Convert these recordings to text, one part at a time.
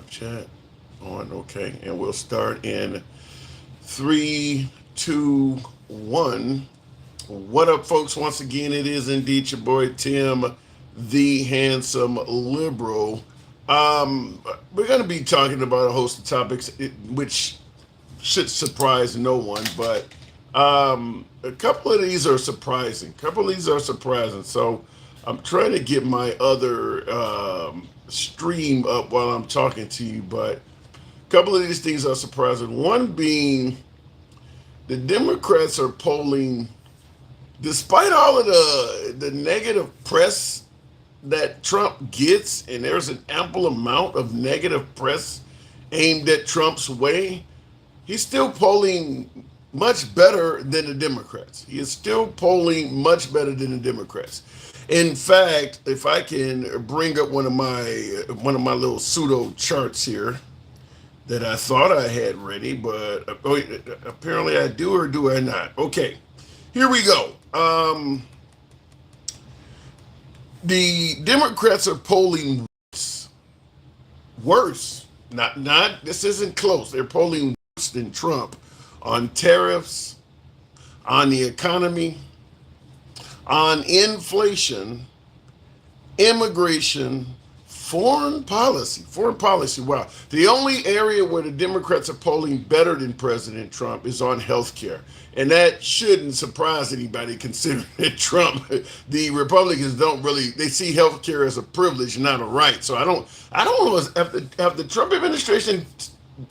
Live chat on. Okay, and we'll start in three, two, one. What up, folks? Once again, it is indeed your boy Tim, the handsome liberal. Um, we're going to be talking about a host of topics, which should surprise no one, but a couple of these are surprising. A couple of these are surprising. So I'm trying to get my other stream up while I'm talking to you, but a couple of these things are surprising. One being the Democrats are polling, despite all of the negative press that Trump gets, and there's an ample amount of negative press aimed at Trump's way, he's still polling much better than the Democrats. He is still polling much better than the Democrats. In fact, if I can bring up one of my little pseudo charts here that I thought I had ready, but apparently I do, or do I not? Okay, here we go. The Democrats are polling worse. Not this isn't close. They're polling worse than Trump on tariffs, on the economy, on inflation, immigration, foreign policy. Foreign policy. Wow. The only area where the Democrats are polling better than President Trump is on health care. And that shouldn't surprise anybody considering that Trump, the Republicans don't really, they see health care as a privilege, not a right. So I don't know have the Trump administration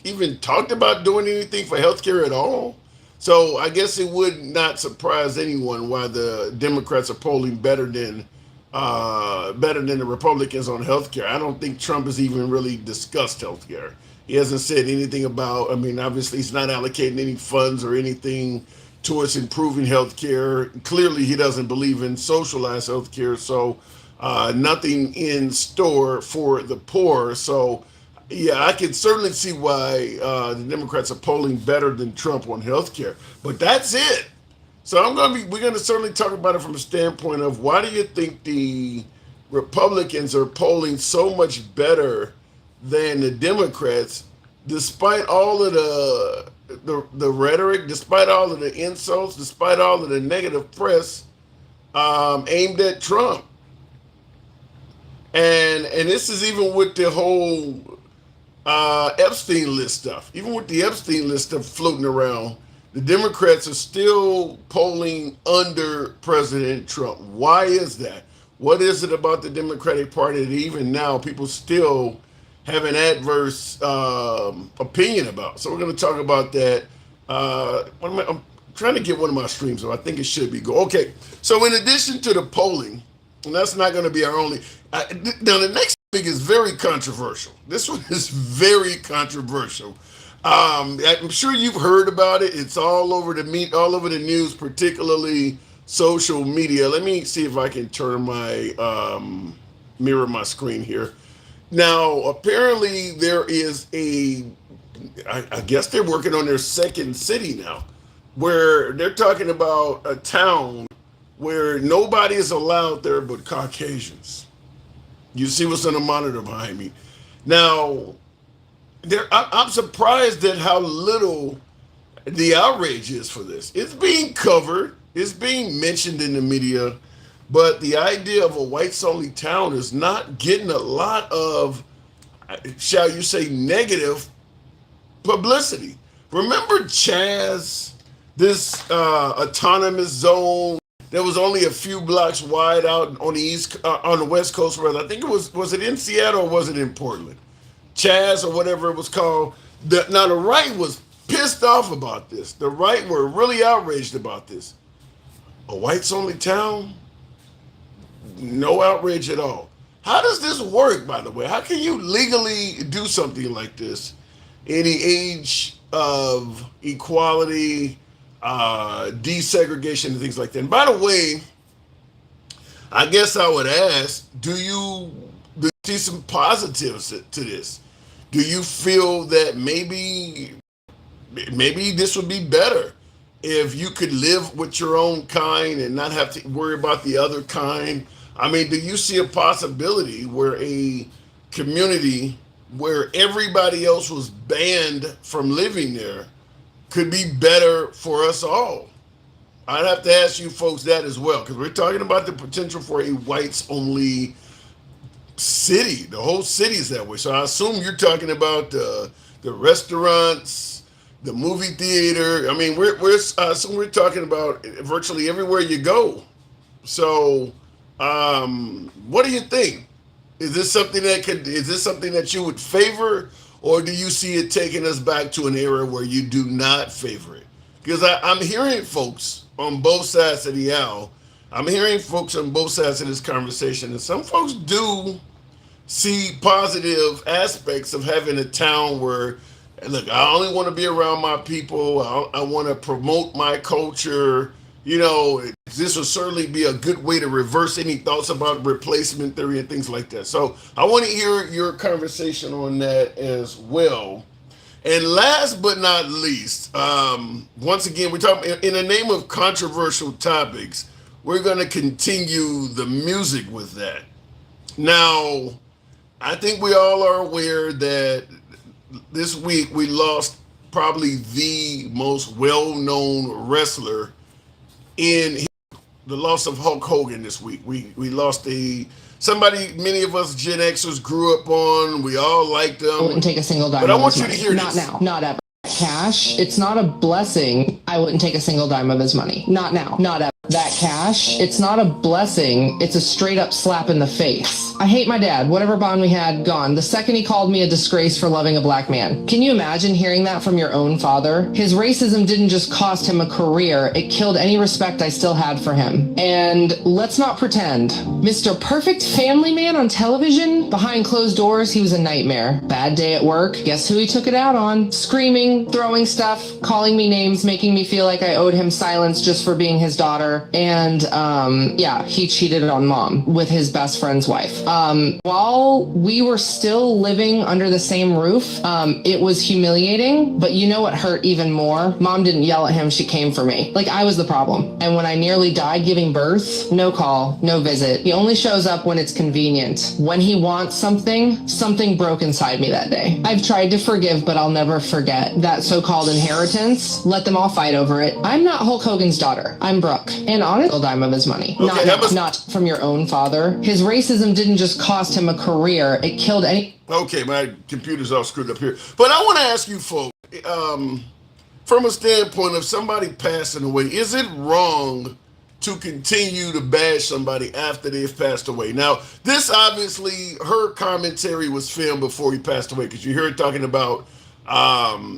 even talked about doing anything for health care at all. So I guess it would not surprise anyone why the Democrats are polling better than the Republicans on healthcare. I don't think Trump has even really discussed healthcare. He hasn't said anything about. I mean, obviously, he's not allocating any funds or anything towards improving healthcare. Clearly, he doesn't believe in socialized healthcare. So, nothing in store for the poor. So, yeah, I can certainly see why the Democrats are polling better than Trump on healthcare. But that's it. So we're gonna certainly talk about it from a standpoint of why do you think the Republicans are polling so much better than the Democrats, despite all of the rhetoric, despite all of the insults, despite all of the negative press aimed at Trump, and this is even with the whole Epstein list stuff. Even with the Epstein list stuff floating around, the Democrats are still polling under President Trump. Why is that? What is it about the Democratic Party that even now people still have an adverse opinion about? So we're going to talk about that. I'm trying to get one of my streams, so I think it should be go. Okay, so in addition to the polling, and that's not going to be our only. Now the next topic is very controversial. This one is very controversial. I'm sure you've heard about it. It's all over the news, particularly social media. Let me see if I can turn my mirror my screen here. Now, apparently, there is I guess they're working on their second city now, where they're talking about a town where nobody is allowed there but Caucasians. You see what's on the monitor behind me. Now, I'm surprised at how little the outrage is for this. It's being covered, it's being mentioned in the media, but the idea of a whites only town is not getting a lot of, shall you say, negative publicity. Remember Chaz, this autonomous zone that was only a few blocks wide out on the west coast, rather. I think was it in Seattle or was it in Portland? Chaz or whatever it was called. Now the right was pissed off about this. The right were really outraged about this. A whites only town? No outrage at all. How does this work, by the way? How can you legally do something like this in the age of equality, desegregation, and things like that? And by the way, I guess I would ask, do you see some positives to this? Do you feel that maybe this would be better if you could live with your own kind and not have to worry about the other kind? I mean, do you see a possibility where a community where everybody else was banned from living there could be better for us all. I'd have to ask you folks that as well, because we're talking about the potential for a whites only city. The whole city's that way. So I assume you're talking about the restaurants, the movie theater. I mean, I assume we're talking about virtually everywhere you go. So, what do you think? Is this something that you would favor, or do you see it taking us back to an era where you do not favor it? Because I'm hearing folks on both sides of the aisle. I'm hearing folks on both sides of this conversation, and some folks do see positive aspects of having a town where, look, I only want to be around my people. I want to promote my culture. You know, this will certainly be a good way to reverse any thoughts about replacement theory and things like that. So I want to hear your conversation on that as well. And last but not least, once again, we're talking in the name of controversial topics. We're going to continue the music with that. Now, I think we all are aware that this week we lost probably the most well-known wrestler in the loss of Hulk Hogan this week. We lost somebody many of us Gen Xers grew up on. We all liked them. I wouldn't take a single dime. But I of want his you to money. hear Not this. now. Not ever. Cash, it's not a blessing. I wouldn't take a single dime of his money. Not now. Not ever. That cash, it's not a blessing. It's a straight up slap in the face. I hate my dad. Whatever bond we had, gone. The second he called me a disgrace for loving a black man. Can you imagine hearing that from your own father? His racism didn't just cost him a career, it killed any respect I still had for him. And let's not pretend. Mr. Perfect Family Man on television? Behind closed doors, he was a nightmare. Bad day at work. Guess who he took it out on? Screaming, throwing stuff, calling me names, making me feel like I owed him silence just for being his daughter. And yeah, he cheated on mom with his best friend's wife. While we were still living under the same roof, it was humiliating, but you know what hurt even more? Mom didn't yell at him, she came for me. Like I was the problem. And when I nearly died giving birth, no call, no visit. He only shows up when it's convenient. When he wants something, something broke inside me that day. I've tried to forgive, but I'll never forget that so-called inheritance. Let them all fight over it. I'm not Hulk Hogan's daughter. I'm Brooke. And honest, a dime of his money. Okay, not from your own father. His racism didn't just cost him a career, it killed any... Okay, my computer's all screwed up here. But I want to ask you folks, from a standpoint of somebody passing away, is it wrong to continue to bash somebody after they've passed away? Now, this obviously, her commentary was filmed before he passed away, because you hear her talking about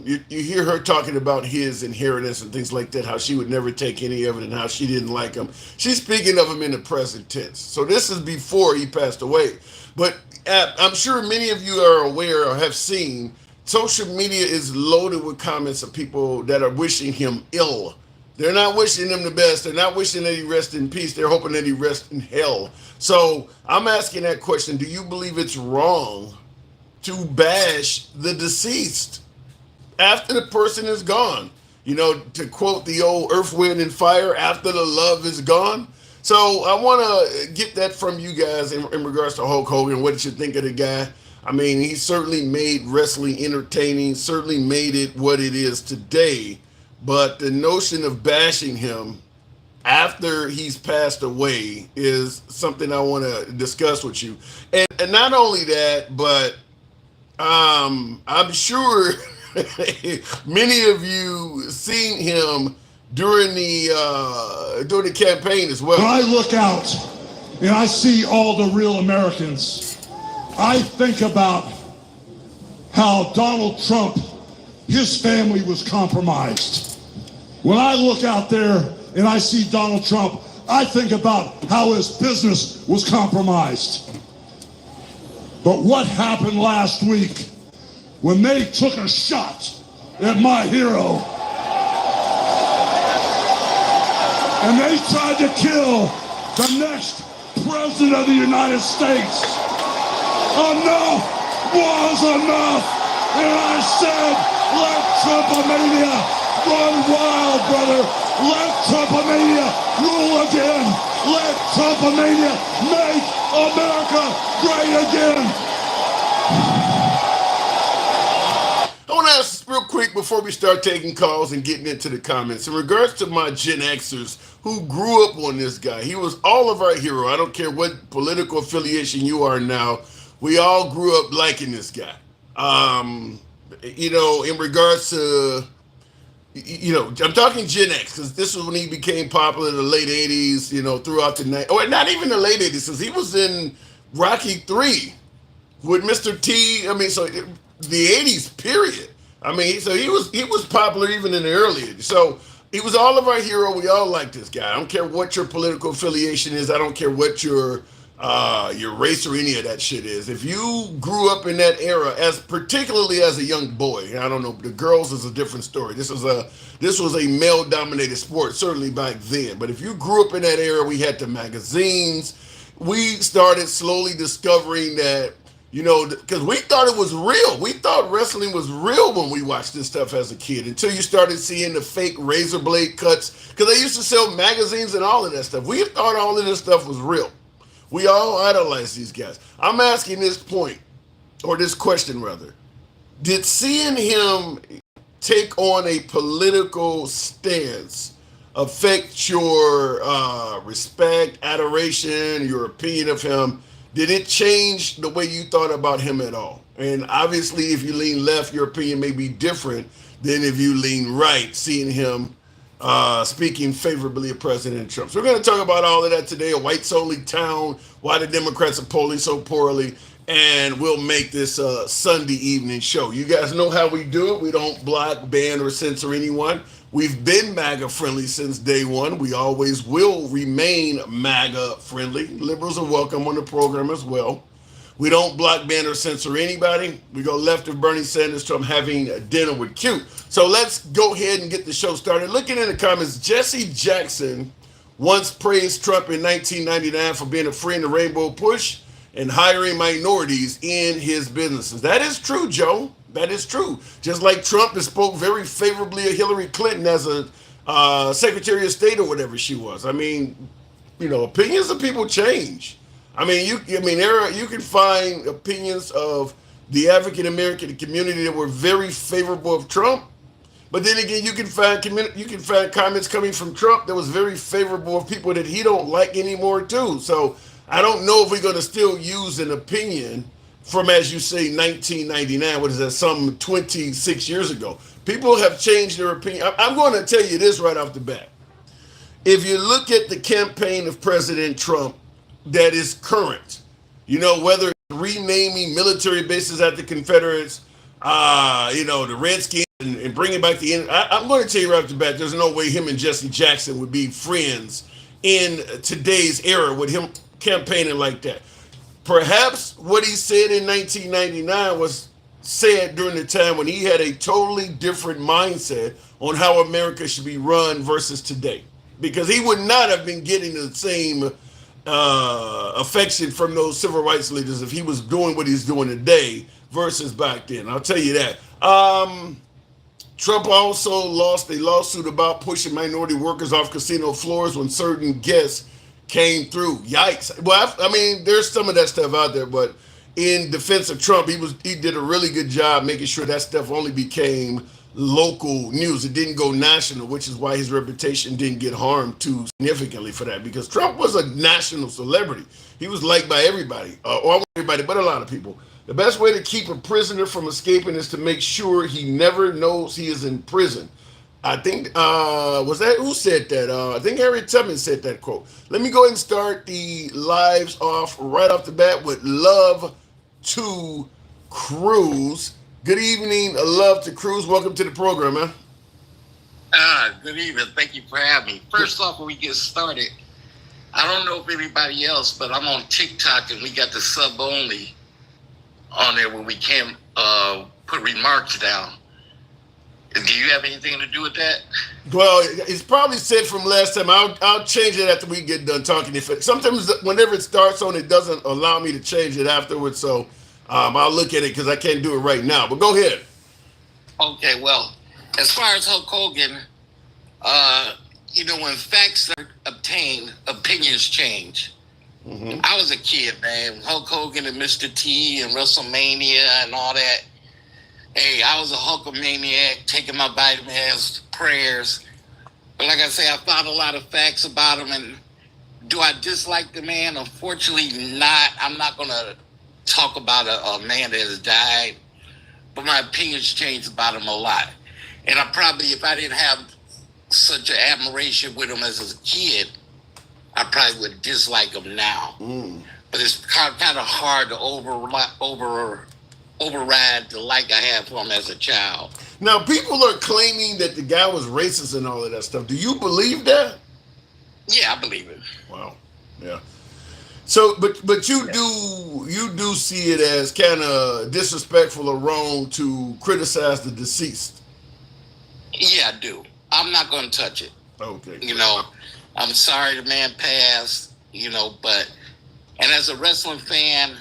you hear her talking about his inheritance and things like that, how she would never take any of it and how she didn't like him. She's speaking of him in the present tense. So this is before he passed away. But I'm sure many of you are aware or have seen social media is loaded with comments of people that are wishing him ill. They're not wishing him the best. They're not wishing that he rest in peace. They're hoping that he rests in hell. So I'm asking that question. Do you believe it's wrong to bash the deceased after the person is gone? You know, to quote the old Earth, Wind, and Fire, after the love is gone. So I want to get that from you guys in regards to Hulk Hogan. What did you think of the guy? I mean, he certainly made wrestling entertaining, certainly made it what it is today. But the notion of bashing him after he's passed away is something I want to discuss with you. And not only that, but I'm sure many of you seen him during the campaign as well. When I look out and I see all the real Americans, I think about how Donald Trump, his family was compromised. When I look out there and I see Donald Trump, I think about how his business was compromised. But what happened last week when they took a shot at my hero and they tried to kill the next president of the United States? Enough was enough. And I said, let Trumpomania run wild, brother. Let Trumpomania rule again. Let Trumpomania make America great again. ask real quick before we start taking calls and getting into the comments. In regards to my Gen Xers who grew up on this guy, he was all of our hero. I don't care what political affiliation you are now. We all grew up liking this guy. Um, in regards to, I'm talking Gen X because this was when he became popular in the late 80s, throughout the night. Or not even the late 80s, because he was in Rocky 3 with Mr. T. I mean, the 80s period. I mean, so he was popular even in the early 80s. So he was all of our hero. We all like this guy. I don't care what your political affiliation is. I don't care what your race or any of that shit is. If you grew up in that era, particularly as a young boy, I don't know, the girls is a different story. This was a male dominated sport, certainly back then. But if you grew up in that era, we had the magazines. We started slowly discovering that, because we thought it was real. We thought wrestling was real when we watched this stuff as a kid, until you started seeing the fake razor blade cuts, because they used to sell magazines and all of that stuff. We thought all of this stuff was real. We all idolize these guys. I'm asking this point, or this question rather. Did seeing him take on a political stance affect your respect, adoration, your opinion of him? Did it change the way you thought about him at all? And obviously, if you lean left, your opinion may be different than if you lean right, seeing him speaking favorably of President Trump. So we're going to talk about all of that today, a whites-only town, why the Democrats are polling so poorly, and we'll make this a Sunday evening show. You guys know how we do it. We don't block, ban, or censor anyone. We've been MAGA-friendly since day one. We always will remain MAGA-friendly. Liberals are welcome on the program as well. We don't block, ban, or censor anybody. We go left of Bernie Sanders to having dinner with Q. So let's go ahead and get the show started. Looking in the comments, Jesse Jackson once praised Trump in 1999 for being a friend of Rainbow Push and hiring minorities in his businesses. That is true, Joe. That is true. Just like Trump has spoke very favorably of Hillary Clinton as a Secretary of State or whatever she was. I mean, opinions of people change. I mean, you can find opinions of the African American community that were very favorable of Trump, but then again, you can find comments coming from Trump that was very favorable of people that he don't like anymore too. So I don't know if we're going to still use an opinion from, as you say, 1999. What is that? Some 26 years ago. People have changed their opinion. I'm going to tell you this right off the bat. If you look at the campaign of President Trump that is current, whether it's renaming military bases after Confederates, the Redskins, and bringing back the. I'm going to tell you right off the bat, there's no way him and Jesse Jackson would be friends in today's era with him campaigning like that. Perhaps what he said in 1999 was said during the time when he had a totally different mindset on how America should be run versus today, because he would not have been getting the same affection from those civil rights leaders if he was doing what he's doing today versus back then. I'll tell you that. Trump also lost a lawsuit about pushing minority workers off casino floors when certain guests came through. Yikes. Well, I mean, there's some of that stuff out there, but in defense of Trump, he did a really good job making sure that stuff only became local news. It didn't go national, which is why his reputation didn't get harmed too significantly for that, because Trump was a national celebrity. He was liked by everybody, or everybody, but a lot of people. The best way to keep a prisoner from escaping is to make sure he never knows he is in prison. I think, who said that? I think Harriet Tubman said that quote. Let me go ahead and start the lives off right off the bat with Love to Cruz. Good evening, Love to Cruz. Welcome to the program, man. Good evening. Thank you for having me. First off, when we get started, I don't know if anybody else, but I'm on TikTok and we got the sub only on there where we can put remarks down. Do you have anything to do with that? Well, it's probably said from last time. I'll change it after we get done talking. Sometimes whenever it starts on, it doesn't allow me to change it afterwards. So I'll look at it because I can't do it right now. But go ahead. Okay, well, as far as Hulk Hogan, when facts are obtained, opinions change. Mm-hmm. I was a kid, man. Hulk Hogan and Mr. T and WrestleMania and all that. Hey, I was a Hulkamaniac, taking my vitamins, prayers. But like I say, I found a lot of facts about him. And do I dislike the man? Unfortunately, not. I'm not going to talk about a man that has died. But my opinions changed about him a lot. And I probably, if I didn't have such an admiration with him as a kid, I probably would dislike him now. But it's kind of hard to override the like I had for him as a child. Now, people are claiming that the guy was racist and all of that stuff. Do you believe that? Yeah, I believe it. Wow. Yeah. So, but you do see it as kind of disrespectful or wrong to criticize the deceased. Yeah, I do. I'm not going to touch it. Okay. You know, I'm sorry the man passed, but, and as a wrestling fan,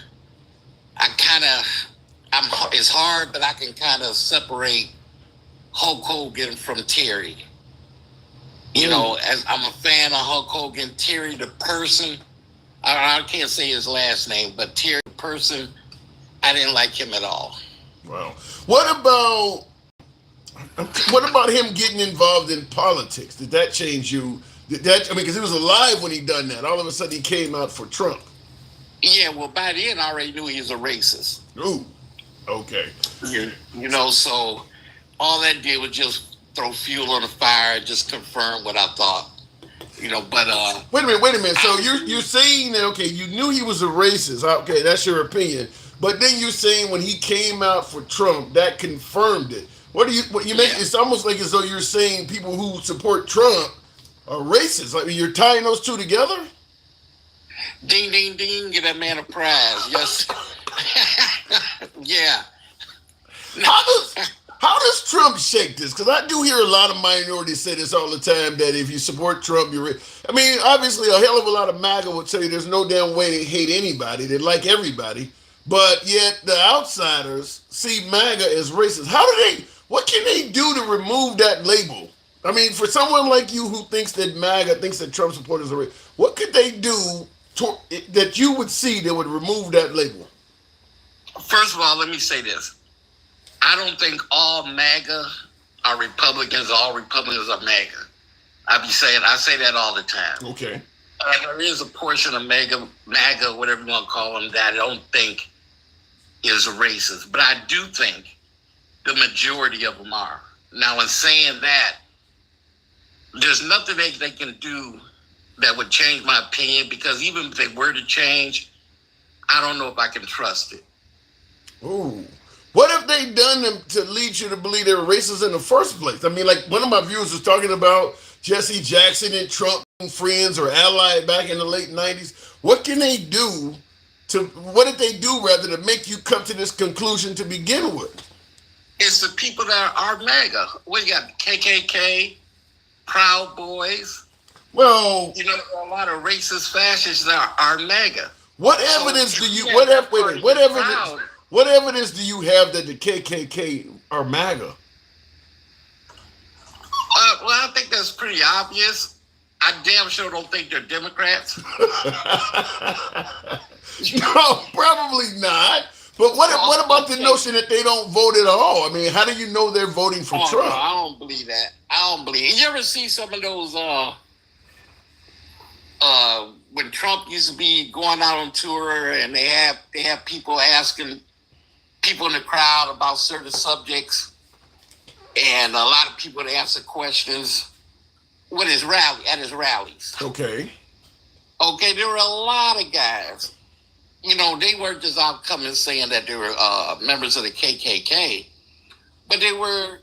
it's hard, but I can kind of separate Hulk Hogan from Terry. As I'm a fan of Hulk Hogan, Terry the person, I can't say his last name, but Terry the person, I didn't like him at all. Wow. What about him getting involved in politics? Did that change you? Because he was alive when he done that. All of a sudden, he came out for Trump. Yeah, well, by then I already knew he was a racist. Ooh, okay. So all that did was just throw fuel on the fire, just confirm what I thought. But wait a minute. So you're saying that you knew he was a racist. Okay, that's your opinion. But then you're saying when he came out for Trump, that confirmed it. What you make? It's almost like as though you're saying people who support Trump are racist. Like you're tying those two together. Ding, ding, ding! Give that man a prize. Yes. Yeah. How does Trump shake this? Because I do hear a lot of minorities say this all the time, that if you support Trump, you're... I mean, obviously, a hell of a lot of MAGA will tell you there's no damn way they hate anybody. They like everybody. But yet the outsiders see MAGA as racist. What can they do to remove that label? I mean, for someone like you who thinks that Trump supporters are racist, what could they do that you would see that would remove that label? First of all, let me say this. I don't think all MAGA are Republicans. All Republicans are MAGA. I say that all the time. Okay. And there is a portion of MAGA, whatever you want to call them, that I don't think is racist. But I do think the majority of them are. Now, in saying that, there's nothing they can do that would change my opinion, because even if they were to change, I don't know if I can trust it. Ooh. What have they done to lead you to believe they were racist in the first place? I mean, like one of my viewers was talking about Jesse Jackson and Trump and friends or allied back in the late 90s. What did they do rather to make you come to this conclusion to begin with? It's the people that are MAGA. What you got? KKK, Proud Boys. Well, there are a lot of racist fascists that are MAGA. What evidence do you? What evidence do you have that the KKK are MAGA? Well, I think that's pretty obvious. I damn sure don't think they're Democrats. No, probably not. But what about the notion that they don't vote at all? I mean, how do you know they're voting for Trump? No, I don't believe that. You ever see some of those when Trump used to be going out on tour and they have people asking people in the crowd about certain subjects, and a lot of people would answer questions at his rallies. Okay, there were a lot of guys. They weren't just out coming saying that they were members of the KKK, but they were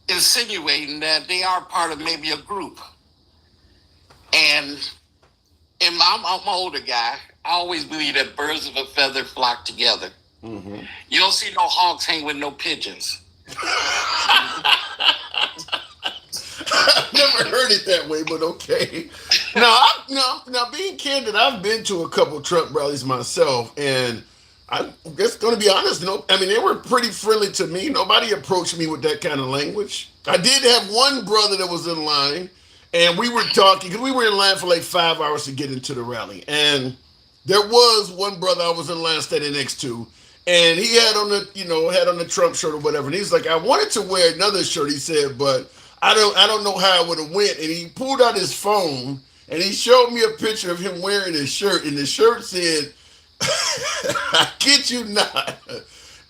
insinuating that they are part of maybe a group. And I'm an older guy. I always believe that birds of a feather flock together. Mm-hmm. You don't see no hawks hang with no pigeons. I've never heard it that way, but okay. Now, being candid, I've been to a couple Trump rallies myself, and I'm just going to be honest. They were pretty friendly to me. Nobody approached me with that kind of language. I did have one brother that was in line, and we were talking, because we were in line for like 5 hours to get into the rally. And there was one brother I was in line standing next to, and he had on the Trump shirt or whatever. And he's like, I wanted to wear another shirt. He said, but I don't know how it would have went. And he pulled out his phone and he showed me a picture of him wearing his shirt, and the shirt said, "I kid you not."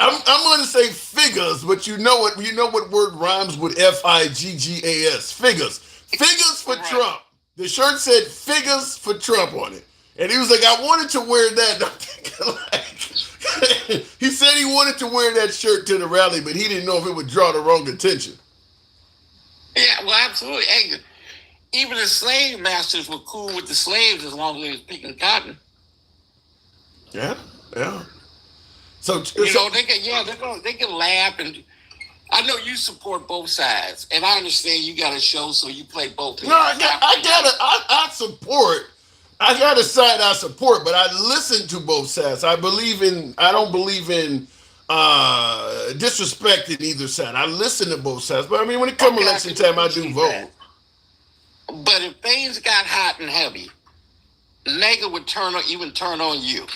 I'm going to say figures, but you know what word rhymes with Figgas. Figures for Right. Trump. The shirt said figures for Trump on it. And he was like, I wanted to wear that. And I'm thinking like, he said he wanted to wear that shirt to the rally, but he didn't know if it would draw the wrong attention. Yeah, well, absolutely. Hey, even the slave masters were cool with the slaves as long as they was picking cotton. Yeah, yeah. So They can laugh, and I know you support both sides, and I understand you got a show, so you play both. no, I support. I got a side I support, but I listen to both sides. I don't believe in disrespecting either side. I listen to both sides, but I mean, when it comes election time, I do vote. That. But if things got hot and heavy, nigga would turn on you.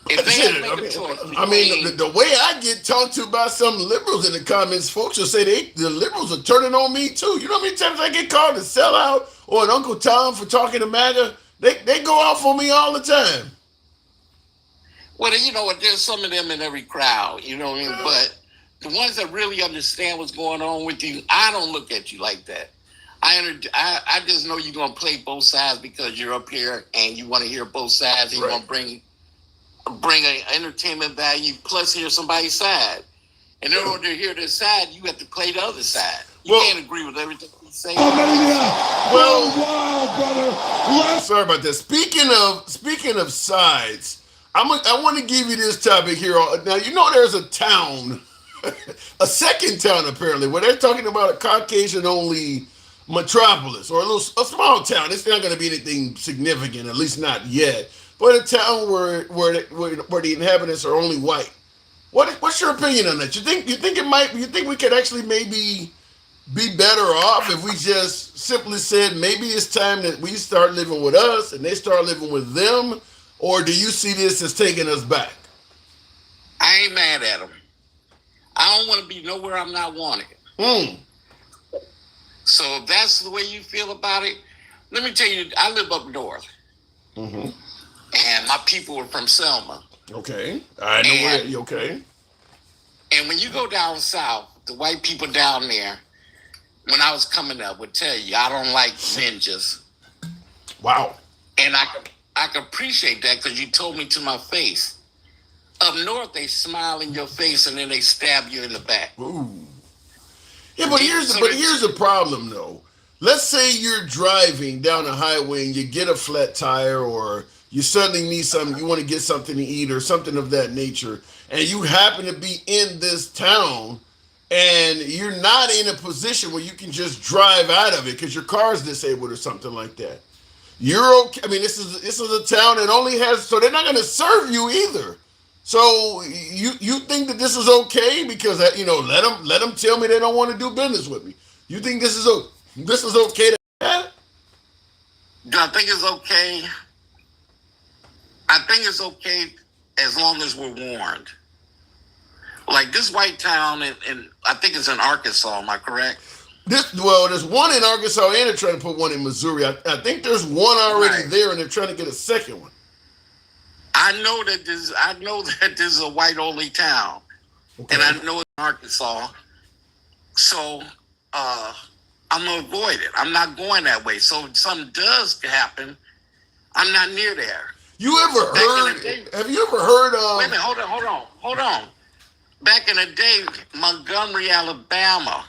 If they had to make a choice between, the way I get talked to by some liberals in the comments, folks will say the liberals are turning on me too. You know how many times I get called a sellout or an Uncle Tom for talking to MAGA? They go off on me all the time. well, you know what? There's some of them in every crowd. You know what I mean? But the ones that really understand what's going on with you, I don't look at you like that. I just know you're gonna play both sides because you're up here and you want to hear both sides. And you're gonna bring an entertainment value plus hear somebody's side. And in order to hear their side, you have to play the other side. You can't agree with everything we say. Well, wow, brother. Sorry about that. Speaking of sides, I want to give you this topic here. Now you know there's a town, a second town apparently, where they're talking about a Caucasian only metropolis or a small town. It's not going to be anything significant, at least not yet. But a town where the inhabitants are only white. What's your opinion on that? You think we could actually maybe be better off if we just simply said maybe it's time that we start living with us and they start living with them? Or do you see this as taking us back? I ain't mad at them. I don't want to be nowhere I'm not wanted. So if that's the way you feel about it, let me tell you, I live up north. Mm-hmm. And my people are from Selma. Okay. I know where you okay. And when you go down south, the white people down there, when I was coming up, would tell you, I don't like ninjas. Wow. And I can appreciate that because you told me to my face. Up north, they smile in your face and then they stab you in the back. Ooh. Yeah, but here's the problem though. Let's say you're driving down a highway and you get a flat tire, or you suddenly need something, you want to get something to eat or something of that nature, and you happen to be in this town and you're not in a position where you can just drive out of it because your car's disabled or something like that. You're okay. I mean, this is a town that only has, so they're not going to serve you either. So you think that this is okay because let them tell me they don't want to do business with me. You think this is okay to have? Do I think it's okay? I think it's okay as long as we're warned. Like this white town, and I think it's in Arkansas. Am I correct? There's one in Arkansas, and they're trying to put one in Missouri. I think there's one already there, and they're trying to get a second one. I know that this is a white only town, and I know it's in Arkansas. So I'm gonna avoid it. I'm not going that way. So if something does happen, I'm not near there. Have you ever heard of? Wait a minute, hold on. Back in the day, Montgomery, Alabama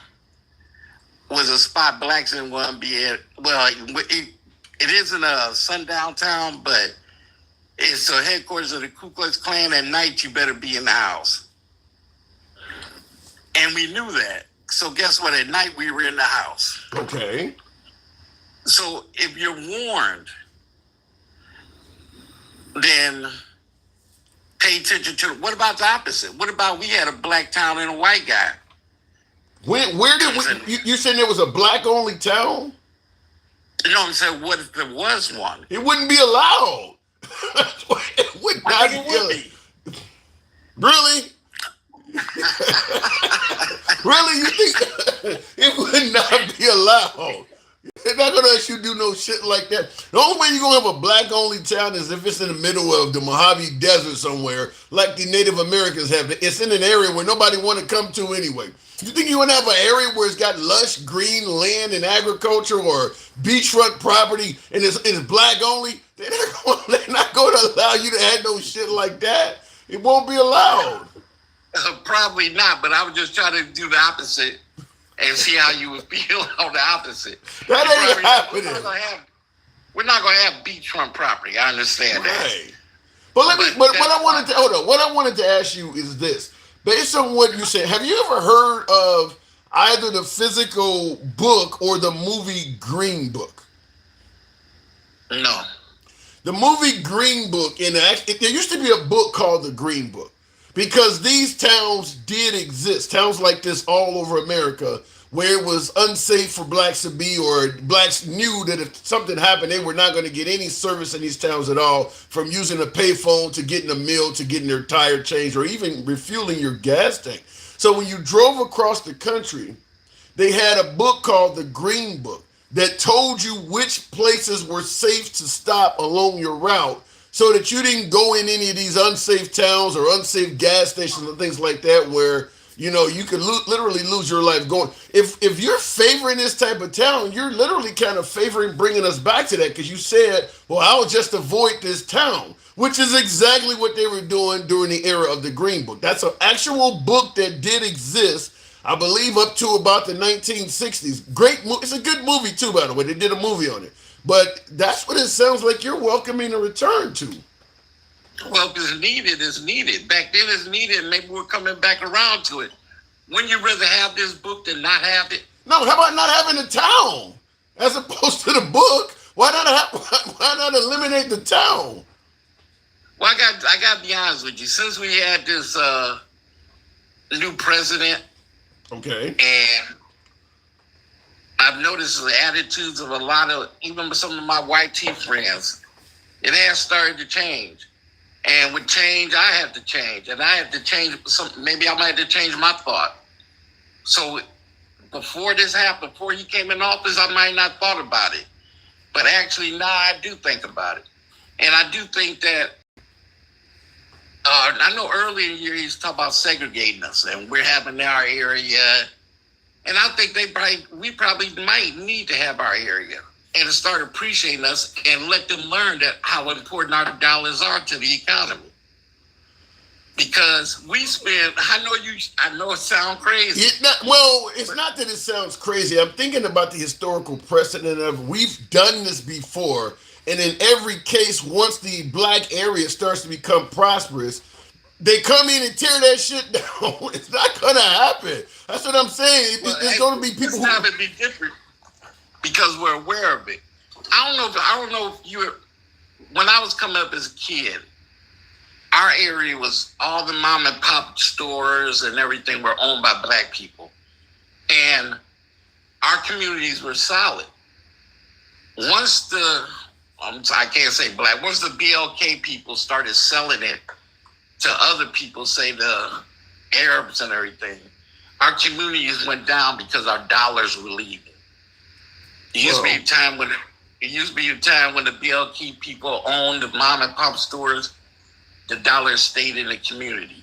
was a spot blacks didn't want to be in. Well, it isn't a sundown town, but it's the headquarters of the Ku Klux Klan. At night, you better be in the house. And we knew that. So guess what? At night, we were in the house. Okay. So if you're warned, then pay attention to what about the opposite? What about we had a black town and a white guy? Where did you said there was a black only town? You know what I'm saying? What if there was one? It wouldn't be allowed. It would not be. allowed. They're not gonna let you do no shit like that. The only way you're gonna have a black only town is if it's in the middle of the Mojave Desert somewhere, like the Native Americans have. It's in an area where nobody want to come to anyway. You think you want to have an area where it's got lush green land and agriculture or beachfront property and it's black only? They're not going to allow you to have no shit like that. It won't be allowed. Probably not, but I was just trying to do the opposite and see how you would feel on the opposite. That ain't happening. We're not going to have beachfront property. I understand that. But what I wanted to ask you is this. Based on what you said, have you ever heard of either the physical book or the movie Green Book? No. The movie Green Book, there used to be a book called the Green Book because these towns did exist, towns like this all over America, where it was unsafe for blacks to be, or blacks knew that if something happened, they were not going to get any service in these towns at all, from using a payphone to getting a meal to getting their tire changed or even refueling your gas tank. So when you drove across the country, they had a book called the Green Book that told you which places were safe to stop along your route so that you didn't go in any of these unsafe towns or unsafe gas stations and things like that where, you know, you could literally lose your life going. If you're favoring this type of town, you're literally kind of favoring bringing us back to that because you said, well, I'll just avoid this town, which is exactly what they were doing during the era of the Green Book. That's an actual book that did exist, I believe, up to about the 1960s. Great movie. It's a good movie, too, by the way. They did a movie on it. But that's what it sounds like you're welcoming a return to. Well, if it's needed, it's needed. Back then it's needed, and maybe we're coming back around to it. Wouldn't you rather have this book than not have it? No, how about not having a town as opposed to the book? Why not eliminate the town? Well, I got to be honest with you. Since we had this new president, okay, and I've noticed the attitudes of a lot of, even some of my white tea friends, it has started to change. And with change, I have to change. And I have to change maybe I might have to change my thought. So before this happened, before he came in office, I might not have thought about it. But actually, now I do think about it. And I do think that, I know earlier in the year he was talking about segregating us, and we're having our area. And I think we probably might need to have our area and start appreciating us and let them learn that how important our dollars are to the economy. Because we spend, I know it sounds crazy. It's not that it sounds crazy. I'm thinking about the historical precedent of we've done this before. And in every case, once the black area starts to become prosperous, they come in and tear that shit down. It's not going to happen. That's what I'm saying. There's going to be people who... It's going to be different because we're aware of it. I don't know if you were... When I was coming up as a kid, our area was all the mom and pop stores and everything were owned by black people. And our communities were solid. Once I can't say black, once the BLK people started selling it to other people, say the Arabs and everything, our communities went down because our dollars were leaving. It used to be a time when the BLK people owned the mom and pop stores. The dollars stayed in the community.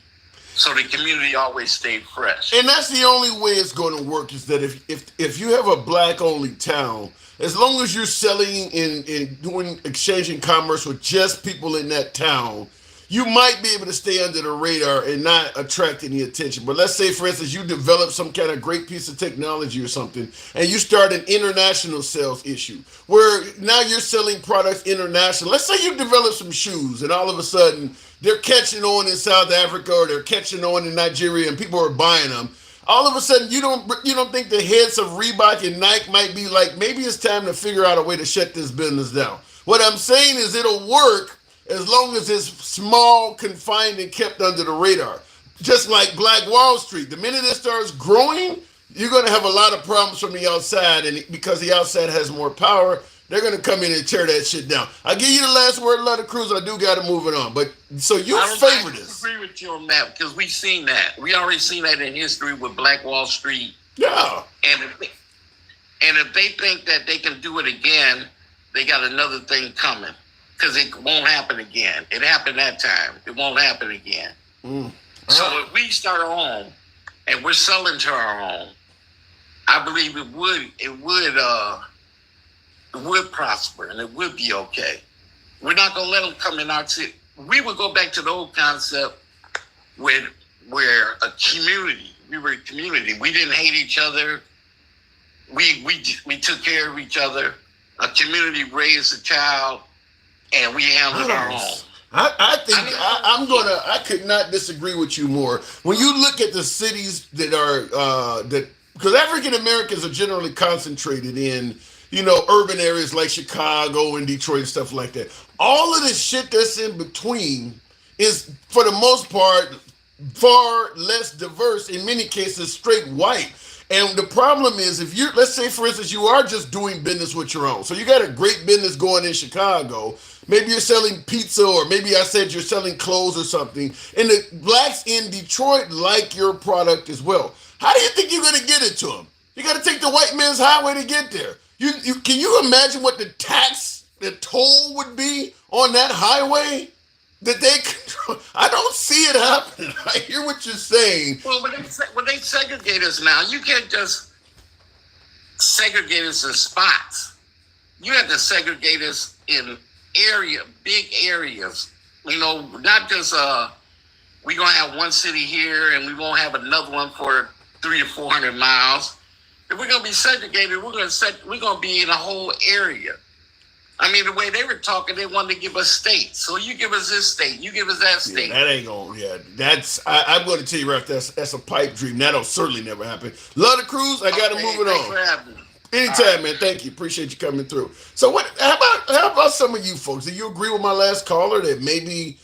So the community always stayed fresh. And that's the only way it's going to work, is that if you have a black-only town, as long as you're selling and doing exchanging commerce with just people in that town, you might be able to stay under the radar and not attract any attention. But let's say, for instance, you develop some kind of great piece of technology or something, and you start an international sales issue where now you're selling products international. Let's say you develop some shoes, and all of a sudden they're catching on in South Africa or they're catching on in Nigeria, and people are buying them. All of a sudden, you don't think the heads of Reebok and Nike might be like, maybe it's time to figure out a way to shut this business down. What I'm saying is it'll work as long as it's small, confined, and kept under the radar. Just like Black Wall Street. The minute it starts growing, you're going to have a lot of problems from the outside, and because the outside has more power, they're going to come in and tear that shit down. I'll give you the last word, Letter Cruz. I do got to move it on. But so you favor this. I agree with you on that because we've seen that. We already seen that in history with Black Wall Street. Yeah. And if they think that they can do it again, they got another thing coming. Because it won't happen again. It happened that time. It won't happen again. So if we start our own and we're selling to our own, I believe it would prosper and it would be okay. We're not gonna let them come in our city. We would go back to the old concept where a community. We were a community. We didn't hate each other. We took care of each other. A community raised a child, and we handled our own. I could not disagree with you more. When you look at the cities that are because African Americans are generally concentrated in, urban areas like Chicago and Detroit and stuff like that. All of the shit that's in between is, for the most part, far less diverse. In many cases, straight white. And the problem is, if you, let's say, for instance, you are just doing business with your own. So you got a great business going in Chicago. Maybe you're selling pizza, or maybe I said you're selling clothes or something. And the blacks in Detroit like your product as well. How do you think you're going to get it to them? You got to take the white man's highway to get there. Can you imagine what the toll would be on that highway? That they control? I don't see it happening. I hear what you're saying. Well, when they segregate us now, you can't just segregate us in spots. You have to segregate us in big areas. Not just we're gonna have one city here and we won't have another one for 300 or 400 miles. If we're gonna be segregated, we're gonna be in a whole area. I mean, the way they were talking, they wanted to give us states. So you give us this state, you give us that state. Yeah, that ain't gonna. Yeah, I'm going to tell you right. That's a pipe dream. That'll certainly never happen. Love the cruise. I got to move it on. For having me. Anytime, man. Thank you. Appreciate you coming through. So how about some of you folks? Do you agree with my last caller that maybe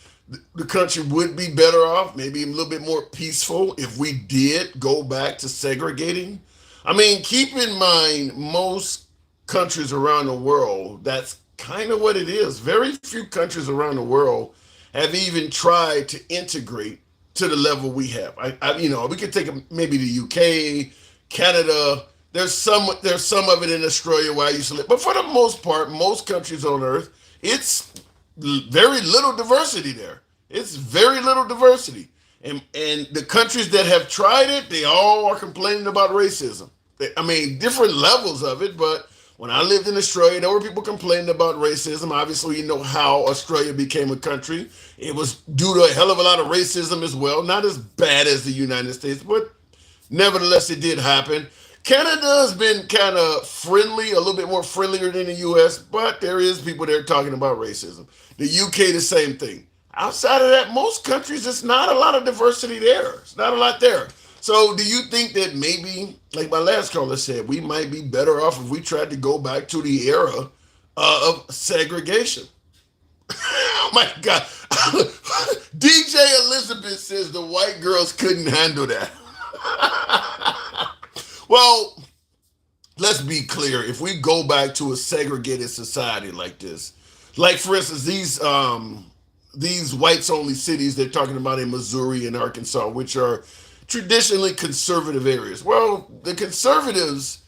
the country would be better off, maybe a little bit more peaceful if we did go back to segregating? I mean, keep in mind, most countries around the world, that's kind of what it is. Very few countries around the world have even tried to integrate to the level we have. We could take maybe the UK, Canada. There's some of it in Australia where I used to live, but for the most part, most countries on Earth, it's very little diversity there. It's very little diversity, and the countries that have tried it, they all are complaining about racism. I mean, different levels of it, but when I lived in Australia, there were people complaining about racism. Obviously, you know how Australia became a country. It was due to a hell of a lot of racism as well. Not as bad as the United States, but nevertheless, it did happen. Canada has been kind of friendly, a little bit more friendlier than the U.S., but there is people there talking about racism. The UK, the same thing. Outside of that, most countries, it's not a lot of diversity there. It's not a lot there. So do you think that maybe, like my last caller said, we might be better off if we tried to go back to the era of segregation? Oh my God. DJ Elizabeth says the white girls couldn't handle that. Well, let's be clear. If we go back to a segregated society like this, like for instance, these whites-only cities they're talking about in Missouri and Arkansas, which are traditionally conservative areas. Well, the conservatives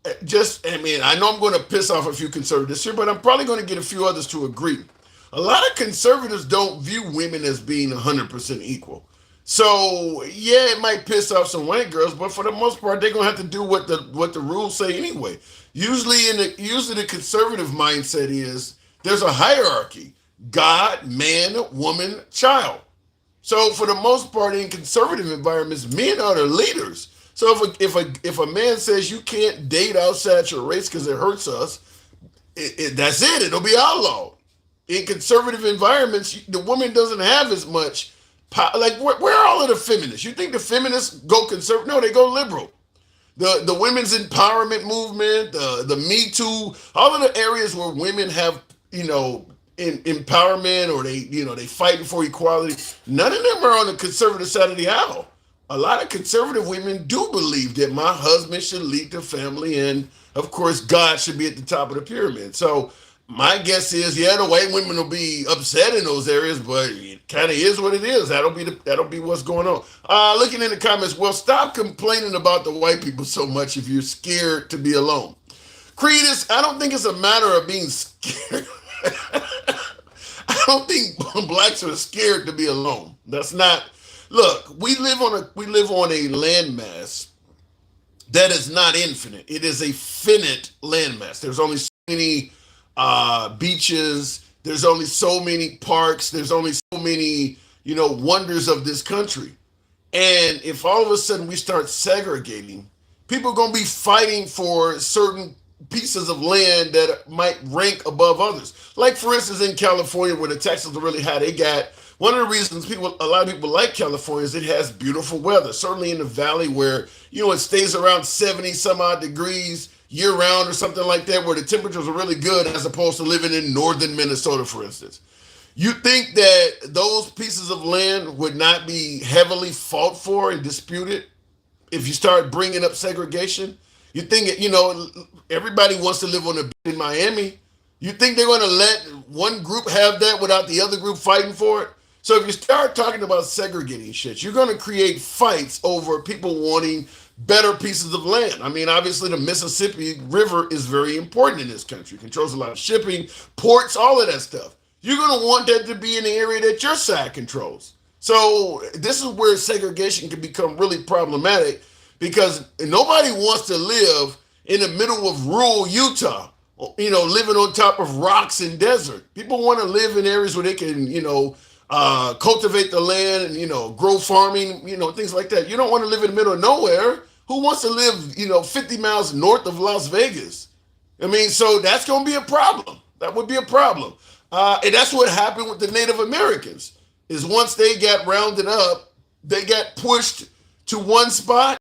I know I'm going to piss off a few conservatives here, but I'm probably going to get a few others to agree. A lot of conservatives don't view women as being 100% equal. So, yeah, it might piss off some white girls, but for the most part, they're going to have to do what the rules say anyway. Usually the conservative mindset is there's a hierarchy: God, man, woman, child. So for the most part, in conservative environments, men are the leaders. So if a man says you can't date outside your race because it hurts us, that's it. It'll be outlawed. In conservative environments, the woman doesn't have as much power. Like where are all of the feminists? You think the feminists go conservative? No, they go liberal. The women's empowerment movement, the Me Too, all of the areas where women have empowerment, or they fighting for equality. None of them are on the conservative side of the aisle. A lot of conservative women do believe that my husband should lead the family, and of course God should be at the top of the pyramid. So My guess is, yeah, the white women will be upset in those areas, but it kind of is what it is. That'll be what's going on. Looking in the comments, well, stop complaining about the white people so much if you're scared to be alone. Creedus, I don't think it's a matter of being scared. I don't think blacks are scared to be alone. That's not. Look, we live on a landmass that is not infinite. It is a finite landmass. There's only so many beaches. There's only so many parks. There's only so many, wonders of this country. And if all of a sudden we start segregating, people are going to be fighting for certain pieces of land that might rank above others. Like, for instance, in California, where the taxes are really high, they got one of the reasons a lot of people like California is it has beautiful weather. Certainly in the valley where, it stays around 70 some odd degrees year round or something like that, where the temperatures are really good as opposed to living in northern Minnesota, for instance. You think that those pieces of land would not be heavily fought for and disputed if you start bringing up segregation? You think, everybody wants to live on a beach in Miami. You think they're going to let one group have that without the other group fighting for it? So if you start talking about segregating shit, you're going to create fights over people wanting better pieces of land. I mean, obviously the Mississippi River is very important in this country. It controls a lot of shipping, ports, all of that stuff. You're going to want that to be in the area that your side controls. So this is where segregation can become really problematic because nobody wants to live in the middle of rural Utah, living on top of rocks and desert. People want to live in areas where they can, cultivate the land and, grow farming, things like that. You don't want to live in the middle of nowhere. Who wants to live, 50 miles north of Las Vegas? I mean, so that's going to be a problem. That would be a problem. And that's what happened with the Native Americans, is once they got rounded up, they got pushed to one spot.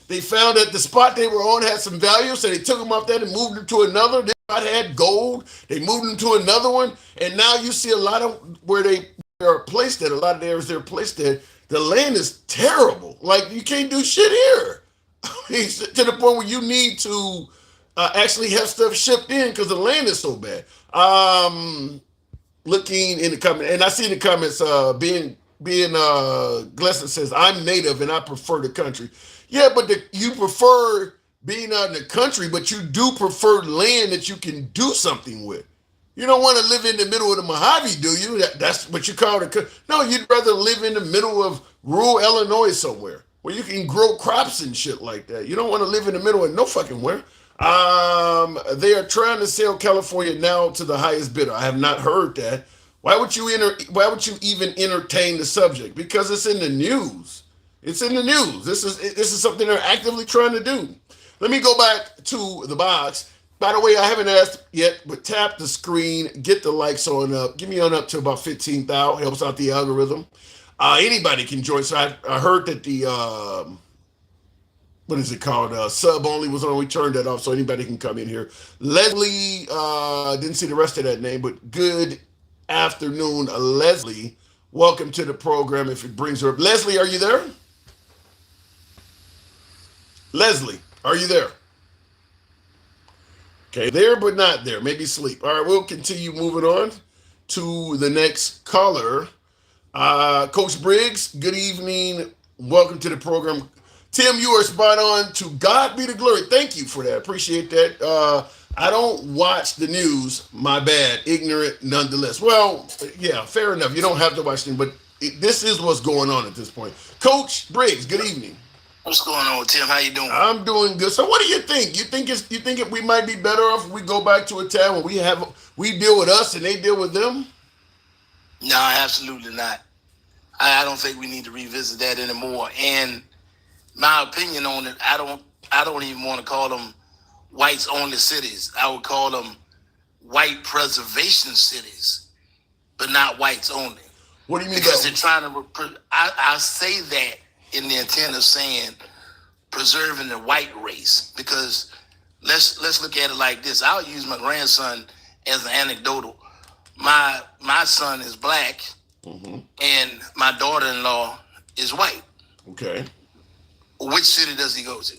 They found that the spot they were on had some value, so they took them off that and moved them to another. This spot had gold. They moved them to another one. And now you see a lot of where they are placed at, a lot of the areas they're placed at, the land is terrible. Like, you can't do shit here. To the point where you need to actually have stuff shipped in because the land is so bad. Looking in the comment, and I see in the comments, being Glesson says, I'm native and I prefer the country. Yeah, but you prefer being out in the country, but you do prefer land that you can do something with. You don't want to live in the middle of the Mojave, do you? That's what you call it. No, you'd rather live in the middle of rural Illinois somewhere where you can grow crops and shit like that. You don't want to live in the middle of no fucking where. They are trying to sell California now to the highest bidder. I have not heard that. Why would you even entertain the subject? Because it's in the news. It's in the news. This is something they're actively trying to do. Let me go back to the box. By the way, I haven't asked yet, but tap the screen, get the likes on up. Give me on up to about 15,000. Helps out the algorithm. Anybody can join. So I heard that the what is it called? Sub only was on. We turned that off, so anybody can come in here. Leslie, didn't see the rest of that name, but good afternoon, Leslie. Welcome to the program. If it brings her up, Leslie, are you there? Leslie, are you there? Okay, there but not there. Maybe sleep. All right, we'll continue moving on to the next caller. Coach Briggs, good evening. Welcome to the program. Tim, you are spot on. To God be the glory. Thank you for that. Appreciate that. I don't watch the news. My bad. Ignorant nonetheless. Well, yeah, fair enough. You don't have to watch them, but this is what's going on at this point. Coach Briggs, good evening. What's going on, Tim? How you doing? I'm doing good. So what do you think? You think we might be better off if we go back to a time when we deal with us and they deal with them? No, absolutely not. I don't think we need to revisit that anymore. And my opinion on it, I don't even want to call them whites only cities. I would call them white preservation cities, but not whites only. What do you mean? Because they're trying to. I say that in the intent of saying preserving the white race. Because let's look at it like this. I'll use my grandson as an anecdotal. My son is black, and my daughter-in-law is white. Okay. Which city does he go to?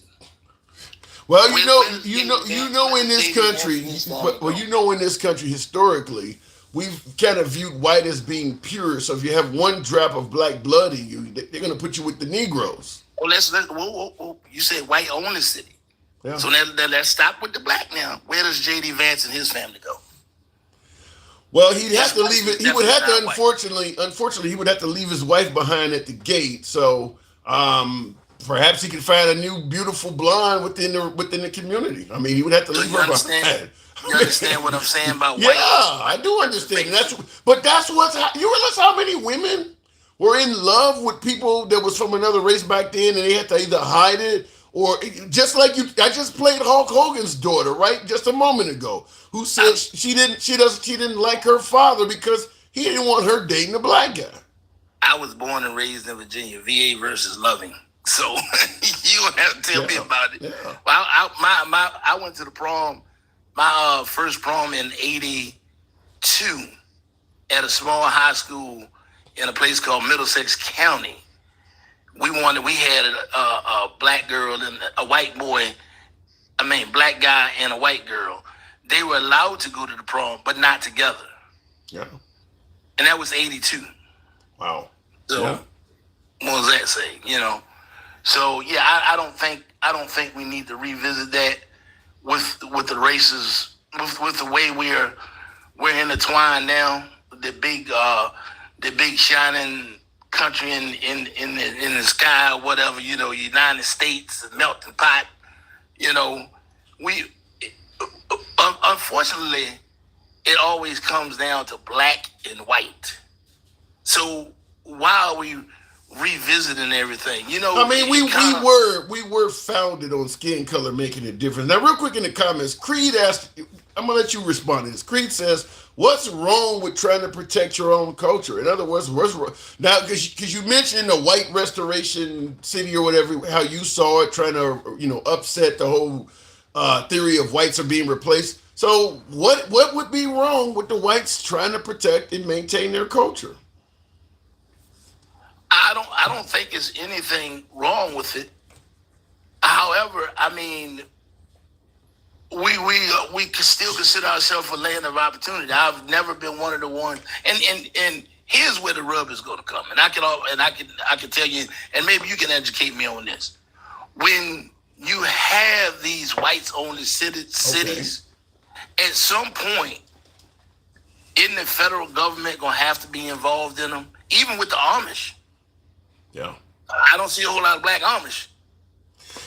Well, Where's in this country, in this country historically, we've kind of viewed white as being pure. So if you have one drop of black blood in you, they're going to put you with the Negroes. Well, whoa. You said white own the city. Yeah. So let's stop with the black now. Where does J.D. Vance and his family go? Well, he'd have to leave it. He would have to, Unfortunately, he would have to leave his wife behind at the gate. So perhaps he could find a new beautiful blonde within the community. I mean, he would have to leave her behind. You understand what I'm saying about yeah, white? I do understand. That's what's you realize how many women were in love with people that was from another race back then, and they had to either hide it or just like you. I just played Hulk Hogan's daughter right just a moment ago, who said she didn't like her father because he didn't want her dating a black guy. I was born and raised in Virginia, VA versus Loving. So you don't have to tell me about it. Yeah. Well, I went to the prom. My first prom in '82 at a small high school in a place called Middlesex County. We had a black girl and a white boy. Black guy and a white girl. They were allowed to go to the prom, but not together. Yeah. And that was '82. Wow. So what does that say? So yeah, I don't think we need to revisit that with the races, with the way we're intertwined now. The big shining country in the sky, or whatever. United States, melting pot. We unfortunately it always comes down to black and white. So why are we revisiting everything? We were founded on skin color making a difference. Now, real quick in the comments, Creed asked, I'm gonna let you respond to this. Creed says, "What's wrong with trying to protect your own culture?" In other words, what's wrong? Now, because you mentioned the white restoration city or whatever, how you saw it, trying to upset the whole theory of whites are being replaced. So, what would be wrong with the whites trying to protect and maintain their culture? I don't think there's anything wrong with it. However, we can still consider ourselves a land of opportunity. I've never been one of the ones, and here's where the rub is going to come. And I can tell you, and maybe you can educate me on this. When you have these whites-only cities, at some point, isn't the federal government going to have to be involved in them? Even with the Amish. Yeah. I don't see a whole lot of black Amish.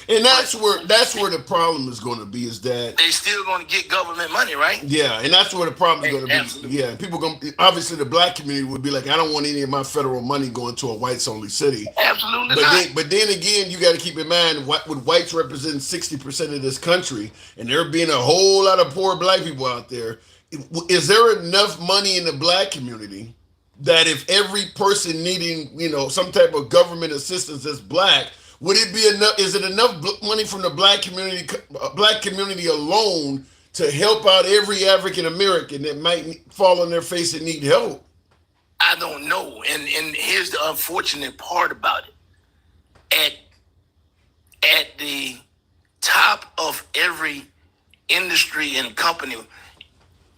And that's where the problem is going to be, is that they still going to get government money, right? Yeah, and that's where the problem is going to be. Absolutely. Yeah, people obviously the black community would be like, I don't want any of my federal money going to a whites only city. Absolutely not. But then again, you got to keep in mind, with whites representing 60% of this country, and there being a whole lot of poor black people out there, is there enough money in the black community that if every person needing some type of government assistance is black, would it be enough? Is it enough money from the black community alone to help out every African American that might fall on their face and need help? I don't know. And here's the unfortunate part about it. At the top of every industry and company,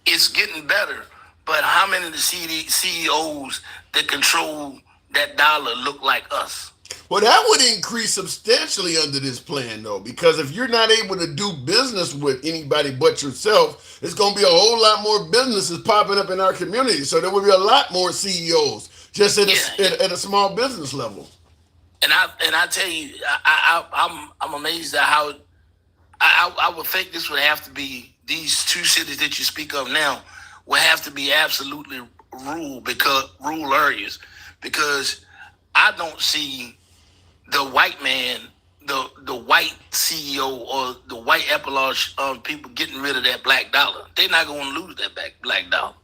it's getting better. But how many of the CEOs that control that dollar look like us? Well, that would increase substantially under this plan, though, because if you're not able to do business with anybody but yourself, it's going to be a whole lot more businesses popping up in our community. So there will be a lot more CEOs just at a small business level. And I tell you, I'm amazed at how I would think this would have to be, these two cities that you speak of now will have to be absolutely rural areas, because I don't see the white man, the white CEO or the white epilage people getting rid of that black dollar. They're not going to lose that black dollar.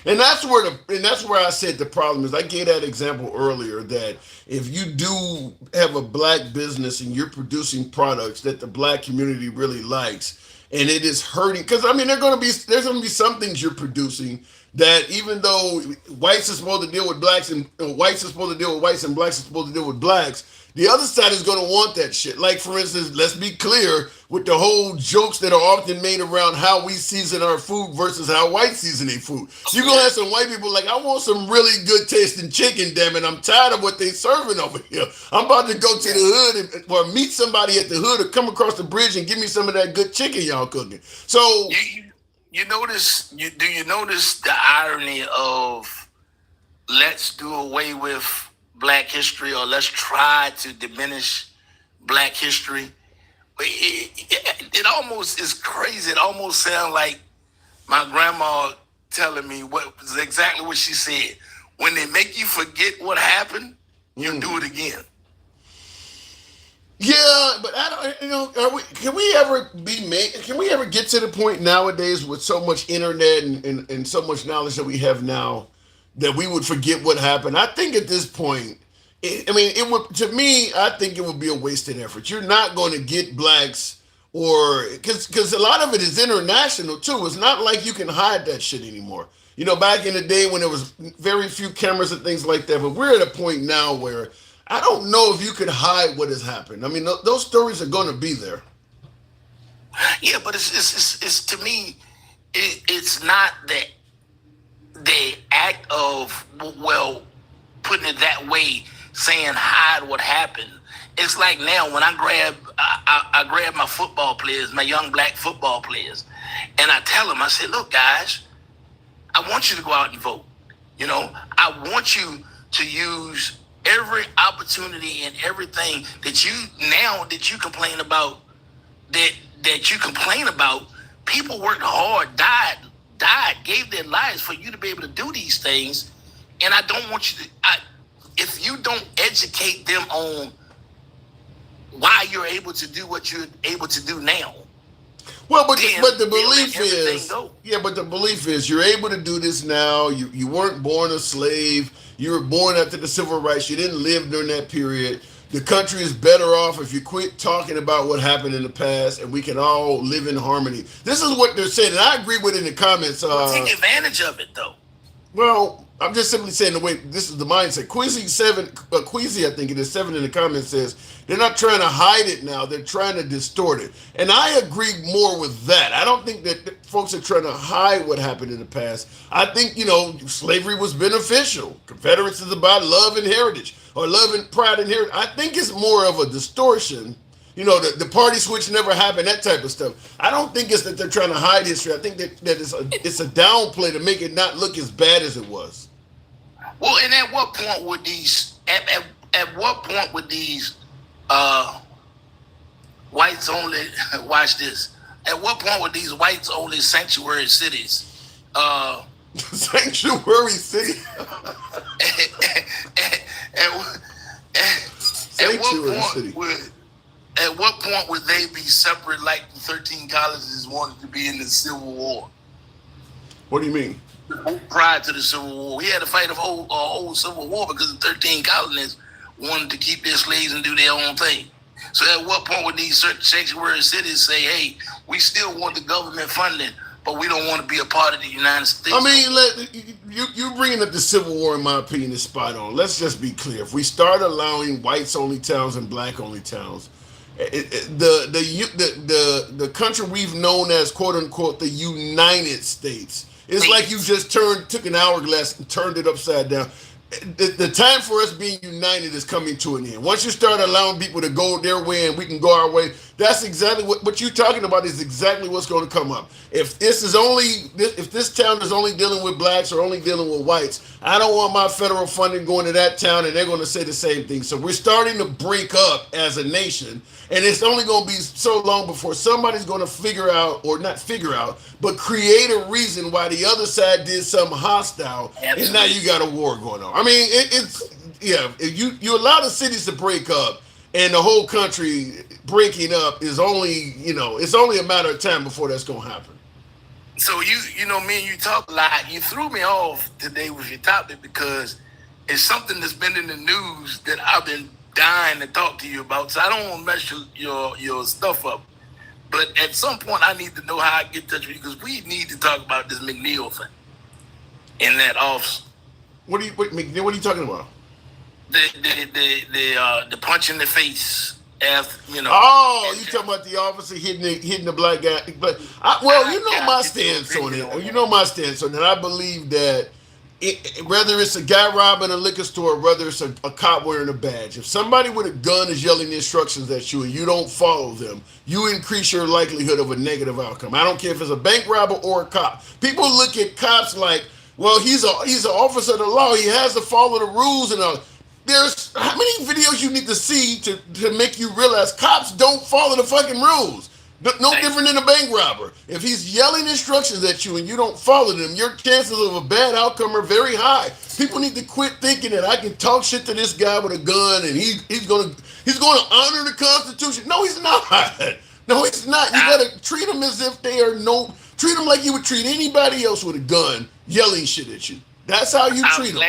And that's where I said the problem is. I gave that example earlier that if you do have a black business and you're producing products that the black community really likes, and it is hurting, because there's going to be some things you're producing that even though whites are supposed to deal with blacks and whites are supposed to deal with whites and blacks are supposed to deal with blacks, the other side is going to want that shit. Like, for instance, let's be clear with the whole jokes that are often made around how we season our food versus how whites season their food. You're going to have some white people like, I want some really good tasting chicken, damn it. I'm tired of what they serving over here. I'm about to go to the hood or meet somebody at the hood or come across the bridge and give me some of that good chicken y'all cooking. So, you notice? Do you notice the irony of let's do away with Black history, or let's try to diminish Black history? It almost is crazy. It almost sounds like my grandma telling me exactly what she said. When they make you forget what happened, you do it again. Yeah, but I don't. Can we ever Can we ever get to the point nowadays with so much internet and so much knowledge that we have now that we would forget what happened? I think at this point, it would. To me, I think it would be a wasted effort. You're not going to get blacks, or because a lot of it is international too. It's not like you can hide that shit anymore. Back in the day when there was very few cameras and things like that. But we're at a point now where I don't know if you could hide what has happened. I mean, those stories are going to be there. Yeah, but it's to me, it's not the act of, well, putting it that way, saying hide what happened. It's like now when I grab my football players, my young black football players, and I tell them, I say, look, guys, I want you to go out and vote. I want you to use every opportunity and everything that you complain about, that you complain about. People worked hard, died, gave their lives for you to be able to do these things. And I don't want you to, if you don't educate them on why you're able to do what you're able to do now. Well, but the belief is, but the belief is you're able to do this now. You weren't born a slave. You were born after the civil rights. You didn't live during that period. The country is better off if you quit talking about what happened in the past, and we can all live in harmony. This is what they're saying, and I agree with it in the comments. Take advantage of it, though. Well, I'm just simply saying the way this is the mindset. Queasy, I think it is 7 in the comments says they're not trying to hide it now. They're trying to distort it, and I agree more with that. I don't think that folks are trying to hide what happened in the past. I think slavery was beneficial. Confederacy is about love and heritage, or love and pride and heritage. I think it's more of a distortion. The party switch never happened, that type of stuff. I don't think it's that they're trying to hide history. I think that it's a downplay to make it not look as bad as it was. Well, and at what point would these whites only watch this? At what point would these whites only sanctuary cities? Sanctuary city. At what point would they be separate like the 13 colonies wanted to be in the Civil War? What do you mean? Prior to the Civil War, we had to fight a whole Civil War because the 13 colonies wanted to keep their slaves and do their own thing. So at what point would these sanctuary cities say, hey, we still want the government funding, but we don't want to be a part of the United States? I mean, you bringing up the Civil War, in my opinion, is spot on. Let's just be clear. If we start allowing whites-only towns and black-only towns, the country we've known as, quote-unquote, the United States, it's like you just took an hourglass and turned it upside down. The time for us being united is coming to an end. Once you start allowing people to go their way and we can go our way, that's exactly what you're talking about is exactly what's going to come up. If this town is only dealing with blacks or only dealing with whites, I don't want my federal funding going to that town, and they're going to say the same thing. So we're starting to break up as a nation, and it's only going to be so long before somebody's going to figure out, or not figure out, but create a reason why the other side did something hostile, Absolutely. And now you got a war going on. I mean, if you allow the cities to break up, and the whole country breaking up is only, it's only a matter of time before that's going to happen. So me and you talk a lot. You threw me off today with your topic because it's something that's been in the news that I've been dying to talk to you about. So I don't want to mess your stuff up. But at some point, I need to know how I get in touch with you because we need to talk about this McNeil thing. in that office. What are you talking about? The punch in the face. Oh, you talking about the officer hitting the black guy? But you know my stance on it. You know my stance on it. I believe that whether it's a guy robbing a liquor store, or whether it's a cop wearing a badge, if somebody with a gun is yelling instructions at you and you don't follow them, you increase your likelihood of a negative outcome. I don't care if it's a bank robber or a cop. People look at cops like, well, he's an officer of the law. He has to follow the rules and all. There's how many videos you need to see to make you realize cops don't follow the fucking rules. No different than a bank robber. If he's yelling instructions at you and you don't follow them, your chances of a bad outcome are very high. People need to quit thinking that I can talk shit to this guy with a gun and he's gonna honor the Constitution. No, he's not. No, he's not. You gotta treat them as if treat them like you would treat anybody else with a gun yelling shit at you. That's how you treat them.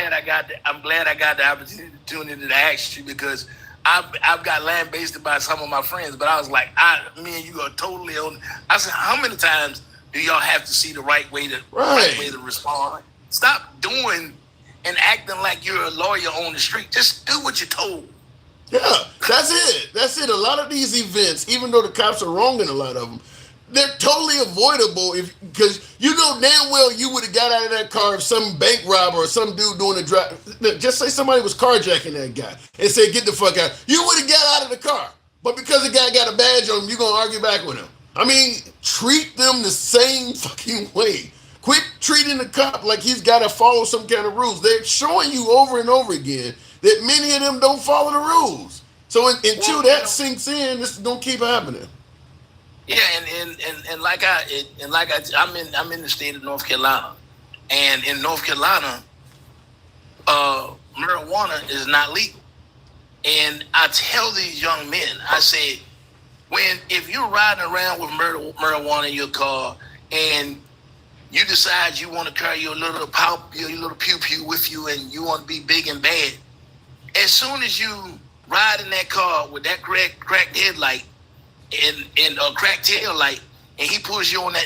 I'm glad I got the opportunity to ask you, because I've got lambasted by some of my friends, but I was like, me and you are totally on. I said, how many times do y'all have to see the right way to respond? Stop doing and acting like you're a lawyer on the street. Just do what you're told. Yeah, that's it. A lot of these events, even though the cops are wrong in a lot of them, they're totally avoidable because you know damn well you would have got out of that car if some bank robber or some dude doing a drive. Just say somebody was carjacking that guy and said, get the fuck out. You would have got out of the car. But because the guy got a badge on him, you're going to argue back with him. I mean, treat them the same fucking way. Quit treating the cop like he's got to follow some kind of rules. They're showing you over and over again that many of them don't follow the rules. So until that sinks in, this is going to keep happening. Yeah, I'm in the state of North Carolina, and in North Carolina, marijuana is not legal. And I tell these young men, I say, if you're riding around with marijuana in your car, and you decide you want to carry your little pew pew with you, and you want to be big and bad, as soon as you ride in that car with that cracked headlight and a cracked tail light, and he pulls you over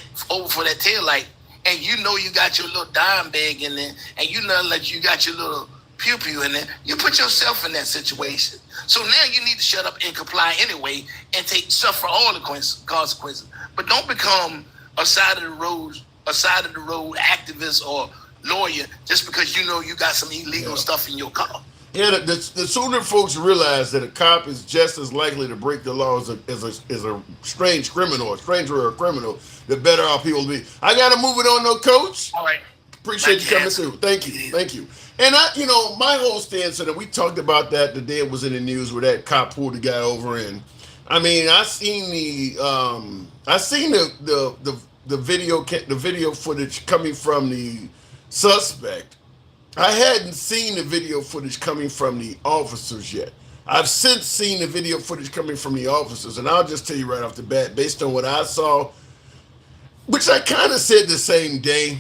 for that tail light, and you know you got your little dime bag in there, and you know that you got your little pew pew in there, you put yourself in that situation. So now you need to shut up and comply anyway, and suffer all the consequences. But don't become a side of the road activist or lawyer just because you know you got some illegal stuff in your car. Yeah, the sooner folks realize that a cop is just as likely to break the law as a strange criminal, a stranger or a criminal, the better our people will be. I got to move it on, though, Coach. All right. Appreciate you coming through. Thank you. And my whole stance on it, we talked about that the day it was in the news where that cop pulled the guy over, and I mean, I seen the video footage coming from the suspect. I hadn't seen the video footage coming from the officers yet. I've since seen the video footage coming from the officers, and I'll just tell you right off the bat, based on what I saw, which I kind of said the same thing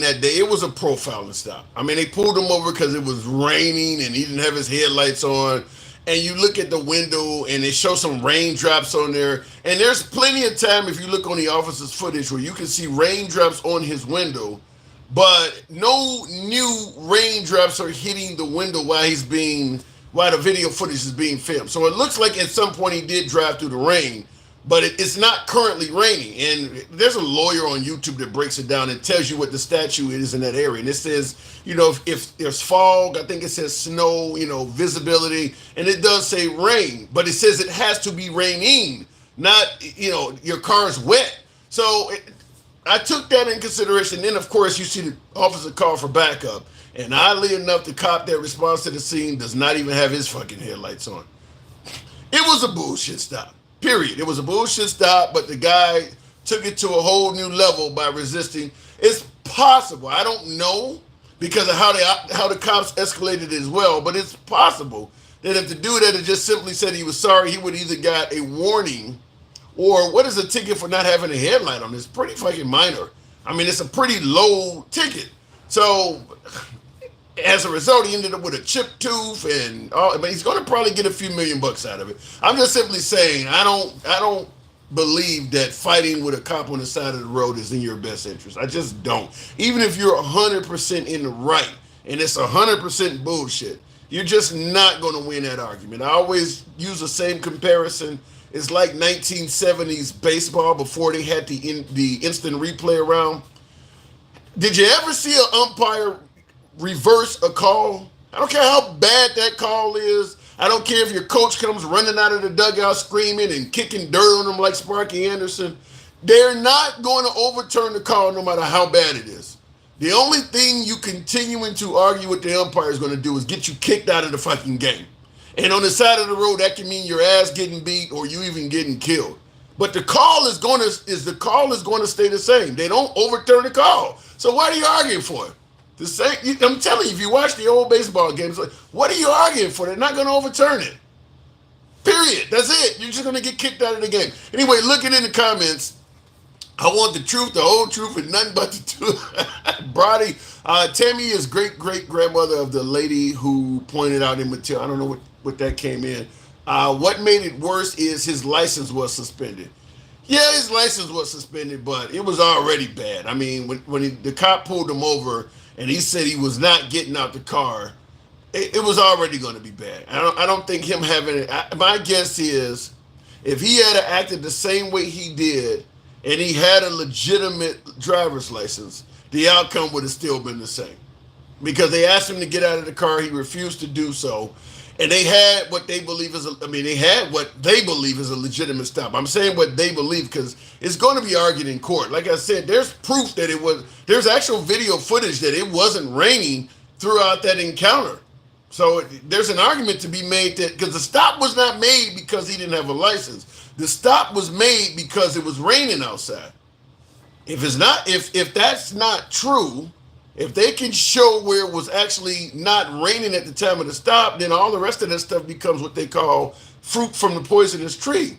that day, it was a profiling stop. I mean, they pulled him over because it was raining and he didn't have his headlights on. And you look at the window and they show some raindrops on there. And there's plenty of time, if you look on the officer's footage, where you can see raindrops on his window, but no new raindrops are hitting the window while the video footage is being filmed. So it looks like at some point he did drive through the rain, but it's not currently raining. And there's a lawyer on YouTube that breaks it down and tells you what the statute is in that area. And it says, if there's fog, I think it says snow, visibility, and it does say rain, but it says it has to be raining, not, your car's wet. So I took that in consideration. Then, of course, you see the officer call for backup. And oddly enough, the cop that responds to the scene does not even have his fucking headlights on. It was a bullshit stop. Period. It was a bullshit stop, but the guy took it to a whole new level by resisting. It's possible. I don't know because of how the cops escalated it as well, but it's possible that if the dude had just simply said he was sorry, he would either got a warning or what is a ticket for not having a headlight on? It's pretty fucking minor. I mean, it's a pretty low ticket. So as a result, he ended up with a chipped tooth and all, but he's going to probably get a few $1 million out of it. I'm just simply saying, I don't believe that fighting with a cop on the side of the road is in your best interest. I just don't. Even if you're 100% in the right and it's 100% bullshit, you're just not going to win that argument. I always use the same comparison. It's like 1970s baseball before they had the instant replay around. Did you ever see an umpire reverse a call? I don't care how bad that call is. I don't care if your coach comes running out of the dugout screaming and kicking dirt on them like Sparky Anderson. They're not going to overturn the call no matter how bad it is. The only thing you continuing to argue with the umpire is going to do is get you kicked out of the fucking game. And on the side of the road, that can mean your ass getting beat or you even getting killed. But the call is going to stay the same. They don't overturn the call. So what are you arguing for? The same. I'm telling you, if you watch the old baseball games, what are you arguing for? They're not going to overturn it. Period. That's it. You're just going to get kicked out of the game. Anyway, looking in the comments, I want the truth, the whole truth, and nothing but the truth. Brody, Tammy is great-great-grandmother of the lady who pointed out in material. I don't know what that came in. What made it worse is his license was suspended. Yeah, his license was suspended, but it was already bad. I mean, when the cop pulled him over and he said he was not getting out the car, it was already going to be bad. I don't think him having it. My guess is if he had acted the same way he did and he had a legitimate driver's license, the outcome would have still been the same. Because they asked him to get out of the car, he refused to do so. And they had what they believe is a legitimate stop. I'm saying what they believe because it's going to be argued in court. Like I said, there's proof that there's actual video footage that it wasn't raining throughout that encounter. So there's an argument to be made that because the stop was not made because he didn't have a license. The stop was made because it was raining outside. If that's not true, if they can show where it was actually not raining at the time of the stop, then all the rest of that stuff becomes what they call fruit from the poisonous tree.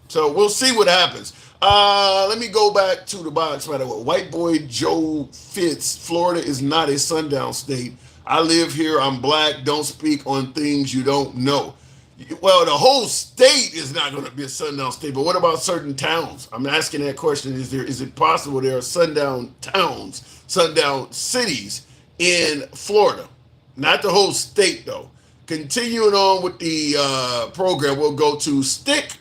So we'll see what happens. Let me go back to the box. By the way, White Boy Joe Fitz, Florida is not a sundown state. I live here. I'm black. Don't speak on things you don't know. Well, the whole state is not going to be a sundown state, but what about certain towns? I'm asking that question. Is it possible there are sundown towns, sundown cities in Florida? Not the whole state, though. Continuing on with the program, we'll go to Stick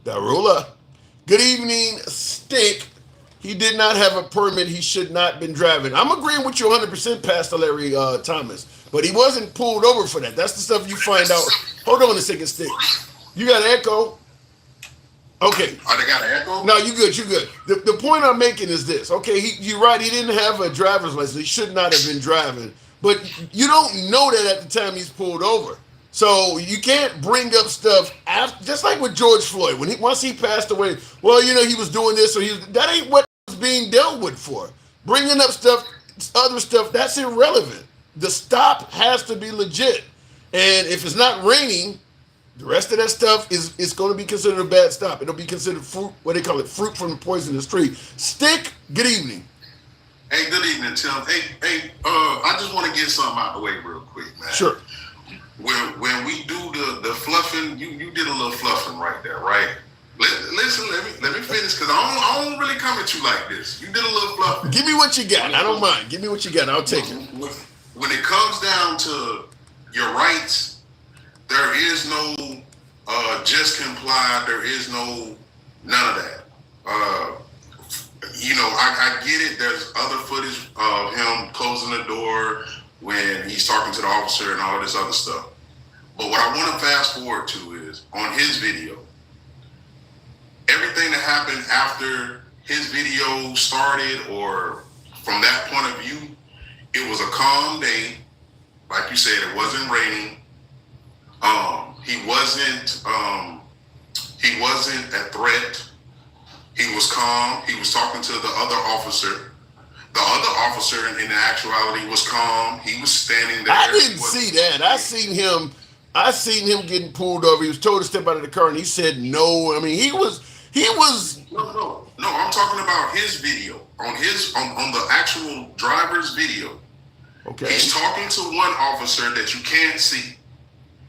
Darula. Good evening, Stick. He did not have a permit. He should not have been driving. I'm agreeing with you 100%, Pastor Larry Thomas. But he wasn't pulled over for that. That's the stuff you find out. Hold on a second, Stick. You got an echo? Okay. Oh, they got an echo? No, you good. The point I'm making is this. Okay, you're right. He didn't have a driver's license. He should not have been driving. But you don't know that at the time he's pulled over. So you can't bring up stuff after, just like with George Floyd. Once he passed away, well, he was doing this, or that ain't what was being dealt with for. Bringing up other stuff, that's irrelevant. The stop has to be legit. And if it's not raining, the rest of that stuff is going to be considered a bad stop. It'll be considered fruit from the poisonous tree. Stick, good evening. Hey, good evening, Tim. Hey, I just want to get something out of the way real quick, man. Sure. When we do the fluffing, you did a little fluffing right there, right? Listen, let me finish because I don't really come at you like this. You did a little fluffing. Give me what you got. I don't mind. Give me what you got. I'll take it. When it comes down to your rights, there is no just comply. There is no none of that. I get it. There's other footage of him closing the door when he's talking to the officer and all of this other stuff. But what I want to fast forward to is on his video, everything that happened after his video started or from that point of view, it was a calm day. Like you said, it wasn't raining. He wasn't a threat. He was calm. He was talking to the other officer. The other officer, in actuality, was calm. He was standing there. I didn't see that. I seen him getting pulled over. He was told to step out of the car, and he said no. I mean, he was. No. I'm talking about his video on the actual driver's video. Okay. He's talking to one officer that you can't see.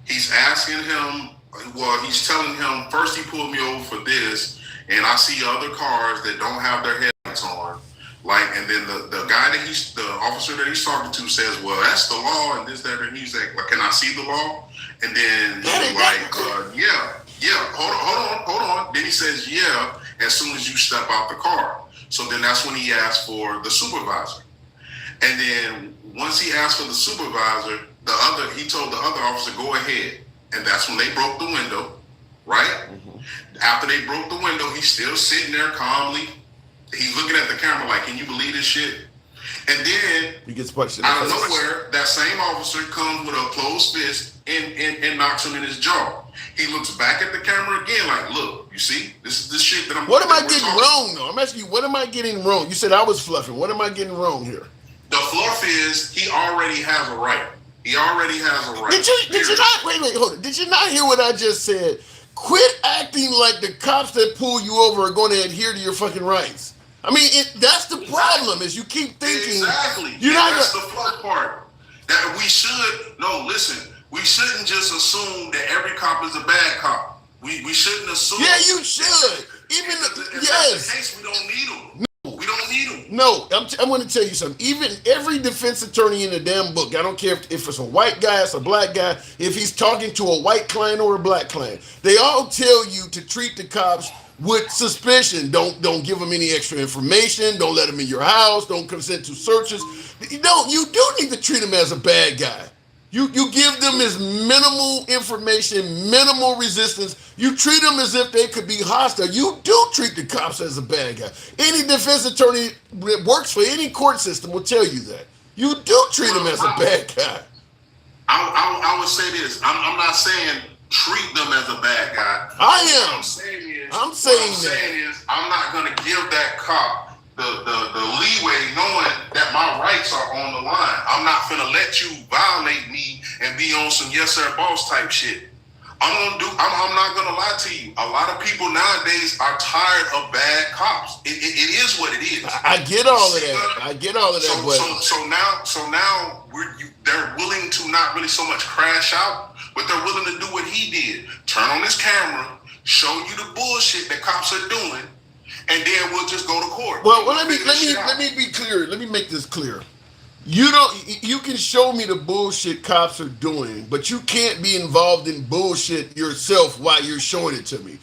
He's asking him. Well, he's telling him first he pulled me over for this, and I see other cars that don't have their headlights on. Like, and then the guy that the officer that he's talking to says, well, that's the law and this, that, and he's like, well, can I see the law? And then he's like, hold on. Then he says, yeah, as soon as you step out the car. So then that's when he asked for the supervisor. And then once he asked for the supervisor, he told the other officer, go ahead. And that's when they broke the window, right? Mm-hmm. After they broke the window, he's still sitting there calmly. He's looking at the camera like, can you believe this shit? And then he gets punched out of nowhere, that same officer comes with a closed fist and knocks him in his jaw. He looks back at the camera again like, look, you see, this is the shit that I'm. What am I getting wrong though? I'm asking you, what am I getting wrong? You said I was fluffing. What am I getting wrong here? The fluff is he already has a right. He already has a right. Did you not, wait, hold on. Did you not hear what I just said? Quit acting like the cops that pull you over are going to adhere to your fucking rights. I mean, that's the problem is you keep thinking. Exactly. That's the fluff part. That we shouldn't just assume that every cop is a bad cop. We shouldn't assume. Yeah, you should. Even if that's the case, we don't need them. We don't need them. No, I'm going to tell you something. Even every defense attorney in the damn book, I don't care if it's a white guy, it's a black guy, if he's talking to a white client or a black client, they all tell you to treat the cops with suspicion. Don't give them any extra information. Don't let them in your house. Don't consent to searches. No, you do need to treat them as a bad guy. You give them as minimal information, minimal resistance. You treat them as if they could be hostile. You do treat the cops as a bad guy. Any defense attorney that works for any court system will tell you that. You do treat them as a bad guy. I would say this. I'm not saying treat them as a bad guy. I am. What I'm saying is I'm not going to give that cop the leeway knowing that my rights are on the line. I'm not finna let you violate me and be on some yes sir boss type shit. I'm not gonna lie to you. A lot of people nowadays are tired of bad cops. It is what it is. I get all of that. So now they're willing to not really so much crash out, but they're willing to do what he did. Turn on his camera, show you the bullshit that cops are doing, and then we'll just go to court. Well, let me be clear. Let me make this clear. You can show me the bullshit cops are doing, but you can't be involved in bullshit yourself while you're showing it to me.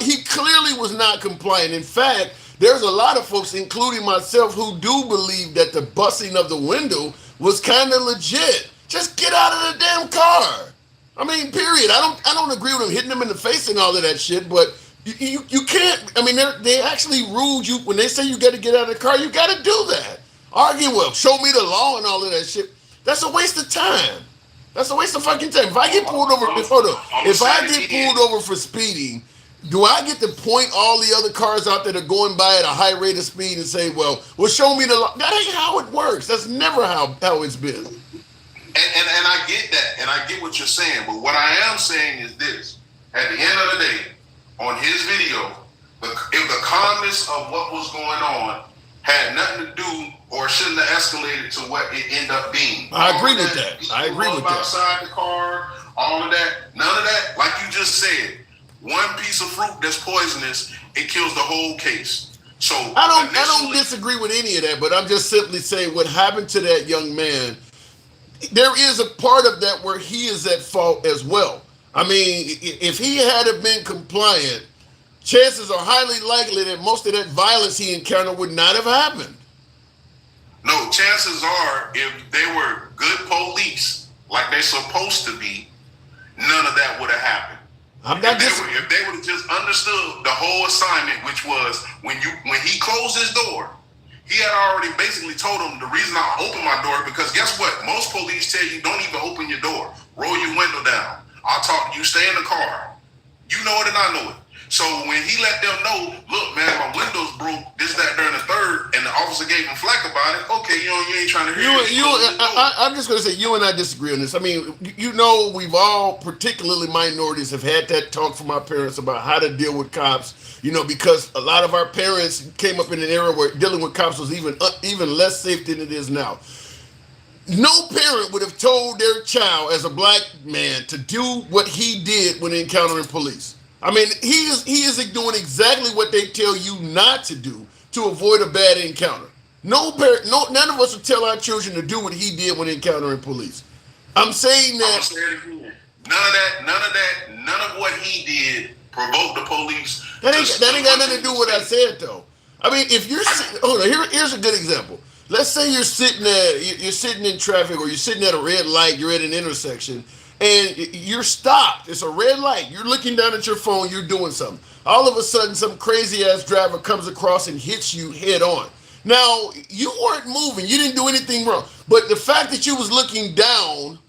He clearly was not compliant. In fact, there's a lot of folks, including myself, who do believe that the busting of the window was kind of legit. Just get out of the damn car. I mean, period. I don't agree with him hitting him in the face and all of that shit, but you can't. I mean, they actually ruled you when they say you got to get out of the car. You got to do that. Argue, well, show me the law and all of that shit. That's a waste of time. That's a waste of fucking time. If I get pulled over, if I get pulled over for speeding, do I get to point all the other cars out that are going by at a high rate of speed and say, well, show me the law? That ain't how it works. That's never how it's been. And I get that, and I get what you're saying. But what I am saying is this: at the end of the day, on his video, if the calmness of what was going on had nothing to do or shouldn't have escalated to what it ended up being. I agree with that. I agree with that. Outside the car, all of that, none of that. Like you just said, one piece of fruit that's poisonous, it kills the whole case. So I don't disagree with any of that, but I'm just simply saying what happened to that young man. There is a part of that where he is at fault as well. I mean, if he had been compliant, chances are highly likely that most of that violence he encountered would not have happened. No, chances are if they were good police, like they're supposed to be, none of that would have happened. If they would have just understood the whole assignment, which was when he closed his door, he had already basically told them the reason I opened my door, because guess what? Most police tell you don't even open your door. Roll your window down. I'll talk to you. Stay in the car. You know it and I know it. So when he let them know, look, man, my window's broke, this, that, there, and the third, and the officer gave him flack about it, okay, you ain't trying to hear it. I'm just going to say, you and I disagree on this. I mean, we've all, particularly minorities, have had that talk from our parents about how to deal with cops, because a lot of our parents came up in an era where dealing with cops was even less safe than it is now. No parent would have told their child as a black man to do what he did when encountering police. I mean, he is doing exactly what they tell you not to do to avoid a bad encounter. No parent, no, none of us would tell our children to do what he did when encountering police. I'm saying that. I'm say it again. None of what he did provoked the police. That ain't got nothing to do with what I said though. I mean, if you're hold on, here's a good example. Let's say you're sitting in traffic or you're sitting at a red light, you're at an intersection, and you're stopped. It's a red light. You're looking down at your phone. You're doing something. All of a sudden, some crazy ass driver comes across and hits you head on. Now you weren't moving. You didn't do anything wrong. But the fact that you was looking down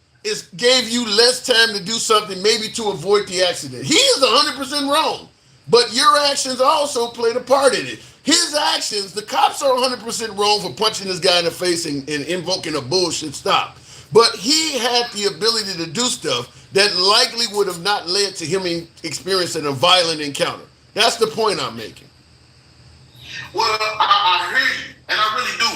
gave you less time to do something, maybe to avoid the accident. He is 100% wrong, but your actions also played a part in it. His actions, the cops are 100% wrong for punching this guy in the face and invoking a bullshit stop. But he had the ability to do stuff that likely would have not led to him experiencing a violent encounter. That's the point I'm making. Well, I hear you, and I really do.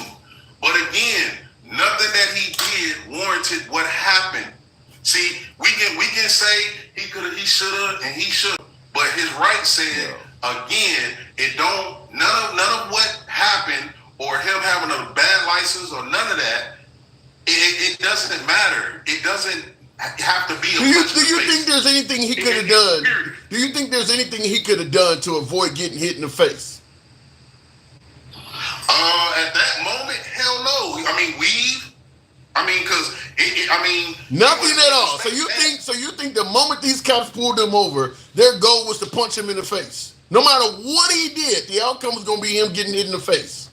But again, nothing that he did warranted what happened. See, we can say he could have, he should have, and he should. But his right said again, it don't none of what happened or him having a bad license or none of that. It doesn't matter. It doesn't have to be. Do you think there's anything he could have done? Do you think there's anything he could have done to avoid getting hit in the face? At that moment, hell no. I mean, because nothing at all. So you think the moment these cops pulled him over, their goal was to punch him in the face? No matter what he did, the outcome was going to be him getting hit in the face.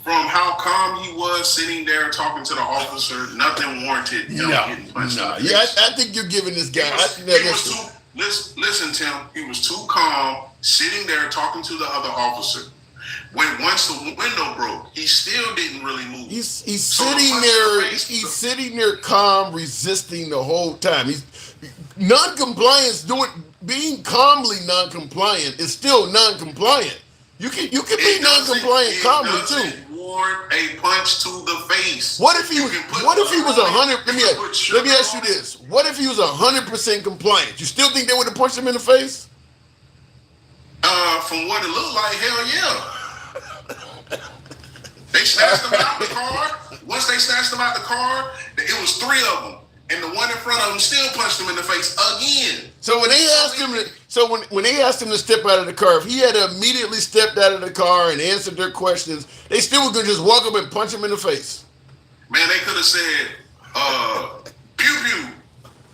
From how calm he was sitting there talking to the officer, nothing warranted him getting punched in the face. Yeah, I think you're giving this guy. Listen, Tim. He was too calm, sitting there talking to the other officer. Once the window broke, he still didn't really move. He's sitting there. He's sitting there, calm, resisting the whole time. He's non-compliance. Being calmly non-compliant is still non-compliant. You can be non-compliant calmly too. Warrant a punch to the face. What if he was 100? Let me ask you this: what if he was 100% compliant? You still think they would have punched him in the face? From what it looked like, hell yeah. They snatched him out the car. Once they snatched him out the car, it was three of them, and the one in front of him still punched him in the face again. So when they asked him to step out of the car, if he had immediately stepped out of the car and answered their questions, they still were gonna just walk up and punch him in the face. Man, they could have said, pew pew.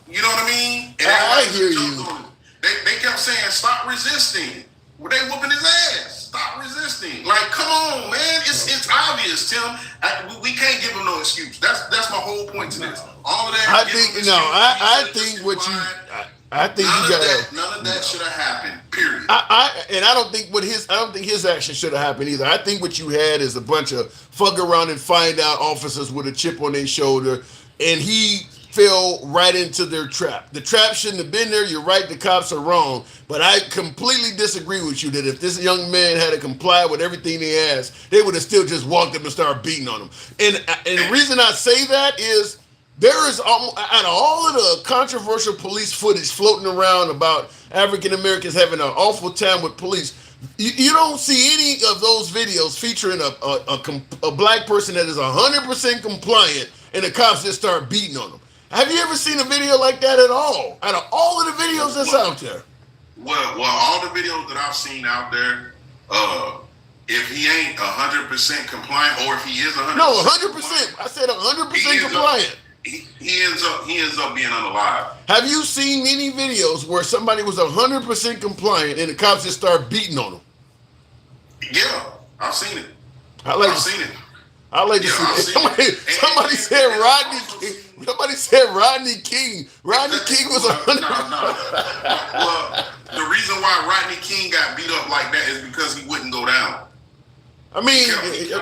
You know what I mean? And I hear you. They kept saying, stop resisting. Well, they whooping his ass. Stop resisting. Like, come on, man. It's obvious, Tim. We can't give him no excuse. That's my whole point to this. All of that. I think you got none of that should have happened. Period. I don't think his action should have happened either. I think what you had is a bunch of fuck around and find out officers with a chip on their shoulder, and he fell right into their trap. The trap shouldn't have been there. You're right, the cops are wrong. But I completely disagree with you that if this young man had to comply with everything they asked, they would have still just walked up and started beating on him. And the reason I say that is there is, out of all of the controversial police footage floating around about African Americans having an awful time with police, you don't see any of those videos featuring a black person that is 100% compliant and the cops just start beating on them. Have you ever seen a video like that at all? Out of all of the videos that's out there? Well, all the videos that I've seen out there, if he ain't 100% compliant, or if he is 100%, no, 100%. I said 100% compliant. He ends up being unalive. Have you seen any videos where somebody was 100% compliant and the cops just start beating on them? Yeah, I've seen it. I've seen it. I like to see it. Somebody said Rodney King. Somebody said Rodney King. Rodney King was 100%. No. Well, the reason why Rodney King got beat up like that is because he wouldn't go down. I mean,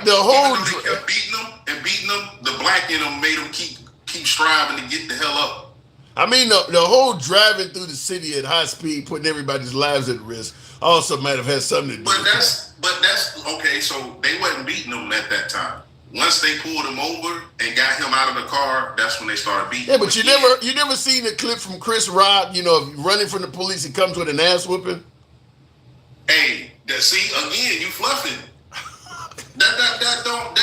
the whole they kept beating him. The black in him made him keep striving to get the hell up. I mean, the whole driving through the city at high speed, putting everybody's lives at risk, also might have had something to do with that. But that's okay. So they wasn't beating him at that time. once they pulled him over and got him out of the car, that's when they started beating. Yeah, but you never seen a clip from Chris Rock, running from the police. He comes with an ass whooping. Hey, see again, you fluffing. That don't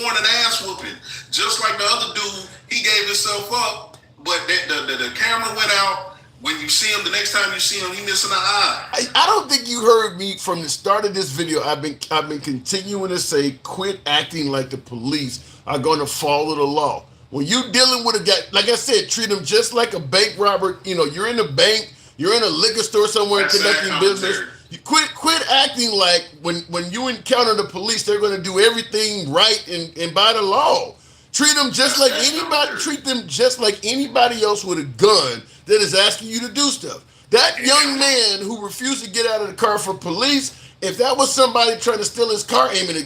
warrant an ass whooping. Just like the other dude, he gave himself up, but the camera went out. When you see him, the next time you see him, he missing an eye. I don't think you heard me from the start of this video. I've been continuing to say, quit acting like the police are going to follow the law. When you're dealing with a guy, like I said, treat him just like a bank robber. You're in a bank, you're in a liquor store somewhere conducting business. You quit acting like when you encounter the police, they're going to do everything right and by the law. Treat them just like anybody. Treat them just like anybody else with a gun that is asking you to do stuff. That young man who refused to get out of the car for police, if that was somebody trying to steal his car, aiming a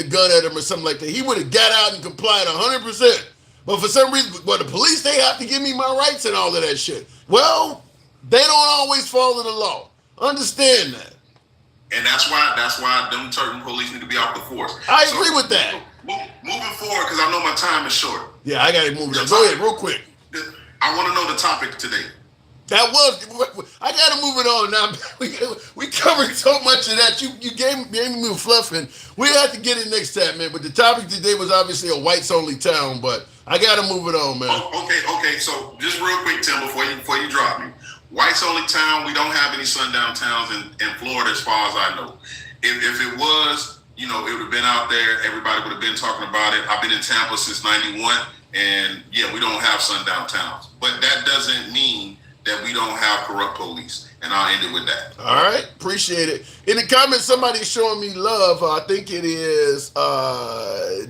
gun at him or something like that, he would have got out and complied 100%. But for some reason, the police, they have to give me my rights and all of that shit. Well, they don't always follow the law. Understand that. And that's why them certain police need to be off the force. I agree with that. Moving forward, because I know my time is short. Yeah, I got to move it. Go ahead, real quick. I want to know the topic today. I got to move it on now. We covered so much of that. You gave me fluffing. We have to get it next time, man. But the topic today was obviously a whites only town, but I got to move it on, man. Okay. So just real quick, Tim, before you drop me. Whites only town, we don't have any sundown towns in Florida as far as I know. If it was, it would have been out there. Everybody would have been talking about it. I've been in Tampa since 91, and yeah, we don't have sundown towns. But that doesn't mean that we don't have corrupt police. And I'll end it with that. All right. Appreciate it. In the comments, somebody's showing me love. I think it is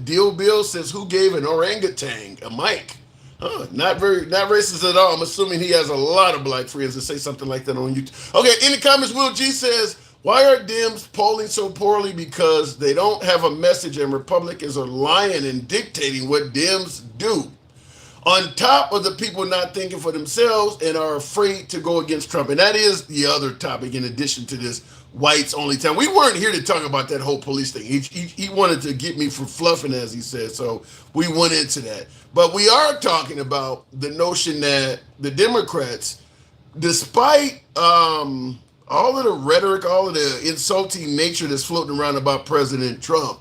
Deal Bill says, who gave an orangutan a mic? Not racist at all. I'm assuming he has a lot of black friends that say something like that on YouTube. Okay, in the comments, Will G says, why are Dems polling so poorly? Because they don't have a message and Republicans are lying and dictating what Dems do. On top of the people not thinking for themselves and are afraid to go against Trump. And that is the other topic in addition to this whites only town. We weren't here to talk about that whole police thing. He wanted to get me for fluffing, as he said. So we went into that. But we are talking about the notion that the Democrats, despite all of the rhetoric, all of the insulting nature that's floating around about President Trump,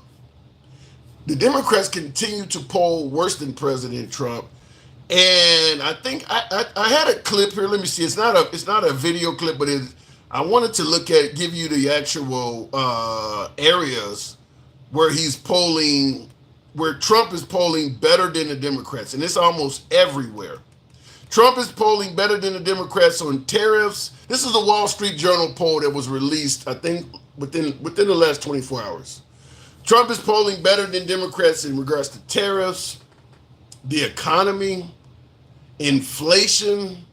the Democrats continue to poll worse than President Trump. And I think I had a clip here. Let me see. It's not a video clip, but I wanted to give you the actual areas where he's polling, where Trump is polling better than the Democrats, and it's almost everywhere. Trump is polling better than the Democrats on tariffs. This is a Wall Street Journal poll that was released, I think, within the last 24 hours. Trump is polling better than Democrats in regards to tariffs, the economy, inflation,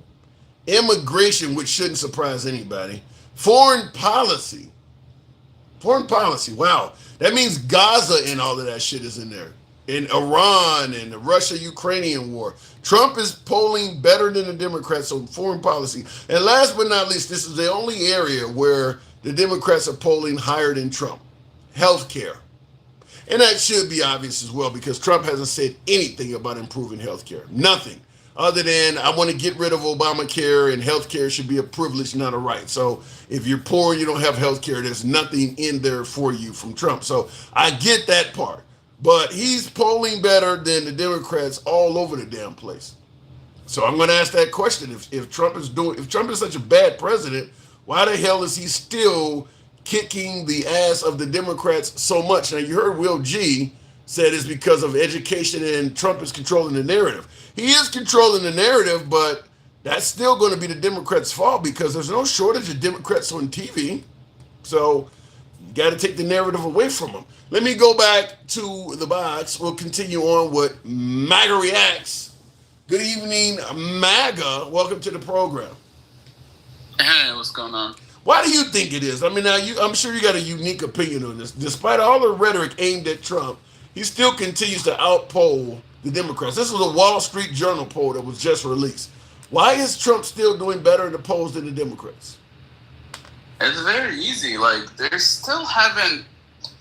immigration, which shouldn't surprise anybody, foreign policy. Wow. That means Gaza and all of that shit is in there. In Iran and the Russia-Ukrainian war. Trump is polling better than the Democrats on foreign policy. And last but not least, this is the only area where the Democrats are polling higher than Trump. Healthcare. And that should be obvious as well, because Trump hasn't said anything about improving healthcare. Nothing. Other than, I want to get rid of Obamacare and healthcare should be a privilege, not a right. So if you're poor and you don't have healthcare, there's nothing in there for you from Trump. So I get that part. But he's polling better than the Democrats all over the damn place. So I'm going to ask that question. If Trump is such a bad president, why the hell is he still kicking the ass of the Democrats so much? Now, you heard Will G said it's because of education and Trump is controlling the narrative. He is controlling the narrative, but that's still going to be the Democrats' fault because there's no shortage of Democrats on TV. So you got to take the narrative away from them. Let me go back to the box. We'll continue on with MAGA Reacts. Good evening, MAGA. Welcome to the program. Hey, what's going on? Why do you think it is? I mean, I'm sure you got a unique opinion on this. Despite all the rhetoric aimed at Trump, he still continues to outpoll the Democrats. This is a Wall Street Journal poll that was just released. Why is Trump still doing better in the polls than the Democrats? It's very easy. Like, they still haven't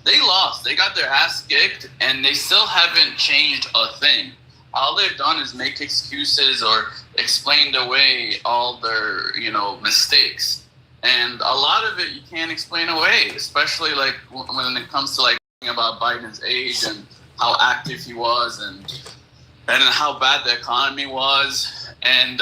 they lost. They got their ass kicked, and they still haven't changed a thing. All they've done is make excuses or explained away all their, mistakes. And a lot of it you can't explain away, especially like when it comes to like about Biden's age and how active he was and how bad the economy was. And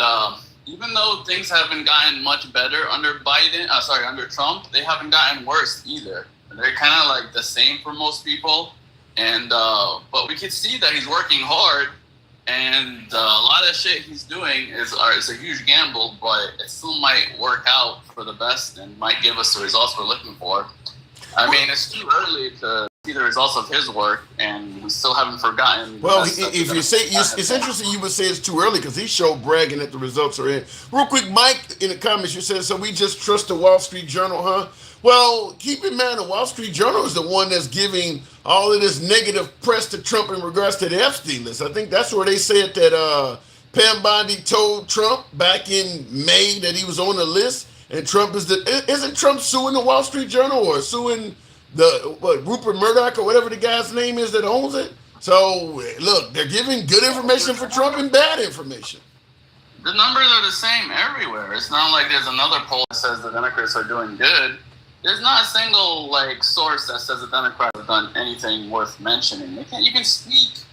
even though things haven't gotten much better under under Trump, they haven't gotten worse either. They're kind of like the same for most people. And but we can see that he's working hard. And a lot of shit he's doing is a huge gamble, but it still might work out for the best and might give us the results we're looking for. I mean, it's too early to see the results of his work, and we still haven't forgotten. Well, if you say it's interesting, you would say it's too early because he showed bragging that the results are in. Real quick, Mike, in the comments, you said, so we just trust the Wall Street Journal, huh? Well, keep in mind, the Wall Street Journal is the one that's giving all of this negative press to Trump in regards to the Epstein list. I think that's where they said that Pam Bondi told Trump back in May that he was on the list, and Trump isn't Trump suing the Wall Street Journal or suing Rupert Murdoch or whatever the guy's name is that owns it? So, look, they're giving good information for Trump and bad information. The numbers are the same everywhere. It's not like there's another poll that says the Democrats are doing good. There's not a single source that says the Democrats have done anything worth mentioning. They can't even speak.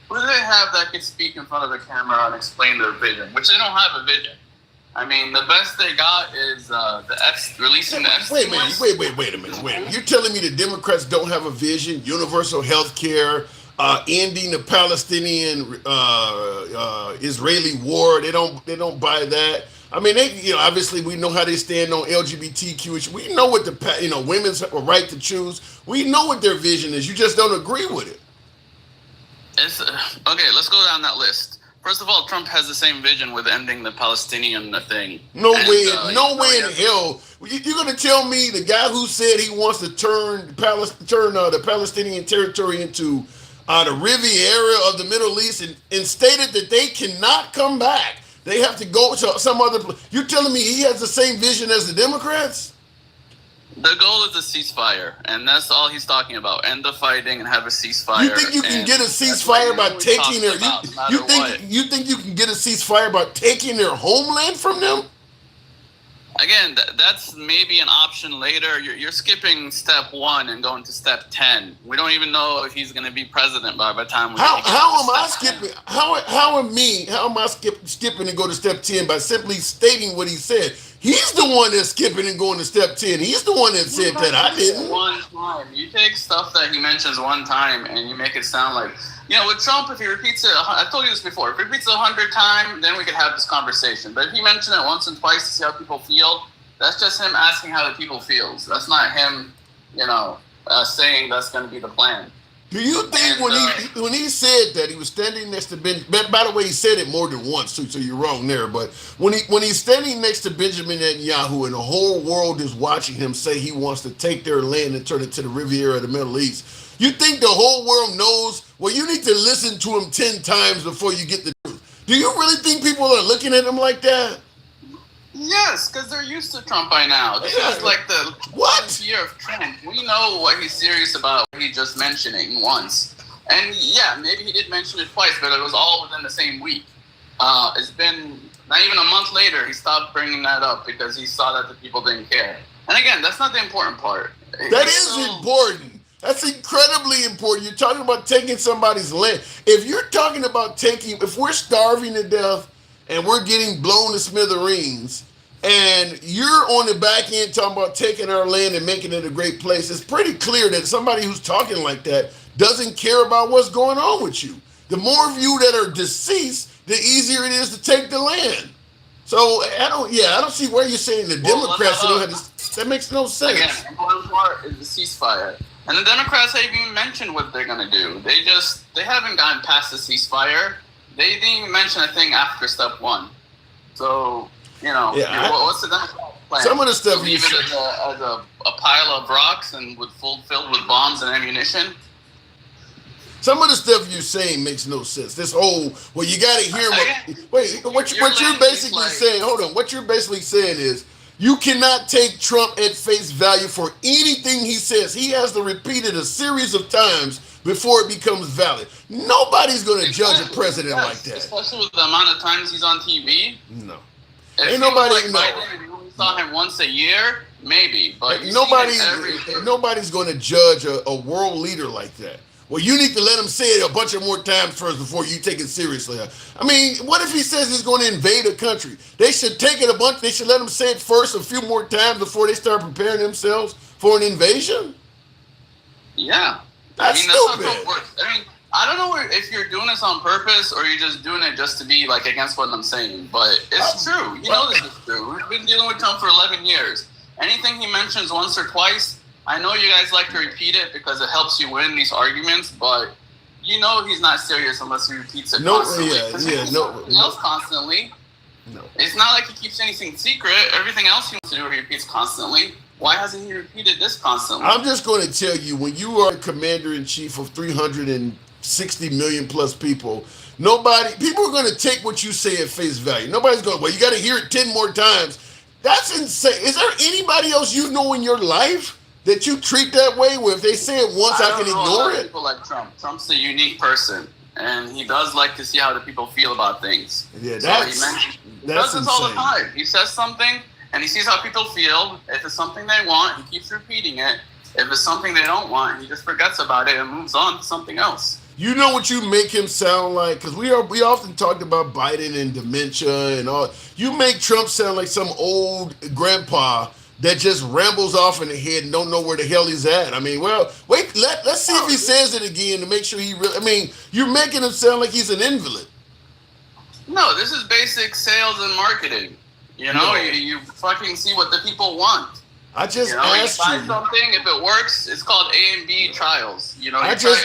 Who do they have that can speak in front of the camera and explain their vision? Which they don't have a vision. I mean, the best they got is releasing the Epstein list. Wait a minute. You're telling me the Democrats don't have a vision? Universal health care, ending the Palestinian Israeli war. They don't buy that. I mean, obviously we know how they stand on LGBTQ. We know what women's right to choose. We know what their vision is. You just don't agree with it. Okay, let's go down that list. First of all, Trump has the same vision with ending the Palestinian thing. No way in hell. You're going to tell me the guy who said he wants to turn the Palestinian territory into the Riviera of the Middle East and stated that they cannot come back. They have to go to some other place. You're telling me he has the same vision as the Democrats? The goal is a ceasefire, and that's all he's talking about. End the fighting and have a ceasefire. You think you can get a ceasefire by taking their? You think you can get a ceasefire by taking their homeland from them? Again, that's maybe an option later. You're skipping step 1 and going to step 10. We don't even know if he's going to be president by the time we. How am I skipping? How am I skipping and go to step 10 by simply stating what he said? He's the one that's skipping and going to step 10. He's the one that said that. I didn't. One time, you take stuff that he mentions one time and you make it sound like. With Trump, if he repeats it, I told you this before, if he repeats it 100 times, then we could have this conversation. But if he mentioned it once and twice to see how people feel, that's just him asking how the people feels. That's not him, saying that's going to be the plan. Do you think when he said that he was standing next to by the way, he said it more than once, so you're wrong there. But when he's standing next to Benjamin Netanyahu and the whole world is watching him say he wants to take their land and turn it to the Riviera of the Middle East, you think the whole world knows? Well, you need to listen to him 10 times before you get the truth. Do you really think people are looking at him like that? Yes, because they're used to Trump by now. This is like the year of Trump. We know what he's serious about, what he's just mentioning once. And yeah, maybe he did mention it twice, but it was all within the same week. It's been not even a month later, he stopped bringing that up because he saw that the people didn't care. And again, that's not the important part. That is important. That's incredibly important. You're talking about taking somebody's land. If you're talking about if we're starving to death and we're getting blown to smithereens, and you're on the back end talking about taking our land and making it a great place, it's pretty clear that somebody who's talking like that doesn't care about what's going on with you. The more of you that are deceased, the easier it is to take the land. So I don't see where you're saying the Democrats don't have this. That makes no sense. Again, the important part is the ceasefire. And the Democrats haven't even mentioned what they're going to do. They haven't gotten past the ceasefire. They didn't even mention a thing after step 1. So, what's the Democrat plan? Some of the stuff leave it as a pile of rocks and filled with bombs and ammunition. Some of the stuff you're saying makes no sense. This whole, you got to hear what you're basically saying. Hold on. What you're basically saying is You cannot take Trump at face value for anything he says. He has to repeat it a series of times before it becomes valid. Nobody's going to judge a president like that. Especially with the amount of times he's on TV. No. Ain't nobody know. Biden, we saw him once a year, maybe, but nobody's going to judge a world leader like that. Well, you need to let him say it a bunch of more times first before you take it seriously. I mean, what if he says he's going to invade a country? They should take it a bunch. They should let him say it first a few more times before they start preparing themselves for an invasion. Yeah, that's stupid. That's how Trump works. I mean, I don't know if you're doing this on purpose or you're just doing it just to be like against what I'm saying, but it's true. You know this is true. We've been dealing with Trump for 11 years. Anything he mentions once or twice, I know you guys like to repeat it because it helps you win these arguments, but you know he's not serious unless he repeats it constantly. Constantly. No. It's not like he keeps anything secret. Everything else he wants to do, he repeats constantly. Why hasn't he repeated this constantly? I'm just going to tell you, when you are commander-in-chief of 360 million plus people, people are going to take what you say at face value. Nobody's going, well, you got to hear it 10 more times. That's insane. Is there anybody else you know in your life that you treat that way, where if they say it once, I can ignore it? People like Trump. Trump's a unique person, and he does like to see how the people feel about things. Yeah, he does this all the time. He says something, and he sees how people feel. If it's something they want, he keeps repeating it. If it's something they don't want, he just forgets about it and moves on to something else. You know what you make him sound like? Because we often talked about Biden and dementia and all. You make Trump sound like some old grandpa that just rambles off in the head and don't know where the hell he's at. I mean, well, wait, let's see if he says it again to make sure he really... I mean, you're making him sound like he's an invalid. No, this is basic sales and marketing. You know, you fucking see what the people want. I just asked you. You buy something, if it works, it's called A and B trials. You know, I just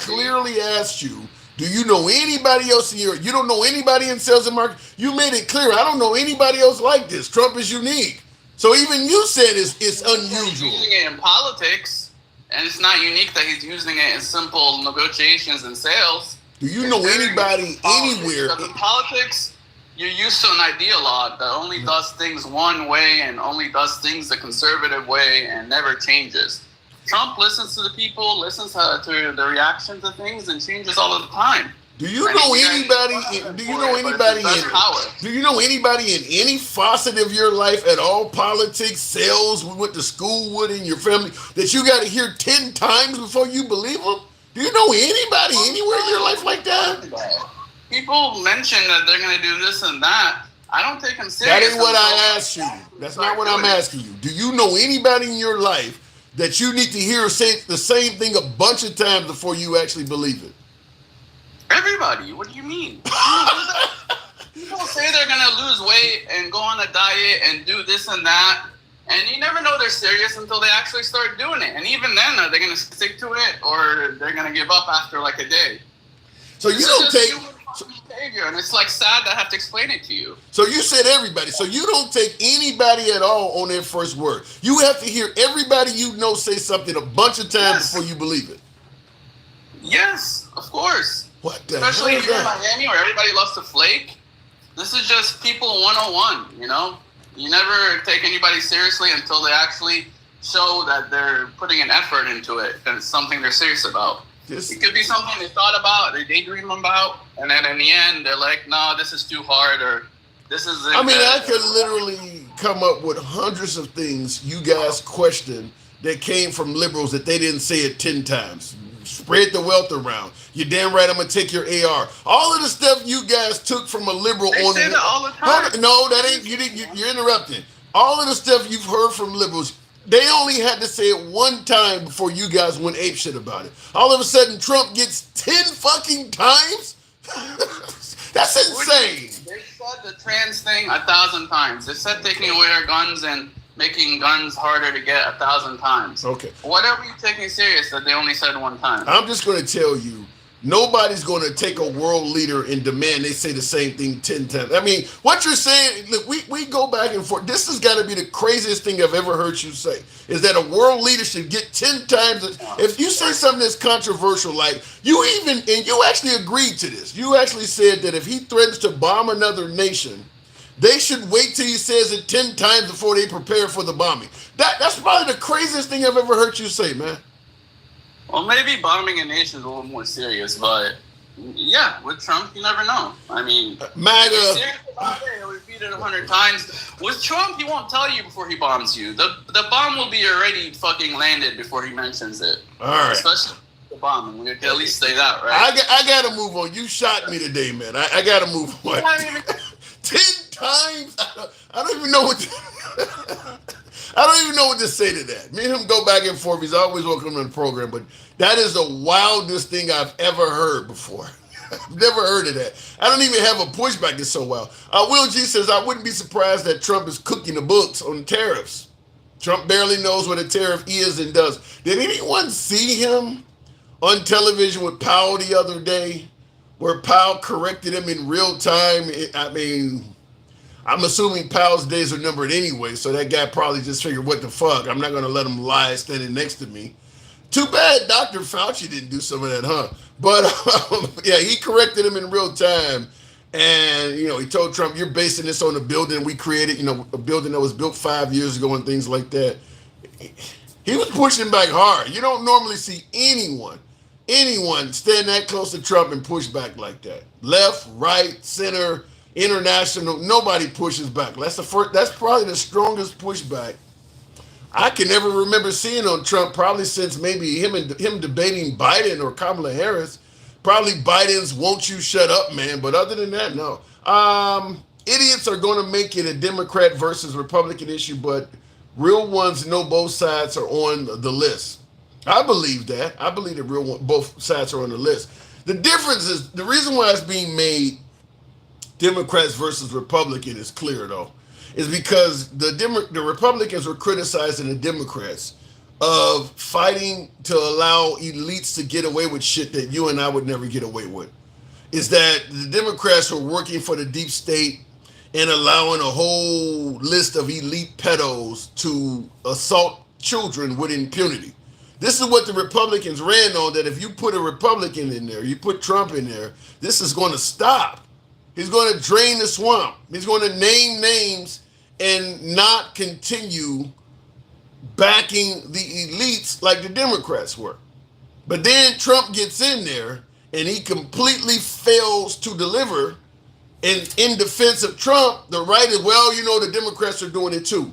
clearly asked you, do you know anybody else you don't know anybody in sales and marketing? You made it clear, I don't know anybody else like this. Trump is unique. So even you said it's unusual. He's using it in politics, and it's not unique that he's using it in simple negotiations and sales. Do you know anybody anywhere? In politics, you're used to an ideologue that only does things one way and only does things the conservative way and never changes. Trump listens to the people, listens to the reaction to things, and changes all the time. Do you know anybody in any facet of your life at all, politics, sales, we went to school with in your family, that you got to hear 10 times before you believe them? Do you know anybody anywhere in your life like that? People mention that they're going to do this and that. I don't take them serious. That ain't what I asked you. That's not what I'm asking you. Do you know anybody in your life that you need to hear say the same thing a bunch of times before you actually believe it? Everybody. What do you mean? People say they're going to lose weight and go on a diet and do this and that. And you never know they're serious until they actually start doing it. And even then, are they going to stick to it or they're going to give up after like a day? So you don't take... behavior, and it's like sad that I have to explain it to you. So you said everybody. So you don't take anybody at all on their first word. You have to hear everybody you know say something a bunch of times before you believe it. Yes, of course. What the Especially hell is here in that? Miami where everybody loves to flake. This is just people 101, you know? You never take anybody seriously until they actually show that they're putting an effort into it and it's something they're serious about. It could be something they thought about, they daydream about, and then in the end, they're like, no, this is too hard, or this is... I mean, I could literally come up with hundreds of things you guys question that came from liberals that they didn't say it 10 times. Spread the wealth around. You're damn right, I'm going to take your AR. All of the stuff you guys took from a liberal... They say that all the time. No, that ain't... You're interrupting. All of the stuff you've heard from liberals... They only had to say it one time before you guys went apeshit about it. All of a sudden, Trump gets 10 fucking times? That's insane. They said the trans thing 1,000 times. They said taking away our guns and making guns harder to get 1,000 times. Okay. Whatever you taking serious that they only said one time. I'm just going to tell you, nobody's going to take a world leader and demand they say the same thing 10 times. I mean, what you're saying, look, we go back and forth. This has got to be the craziest thing I've ever heard you say, is that a world leader should get 10 times. If you say something that's controversial, like you actually agreed to this. You actually said that if he threatens to bomb another nation, They should wait till he says it 10 times before they prepare for the bombing. That's probably the craziest thing I've ever heard you say, man. Well, maybe bombing a nation is a little more serious, but yeah, with Trump, you never know. I mean, MAGA. He'll repeat it 100 times. With Trump, he won't tell you before he bombs you. The bomb will be already fucking landed before he mentions it. All right. Especially the bomb. We can at least say that, right? I gotta move on. You shot me today, man. I gotta move on. 10 times? I don't even know what to, I don't even know what to say to that. Me and him go back and forth. He's always welcome to the program, but that is the wildest thing I've ever heard before. I've never heard of that. I don't even have a pushback. It's so wild. Will G says, I wouldn't be surprised that Trump is cooking the books on tariffs. Trump barely knows what a tariff is and does. Did anyone see him on television with Powell the other day, where Powell corrected him in real time? I mean, I'm assuming Powell's days are numbered anyway, so that guy probably just figured, what the fuck? I'm not going to let him lie standing next to me. Too bad Dr. Fauci didn't do some of that, huh? But, yeah, he corrected him in real time. And, he told Trump, you're basing this on a building we created, a building that was built 5 years ago and things like that. He was pushing back hard. You don't normally see anyone stand that close to Trump and push back like that. Left, right, center, international, nobody pushes back. That's probably the strongest pushback I can never remember seeing on Trump, probably since maybe him debating Biden or Kamala Harris. Probably Biden's "Won't you shut up, man?" But other than that, no. Idiots are going to make it a Democrat versus Republican issue, but real ones know both sides are on the list. I believe that. I believe that both sides are on the list. The difference is, the reason why it's being made Democrats versus Republican is clear, though, is because the Republicans were criticizing the Democrats of fighting to allow elites to get away with shit that you and I would never get away with. Is that the Democrats were working for the deep state and allowing a whole list of elite pedos to assault children with impunity. This is what the Republicans ran on, that if you put a Republican in there, you put Trump in there, this is going to stop. He's going to drain the swamp. He's going to name names and not continue backing the elites like the Democrats were. But then Trump gets in there and he completely fails to deliver. And in defense of Trump, the right is, well, the Democrats are doing it too.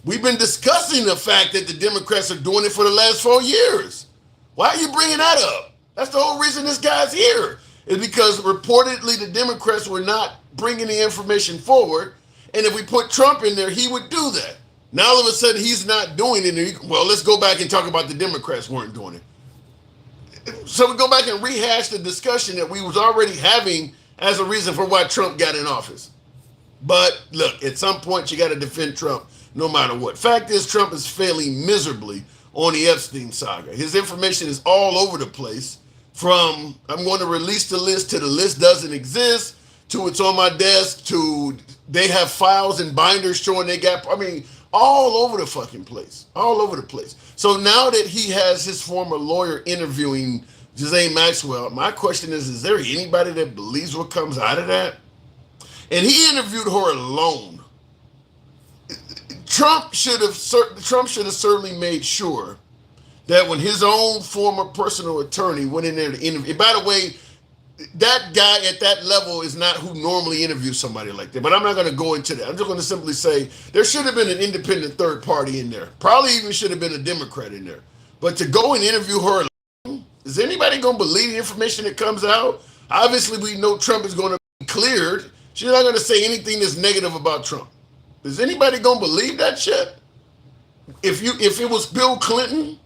We've been discussing the fact that the Democrats are doing it for the last 4 years. Why are you bringing that up? That's the whole reason this guy's here. Is because reportedly the Democrats were not bringing the information forward. And if we put Trump in there, he would do that. Now all of a sudden he's not doing it. Well, let's go back and talk about the Democrats weren't doing it. So we go back and rehash the discussion that we was already having as a reason for why Trump got in office. But look, at some point you got to defend Trump no matter what. Fact is, Trump is failing miserably on the Epstein saga. His information is all over the place. From I'm going to release the list to the list doesn't exist, to it's on my desk, to they have files and binders showing they got, all over the fucking place. All over the place. So now that he has his former lawyer interviewing Ghislaine Maxwell, my question is there anybody that believes what comes out of that? And he interviewed her alone. Trump should have certainly made sure that when his own former personal attorney went in there to interview, and by the way, that guy at that level is not who normally interviews somebody like that. But I'm not going to go into that. I'm just going to simply say there should have been an independent third party in there. Probably even should have been a Democrat in there. But to go and interview her, is anybody going to believe the information that comes out? Obviously, we know Trump is going to be cleared. She's not going to say anything that's negative about Trump. Is anybody going to believe that shit? If it was Bill Clinton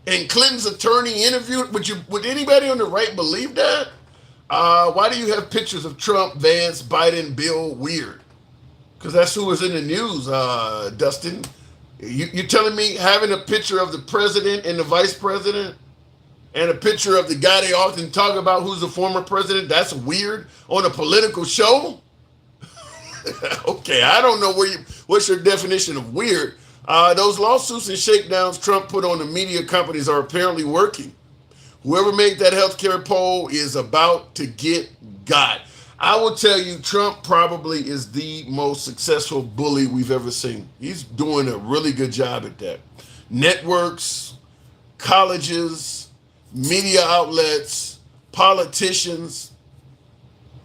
and Clinton's attorney interviewed, would anybody on the right believe that? Why do you have pictures of Trump, Vance, Biden, Bill? Weird. Because that's who was in the news, Dustin. You telling me having a picture of the president and the vice president and a picture of the guy they often talk about who's the former president, that's weird on a political show? Okay, I don't know what's your definition of weird. Those lawsuits and shakedowns Trump put on the media companies are apparently working. Whoever made that healthcare poll is about to get got. I will tell you, Trump probably is the most successful bully we've ever seen. He's doing a really good job at that. Networks, colleges, media outlets, politicians.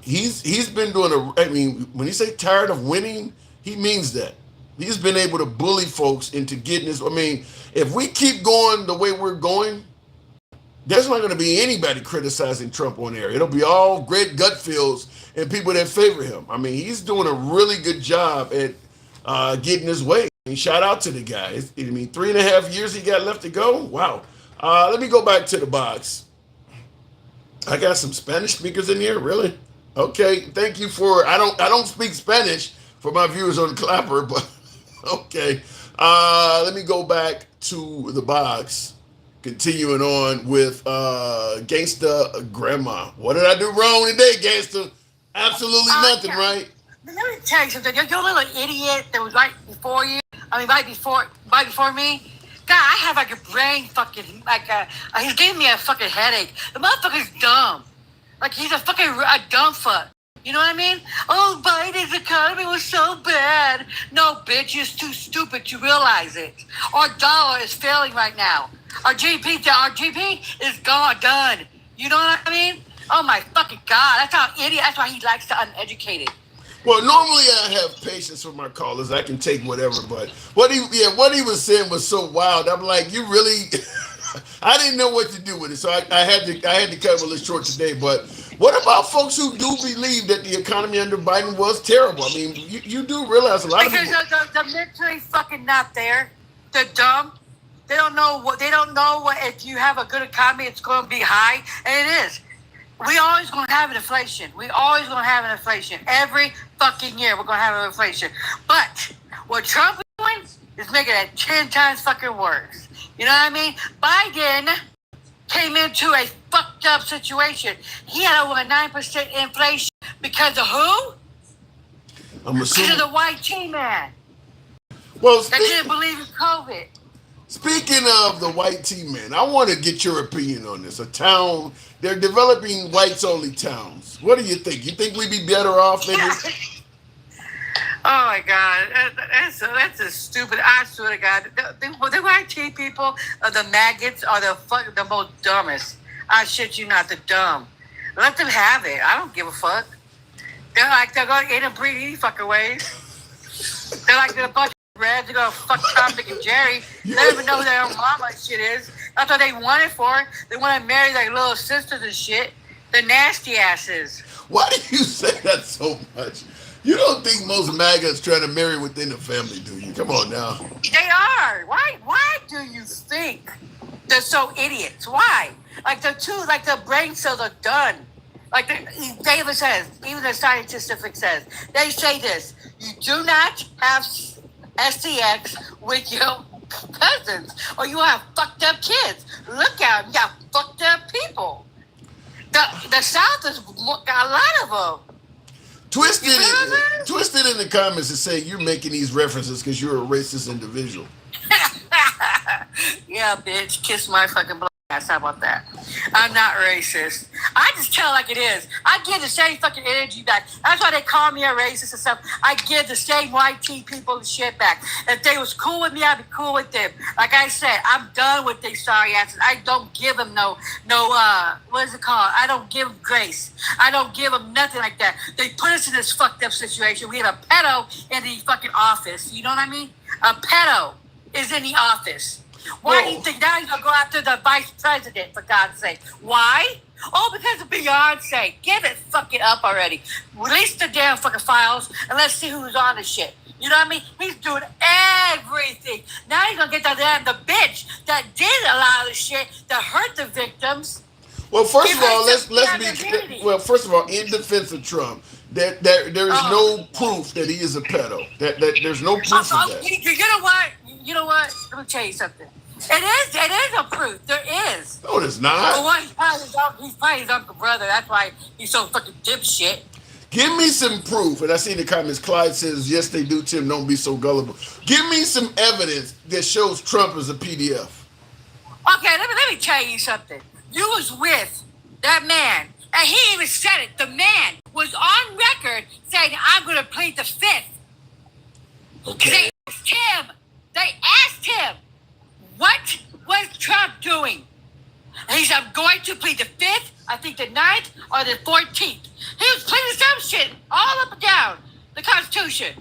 He's been doing I mean, when he say tired of winning, he means that. He's been able to bully folks into getting this. I mean, if we keep going the way we're going, there's not going to be anybody criticizing Trump on air. It'll be all Greg Gutfields and people that favor him. I mean, he's doing a really good job at getting his way. I mean, shout out to the guy. I mean, 3.5 years he got left to go. Wow. Let me go back to the box. I got some Spanish speakers in here, really? Okay, thank you for. I don't speak Spanish for my viewers on Clapper, but okay. Let me go back to the box. Continuing on with Gangsta Grandma. What did I do wrong today, Gangsta? Absolutely nothing, right? Let me tell you something. You're a little idiot that was right before you. I mean, right before me. God, I have like a brain fucking he's giving me a fucking headache. The motherfucker's dumb. Like he's a dumb fuck. You know what I mean? Oh, Biden's economy was so bad. No, bitch, you're too stupid to realize it. Our dollar is failing right now. Our GP is done. You know what I mean? Oh my fucking God. That's how idiot. That's why he likes the uneducated. Well, normally I have patience with my callers. I can take whatever, but what he was saying was so wild. I'm like, you really I didn't know what to do with it. So I had to cut it a little short today. But what about folks who do believe that the economy under Biden was terrible? I mean, you do realize a lot of people. Because the mentally fucking not there. They're dumb. They don't know what if you have a good economy, it's going to be high, and it is. We always going to have an inflation. Every fucking year we're going to have an inflation. But what Trump is doing is making it 10 times fucking worse. You know what I mean? Biden came into a fucked up situation. He had over 9% inflation because of who? I'm assuming. Because of the white T-man. Well, That didn't believe in COVID. Speaking of the white T-man, I want to get your opinion on this. They're developing whites-only towns. What do you think? You think we'd be better off in this? Oh my God, that's a stupid. I swear to God, the white tea people, the maggots, are the most dumbest. I shit you not, the dumb. Let them have it. I don't give a fuck. They're going to eat and breed any fucking ways. They're like a bunch of reds. They're going to fuck Tom, Dick, and Jerry. They don't even know who their own mama shit is. That's what they want it for. They want to marry like little sisters and shit. The nasty asses. Why do you say that so much? You don't think most MAGAs trying to marry within the family, do you? Come on now. They are. Why do you think they're so idiots? Why? Like the brain cells are done. Like David says, even the scientific says, they say this: you do not have STX with your cousins, or you have fucked up kids. Look out, you got fucked up people. The South has got a lot of them. Twisted in the comments and say you're making these references because you're a racist individual. Yeah, bitch, kiss my fucking black ass. How about that? I'm not racist. I just tell it like it is. I give the same fucking energy back. That's why they call me a racist and stuff. I give the same white tea people the shit back. If they was cool with me, I'd be cool with them. Like I said, I'm done with these sorry asses. I don't give them no what is it called? I don't give them grace. I don't give them nothing like that. They put us in this fucked up situation. We have a pedo in the fucking office. You know what I mean? A pedo is in the office. Why do you think now he's going to go after the vice president, for God's sake? Why? Oh, because of Beyonce. Give it fucking up already. Release the damn fucking files and let's see who's on the shit. You know what I mean? He's doing everything. Now he's going to get the bitch that did a lot of the shit that hurt the victims. Well, first of all, first of all, in defense of Trump, there is no proof that he is a pedo. That there's no proof of that. You know what? Let me tell you something. It is a proof. There is. No, it's not. Well, he's probably his uncle brother. That's why he's so fucking dipshit. Give me some proof. And I see in the comments, Clyde says, yes, they do, Tim. Don't be so gullible. Give me some evidence that shows Trump is a PDF. Okay, let me tell you something. You was with that man And he even said it. The man was on record saying, I'm going to plead the fifth. Okay. They asked him, what was Trump doing? And he said, I'm going to plead the 5th, I think the 9th, or the 14th. He was pleading some shit all up and down the Constitution,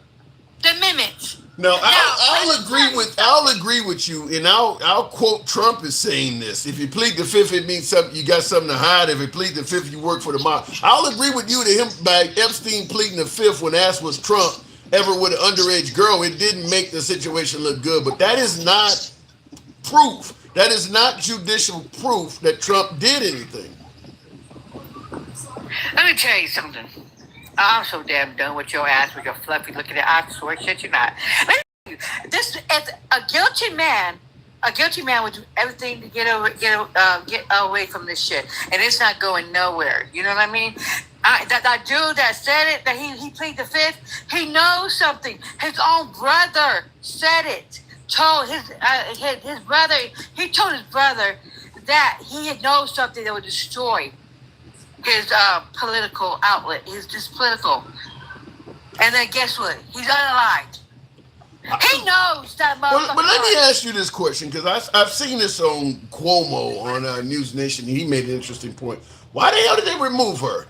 the amendments. No, I'll agree with you, and I'll quote Trump as saying this. If you plead the 5th, it means something. You got something to hide. If you plead the 5th, you work for the mob. I'll agree with you to him by Epstein pleading the 5th when asked was Trump ever with an underage girl. It didn't make the situation look good, but that is not proof. That is not judicial proof that Trump did anything. Let me tell you something. I'm so damn done with your ass with your fluffy looking at. I swear shit you're not. Let me tell you, this as a guilty man would do everything to get away from this shit, and it's not going nowhere. You know what I mean? That dude that said it, that he pleaded the 5th, he knows something. His own brother said it. Told his brother, he told his brother that he had known something that would destroy his political outlet. He's just political. And then guess what? He's unaligned. He knows that motherfucker. But let me ask you this question, because I've seen this on Cuomo on News Nation. He made an interesting point. Why the hell did they remove her?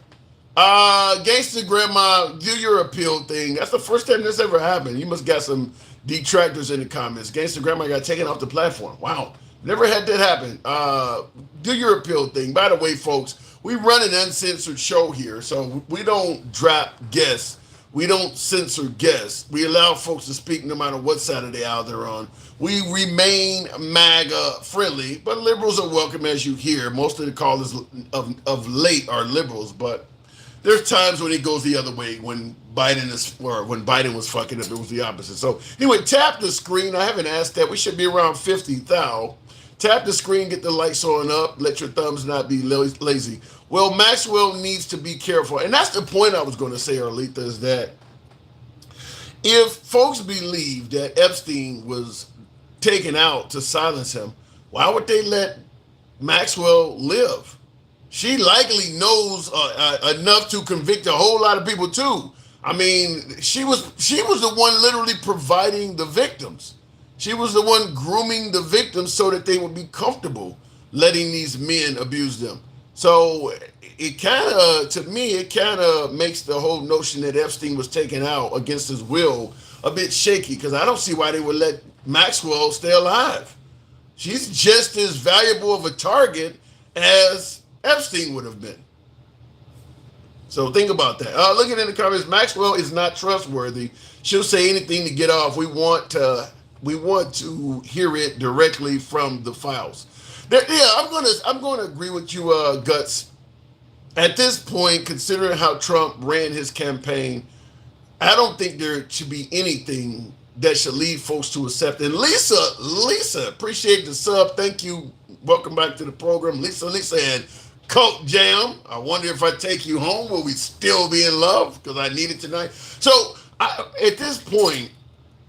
Gangsta Grandma, do your appeal thing. That's the first time this ever happened. You must got some detractors in the comments. Gangsta Grandma got taken off the platform. Wow. Never had that happen. Do your appeal thing. By the way, folks, we run an uncensored show here, so we don't drop guests. We don't censor guests. We allow folks to speak no matter what side of the aisle they're on. We remain MAGA friendly, but liberals are welcome, as you hear. Most of the callers of late are liberals, but there's times when it goes the other way. When Biden was fucking up, it was the opposite. So anyway, tap the screen. I haven't asked that. We should be around 50,000. Tap the screen, get the lights on up. Let your thumbs not be lazy. Well, Maxwell needs to be careful. And that's the point I was going to say, Arlita, is that if folks believe that Epstein was taken out to silence him, why would they let Maxwell live? She likely knows enough to convict a whole lot of people too. I mean, she was the one literally providing the victims. She was the one grooming the victims so that they would be comfortable letting these men abuse them. So it kind of makes the whole notion that Epstein was taken out against his will a bit shaky, because I don't see why they would let Maxwell stay alive. She's just as valuable of a target as Epstein would have been. So think about that. Looking in the comments, Maxwell is not trustworthy. She'll say anything to get off. We want to hear it directly from the files. I'm going to agree with you, Guts. At this point, considering how Trump ran his campaign, I don't think there should be anything that should lead folks to accept. And Lisa, appreciate the sub. Thank you. Welcome back to the program. Lisa, and Coke Jam. I wonder if I take you home, will we still be in love? Because I need it tonight. So at this point,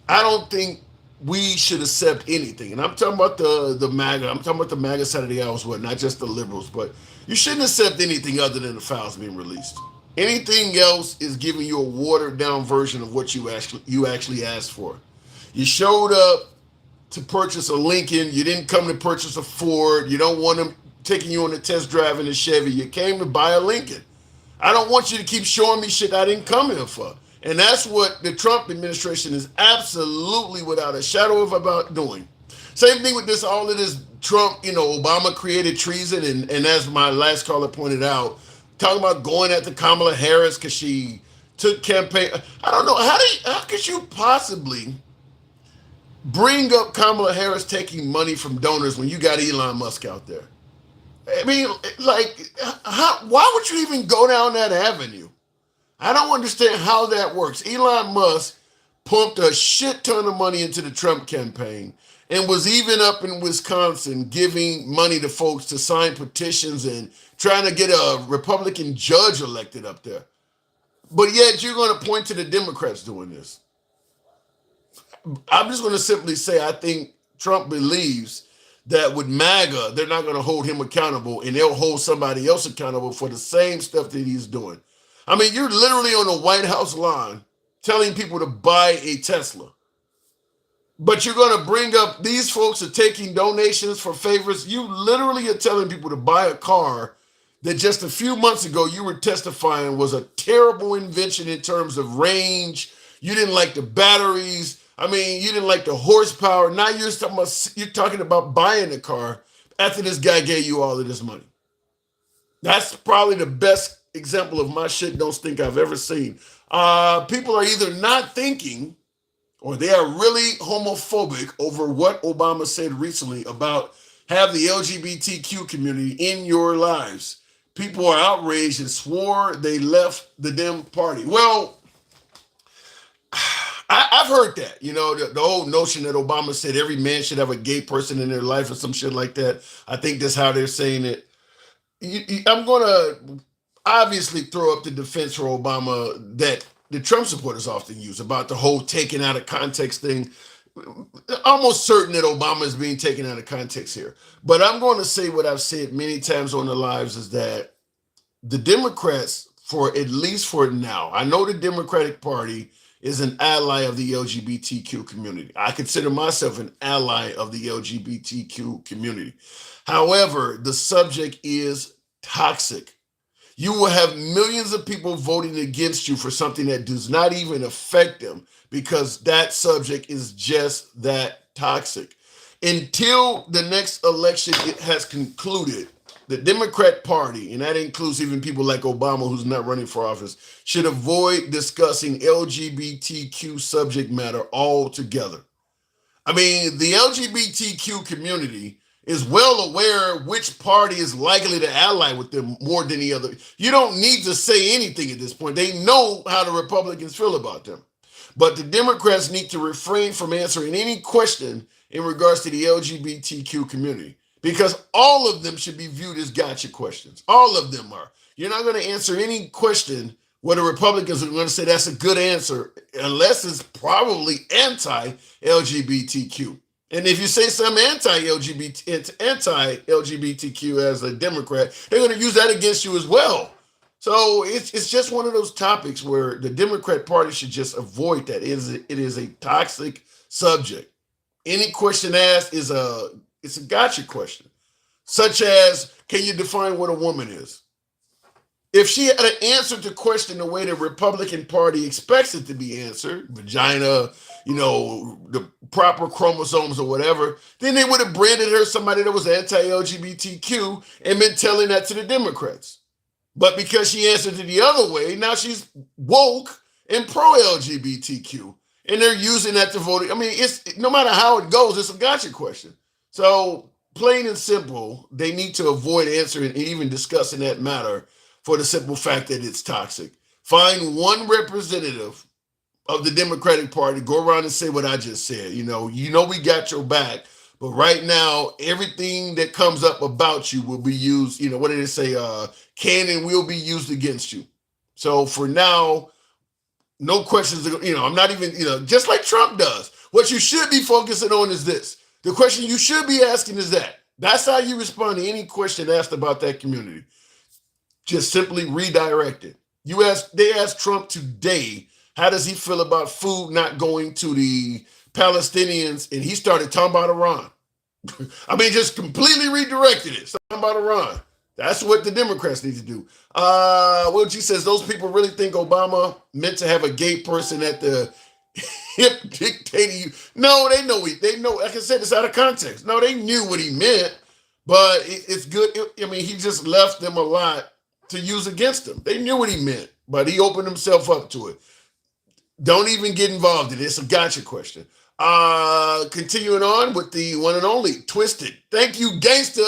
I don't think we should accept anything. And I'm talking about the MAGA. I'm talking about the MAGA side of the aisle as well, not just the liberals. But you shouldn't accept anything other than the files being released. Anything else is giving you a watered down version of what you actually asked for. You showed up to purchase a Lincoln. You didn't come to purchase a Ford. You don't want them taking you on a test drive in a Chevy. You came to buy a Lincoln. I don't want you to keep showing me shit I didn't come here for. And that's what the Trump administration is absolutely without a shadow of about doing. Same thing with all of this Trump, Obama created treason. And as my last caller pointed out, talking about going after Kamala Harris because she took campaign. I don't know. How could you possibly bring up Kamala Harris taking money from donors when you got Elon Musk out there? I mean, why would you even go down that avenue? I don't understand how that works. Elon Musk pumped a shit ton of money into the Trump campaign and was even up in Wisconsin giving money to folks to sign petitions and trying to get a Republican judge elected up there. But yet you're going to point to the Democrats doing this. I'm just going to simply say I think Trump believes that with MAGA, they're not going to hold him accountable, and they'll hold somebody else accountable for the same stuff that he's doing. I mean, you're literally on the White House lawn telling people to buy a Tesla. But you're going to bring up these folks are taking donations for favors. You literally are telling people to buy a car that just a few months ago you were testifying was a terrible invention in terms of range. You didn't like the batteries. I mean, you didn't like the horsepower. Now you're talking about buying a car after this guy gave you all of this money. That's probably the best example of my shit don't stink I've ever seen. People are either not thinking or they are really homophobic over what Obama said recently about have the LGBTQ community in your lives. People are outraged and swore they left the Dem party. Well, I've heard that, you know, the whole notion that Obama said every man should have a gay person in their life or some shit like that. I think that's how they're saying it. I'm going to obviously throw up the defense for Obama that the Trump supporters often use about the whole taken out of context thing. Almost certain that Obama is being taken out of context here. But I'm going to say what I've said many times on the lives is that the Democrats, for at least for now, I know the Democratic Party is an ally of the LGBTQ community. I consider myself an ally of the LGBTQ community. However, the subject is toxic. You will have millions of people voting against you for something that does not even affect them because that subject is just that toxic. Until the next election has concluded, the Democrat Party, and that includes even people like Obama who's not running for office, should avoid discussing LGBTQ subject matter altogether. I mean, the LGBTQ community is well aware which party is likely to ally with them more than the other. You don't need to say anything at this point. They know how the Republicans feel about them. But the Democrats need to refrain from answering any question in regards to the LGBTQ community because all of them should be viewed as gotcha questions. All of them are. You're not going to answer any question where the Republicans are going to say that's a good answer unless it's probably anti-LGBTQ. And if you say something anti-LGBTQ as a Democrat, they're going to use that against you as well. So it's just one of those topics where the Democrat Party should just avoid that. It is a toxic subject. Any question asked it's a gotcha question, such as, can you define what a woman is? If she had an answer to question the way the Republican Party expects it to be answered, vagina, you know, the proper chromosomes or whatever, then they would have branded her somebody that was anti-LGBTQ and been telling that to the Democrats. But because she answered it the other way, now she's woke and pro-LGBTQ. And they're using that to vote. I mean, it's no matter how it goes, it's a gotcha question. So plain and simple, they need to avoid answering and even discussing that matter for the simple fact that it's toxic. Find one representative of the Democratic Party, go around and say what I just said. You know we got your back, but right now, everything that comes up about you will be used, you know, what did it say? Can and will be used against you. So for now, no questions, you know, I'm not even, you know, just like Trump does. What you should be focusing on is this. The question you should be asking is that. That's how you respond to any question asked about that community. Just simply redirect it. They asked Trump today, how does he feel about food not going to the Palestinians? And he started talking about Iran. I mean, just completely redirected it. Talking about Iran. That's what the Democrats need to do. Well, she says those people really think Obama meant to have a gay person at the hip dictating you. No, they know. Like I said, it's out of context. No, they knew what he meant, but it's good. I mean, he just left them a lot to use against him. They knew what he meant, but he opened himself up to it. Don't even get involved in it. It's a gotcha question. Continuing on with the one and only Twisted. Thank you, gangster.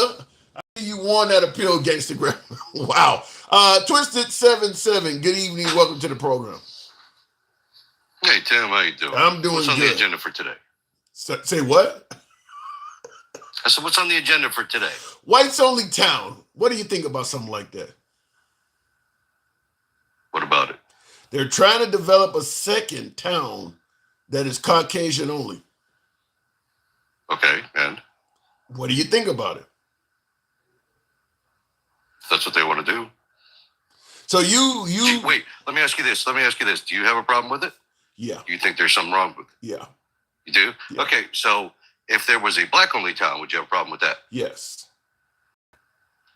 I think you won that appeal, Gangstagram. Wow. Twisted77. Good evening. Welcome to the program. Hey, Tim. How you doing? I'm doing What's on good. the agenda for today? Say what? I said, what's on the agenda for today? Whites only town. What do you think about something like that? What about it? They're trying to develop a second town that is Caucasian only. Okay, and? What do you think about it? That's what they want to do. So you wait. Let me ask you this. Do you have a problem with it? Yeah. Do you think there's something wrong with it? Yeah. You do? Yeah. Okay. So if there was a black-only town, would you have a problem with that? Yes.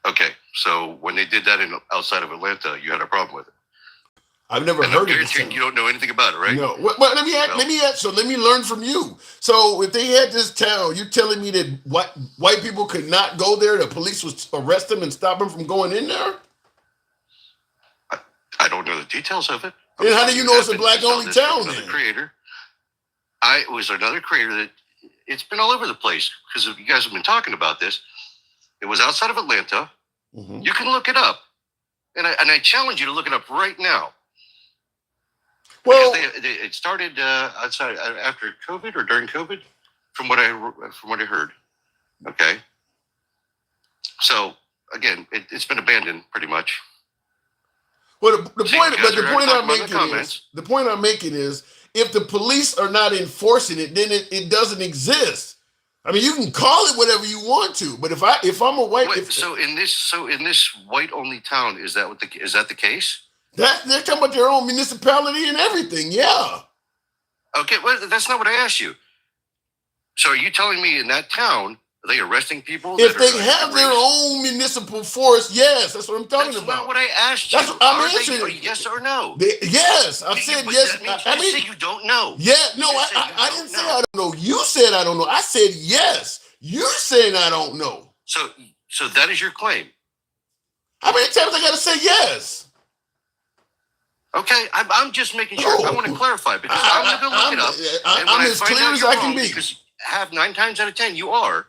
Okay. So when they did that outside of Atlanta, you had a problem with it. I've never heard of this town. You don't know anything about it, right? No. Well, let me learn from you. So if they had this town, you're telling me that white people could not go there? The police would arrest them and stop them from going in there? I don't know the details of it. And how do you know it's a black-only town then? Creator. It was another creator that it's been all over the place because you guys have been talking about this. It was outside of Atlanta. Mm-hmm. You can look it up. And I challenge you to look it up right now. Well, it started outside after COVID or during COVID, from what I heard. Okay. So again, it's been abandoned pretty much. Well, the point I'm making is, if the police are not enforcing it, then it doesn't exist. I mean, you can call it whatever you want to, but if I'm a white, so in this white only town, is that the case? They're talking about their own municipality and everything, yeah. Okay, well, that's not what I asked you. So are you telling me in that town, are they arresting people? If they have their own municipal force, yes, that's what I'm talking about. That's not what I asked you. That's what I'm answering. Yes or no? Yes, I said yes. I mean, you don't know. Yeah, no, I didn't say I don't know. You said I don't know. I said yes. You're saying I don't know. So that is your claim. How many times I got to say yes? Okay, I'm just making sure. I want to clarify because I'm going to look it up. I'm as clear as I can be. Because 9 times out of 10, you are.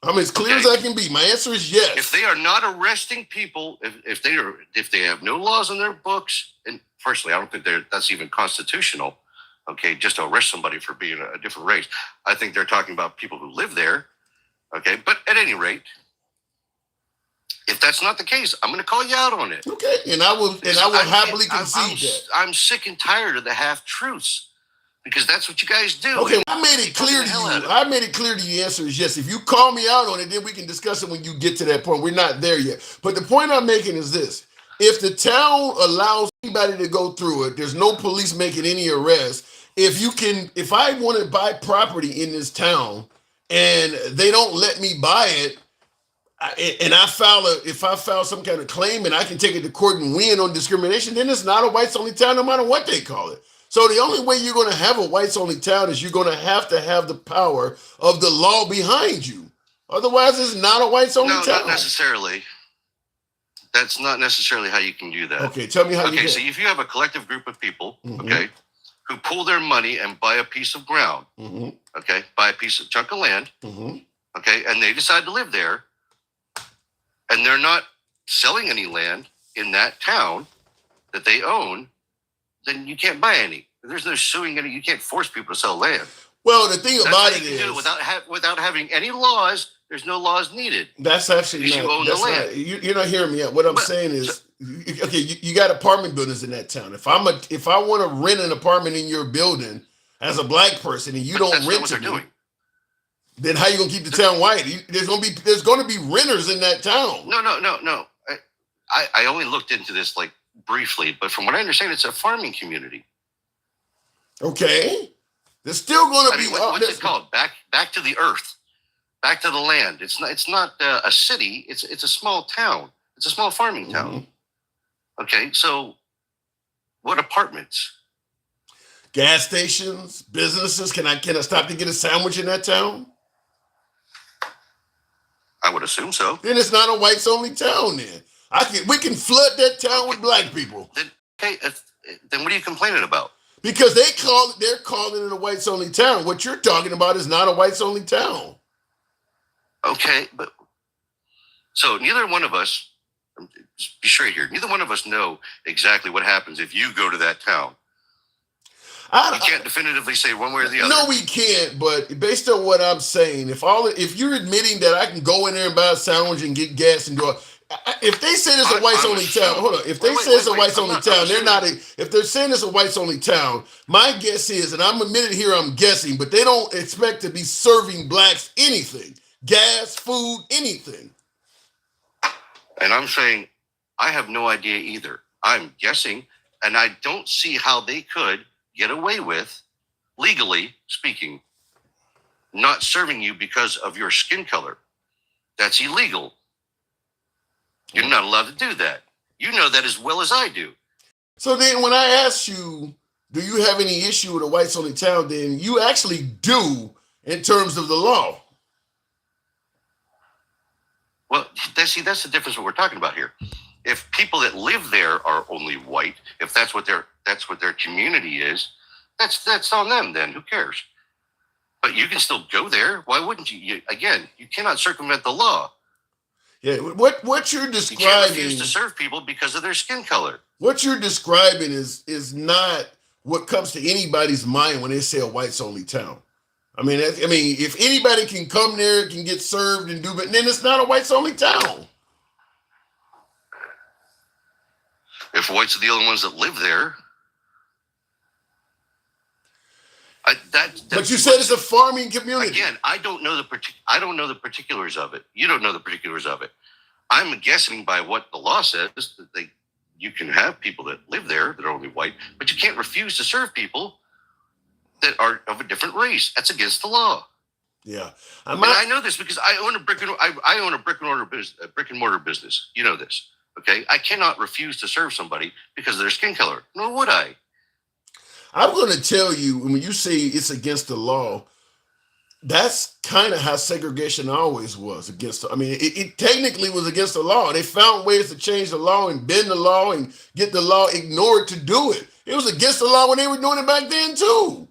I'm as clear as I can be. My answer is yes. If they are not arresting people, if they have no laws in their books, and personally, I don't think that's even constitutional. Okay, just to arrest somebody for being a different race. I think they're talking about people who live there. Okay, but at any rate, if that's not the case, I'm going to call you out on it. Okay, and I will happily concede that. I'm sick and tired of the half truths. Because that's what you guys do. Okay, I made it clear to you. I made it clear to you. The answer is yes. If you call me out on it, then we can discuss it when you get to that point. We're not there yet. But the point I'm making is this. If the town allows anybody to go through it, there's no police making any arrests. If I want to buy property in this town and they don't let me buy it, and if I file some kind of claim and I can take it to court and win on discrimination, then it's not a whites-only town no matter what they call it. So the only way you're going to have a whites-only town is you're going to have the power of the law behind you. Otherwise, it's not a whites-only town. No, not necessarily. That's not necessarily how you can do that. Okay, tell me how you do. Okay, so if you have a collective group of people, okay, who pool their money and buy a piece of ground, okay, buy a chunk of land, okay, and they decide to live there, and they're not selling any land in that town that they own, then you can't buy any. There's no suing any. You can't force people to sell land. Well, the thing about it is, without having any laws, there's no laws needed. That's actually not. You own the land. You're not hearing me out. What I'm saying is, okay, you got apartment buildings in that town. If I want to rent an apartment in your building as a black person and you don't rent to me, then how you gonna keep the town white? There's gonna be renters in that town. No. I only looked into this like briefly, but from what I understand, it's a farming community. Okay, there's still going to be. What's it called? Back to the earth, back to the land. It's not a city. It's a small town. It's a small farming town. Okay, so what apartments? Gas stations, businesses. Can I stop to get a sandwich in that town? I would assume so. Then it's not a whites only town. Then we can flood that town with black people. Then what are you complaining about? Because they're calling it a whites only town. What you're talking about is not a whites only town. Okay, but so neither one of us, just be straight here, neither one of us know exactly what happens if you go to that town. You can't definitively say one way or the other. No, we can't. But based on what I'm saying, if you're admitting that I can go in there and buy a sandwich and get gas and go, if they say it's a whites only town, hold on. If they say it's a whites only town, they're not. If they're saying it's a whites only town, my guess is, and I'm admitted here, I'm guessing, but they don't expect to be serving blacks anything. gas, food, anything. And I'm saying, I have no idea either. I'm guessing, and I don't see how they could get away with, legally speaking, not serving you because of your skin color. That's illegal. You're not allowed to do that. You know that as well as I do. So then when I ask you, do you have any issue with a whites only town, then you actually do in terms of the law. Well, that's the difference what we're talking about here. If people that live there are only white, if that's what their community is, that's on them then. Who cares? But you can still go there. Why wouldn't you? Again, you cannot circumvent the law. Yeah, what you're describing, you can't refuse to serve people because of their skin color. What you're describing is not what comes to anybody's mind when they say a whites only town. I mean, if anybody can come there, can get served and do, but then it's not a whites only town. If whites are the only ones that live there, but you said it's a farming community. Again, I don't know the particulars of it. You don't know the particulars of it. I'm guessing by what the law says that you can have people that live there that are only white, but you can't refuse to serve people that are of a different race. That's against the law. Yeah, I know this because I own a brick and mortar business. You know this, okay? I cannot refuse to serve somebody because of their skin color. Nor would I. I'm going to tell you, when you say it's against the law, that's kind of how segregation always was against. It technically was against the law. They found ways to change the law and bend the law and get the law ignored to do it. It was against the law when they were doing it back then too.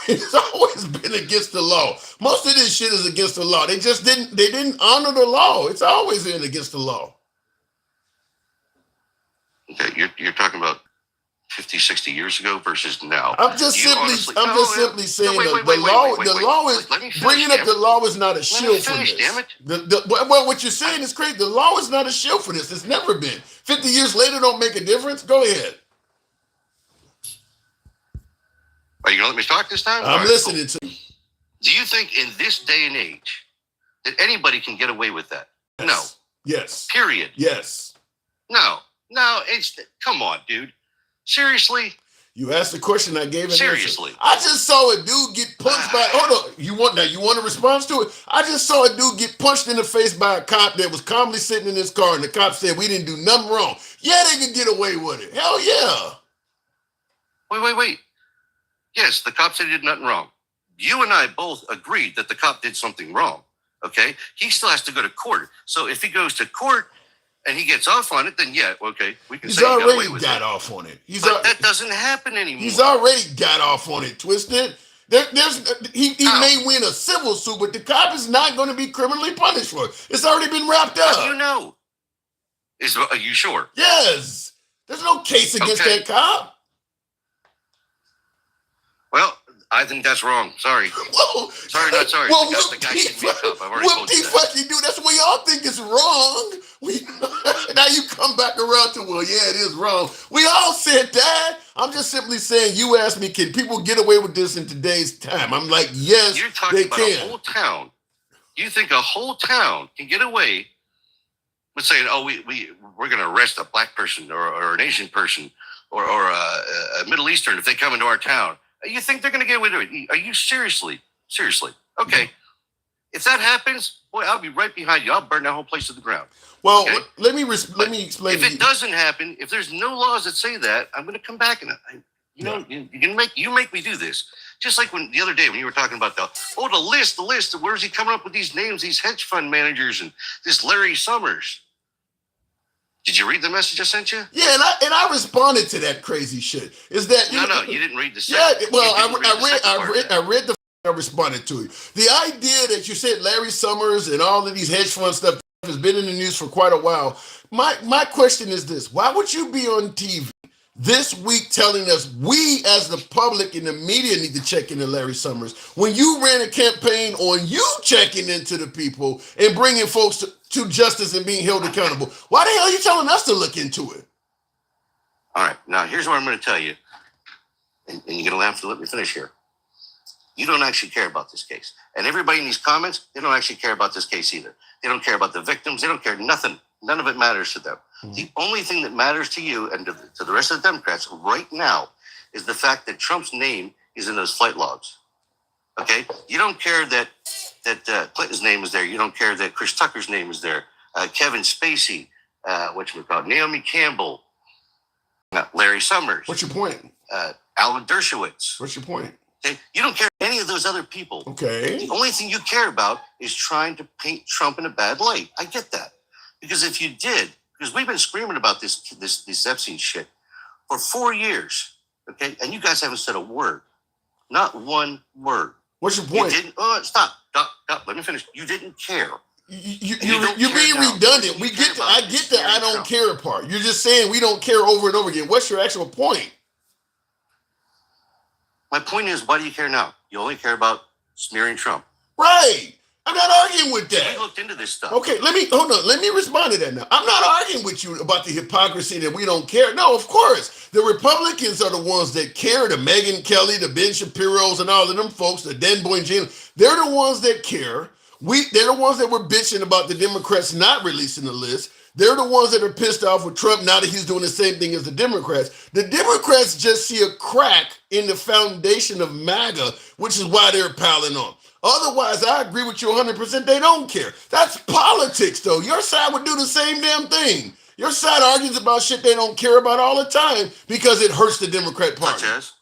It's always been against the law. Most of this shit is against the law. They didn't honor the law. It's always been against the law. Okay, you're talking about 50, 60 years ago versus now. I'm just simply saying the law is bringing up the law is not a shield for this. Damn it. Well, what you're saying is crazy. The law is not a shield for this. It's never been. 50 years later don't make a difference. Go ahead. Are you going to let me talk this time? I'm listening to you. Do you think in this day and age that anybody can get away with that? Yes. No. Yes. Period. Yes. No. Come on, dude. Seriously? You asked the question, I gave an Seriously. answer. I just saw a dude get punched by. Hold on. You want a response to it? I just saw a dude get punched in the face by a cop that was calmly sitting in his car, and the cop said we didn't do nothing wrong. Yeah, they could get away with it. Hell yeah. Wait. Yes, the cop said he did nothing wrong. You and I both agreed that the cop did something wrong. Okay? He still has to go to court. So if he goes to court and he gets off on it, then yeah, okay, we can say he got away with it. Got off on it. But that doesn't happen anymore. He's already got off on it, Twisted. He may win a civil suit, but the cop is not going to be criminally punished for it. It's already been wrapped up. How do you know? Are you sure? Yes. There's no case against that cop. Well, I think that's wrong. Sorry. Whoa. Sorry, not sorry. Well, the guy should be a cop. I've already told you that. Fucking do. That's what we all think is wrong. Now you come back around to, well, yeah, it is wrong. We all said that. I'm just simply saying, you asked me, can people get away with this in today's time? I'm like, yes, You're talking they about can. A whole town. You think a whole town can get away with saying, oh, we're going to arrest a black person or an Asian person or a Middle Eastern if they come into our town? You think they're going to get away with it? Are you seriously? Okay. If that happens, boy, I'll be right behind you. I'll burn that whole place to the ground. Well, okay? let me explain. If it doesn't happen, if there's no laws that say that, I'm going to come back and you make me do this. Just like when the other day when you were talking about the list. Where's he coming up with these names? These hedge fund managers and this Larry Summers. Did you read the message I sent you? Yeah, and I responded to that crazy shit. Is that no, you didn't read the second. Yeah, well, I read the. I responded to it. The idea that you said Larry Summers and all of these hedge fund stuff has been in the news for quite a while. My question is this: why would you be on TV this week telling us we as the public and the media need to check into Larry Summers when you ran a campaign on you checking into the people and bringing folks to justice and being held accountable? Why the hell are you telling us to look into it? All right, now here's what I'm going to tell you, and you're going to have to let me finish here. you don't actually care about this case. And everybody in these comments, they don't actually care about this case either. They don't care about the victims. They don't care nothing. None of it matters to them. Mm-hmm. The only thing that matters to you and to the rest of the Democrats right now is the fact that Trump's name is in those flight logs. Okay? You don't care that Clinton's name is there. You don't care that Chris Tucker's name is there. Kevin Spacey, Naomi Campbell, Larry Summers. What's your point? Alan Dershowitz. What's your point? Okay? You don't care any of those other people. Okay. The only thing you care about is trying to paint Trump in a bad light. I get that. Because if you did, because we've been screaming about this Epstein shit for 4 years, okay? And you guys haven't said a word. Not one word. What's your point? You didn't, stop. Let me finish. You didn't care. You're being redundant. I get that I don't care part. You're just saying we don't care over and over again. What's your actual point? My point is, why do you care now? You only care about smearing Trump. Right. I'm not arguing with that. We looked into this stuff. Okay, let me respond to that now. I'm not arguing with you about the hypocrisy that we don't care. No, of course. The Republicans are the ones that care. The Megyn Kelly, the Ben Shapiro's, and all of them folks, the Dan Bongino, they're the ones that care. They're the ones that were bitching about the Democrats not releasing the list. They're the ones that are pissed off with Trump now that he's doing the same thing as the Democrats. The Democrats just see a crack in the foundation of MAGA, which is why they're piling on. Otherwise, I agree with you 100%. They don't care. That's politics, though. Your side would do the same damn thing. Your side argues about shit they don't care about all the time because it hurts the Democrat Party. Such as?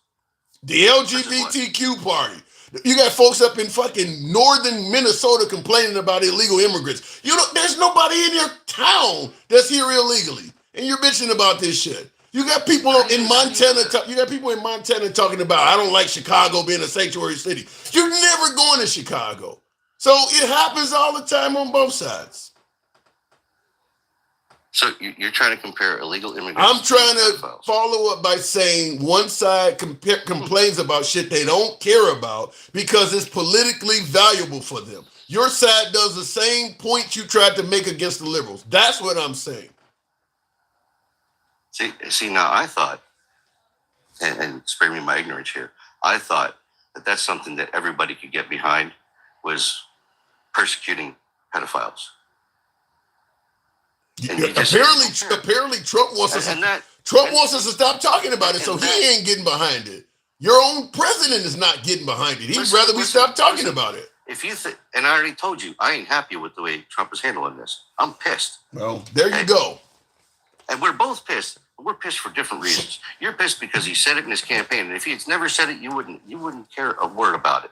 The LGBTQ party. You got folks up in fucking northern Minnesota complaining about illegal immigrants. There's nobody in your town that's here illegally, and you're bitching about this shit. You got people in Montana. You got people in Montana talking about, I don't like Chicago being a sanctuary city. You're never going to Chicago, so it happens all the time on both sides. So you're trying to compare illegal immigrants? I'm trying to follow up by saying one side complains about shit they don't care about because it's politically valuable for them. Your side does the same point you tried to make against the liberals. That's what I'm saying. See, now I thought, and spare me my ignorance here, I thought that that's something that everybody could get behind was persecuting pedophiles. Apparently, Trump wants us. Trump wants us to stop talking about it, so he ain't getting behind it. Your own president is not getting behind it. He'd rather we stop talking about it. If you and I already told you, I ain't happy with the way Trump is handling this. I'm pissed. Well, there you go. And we're both pissed. We're pissed for different reasons. You're pissed because he said it in his campaign, and if he had never said it, you wouldn't care a word about it.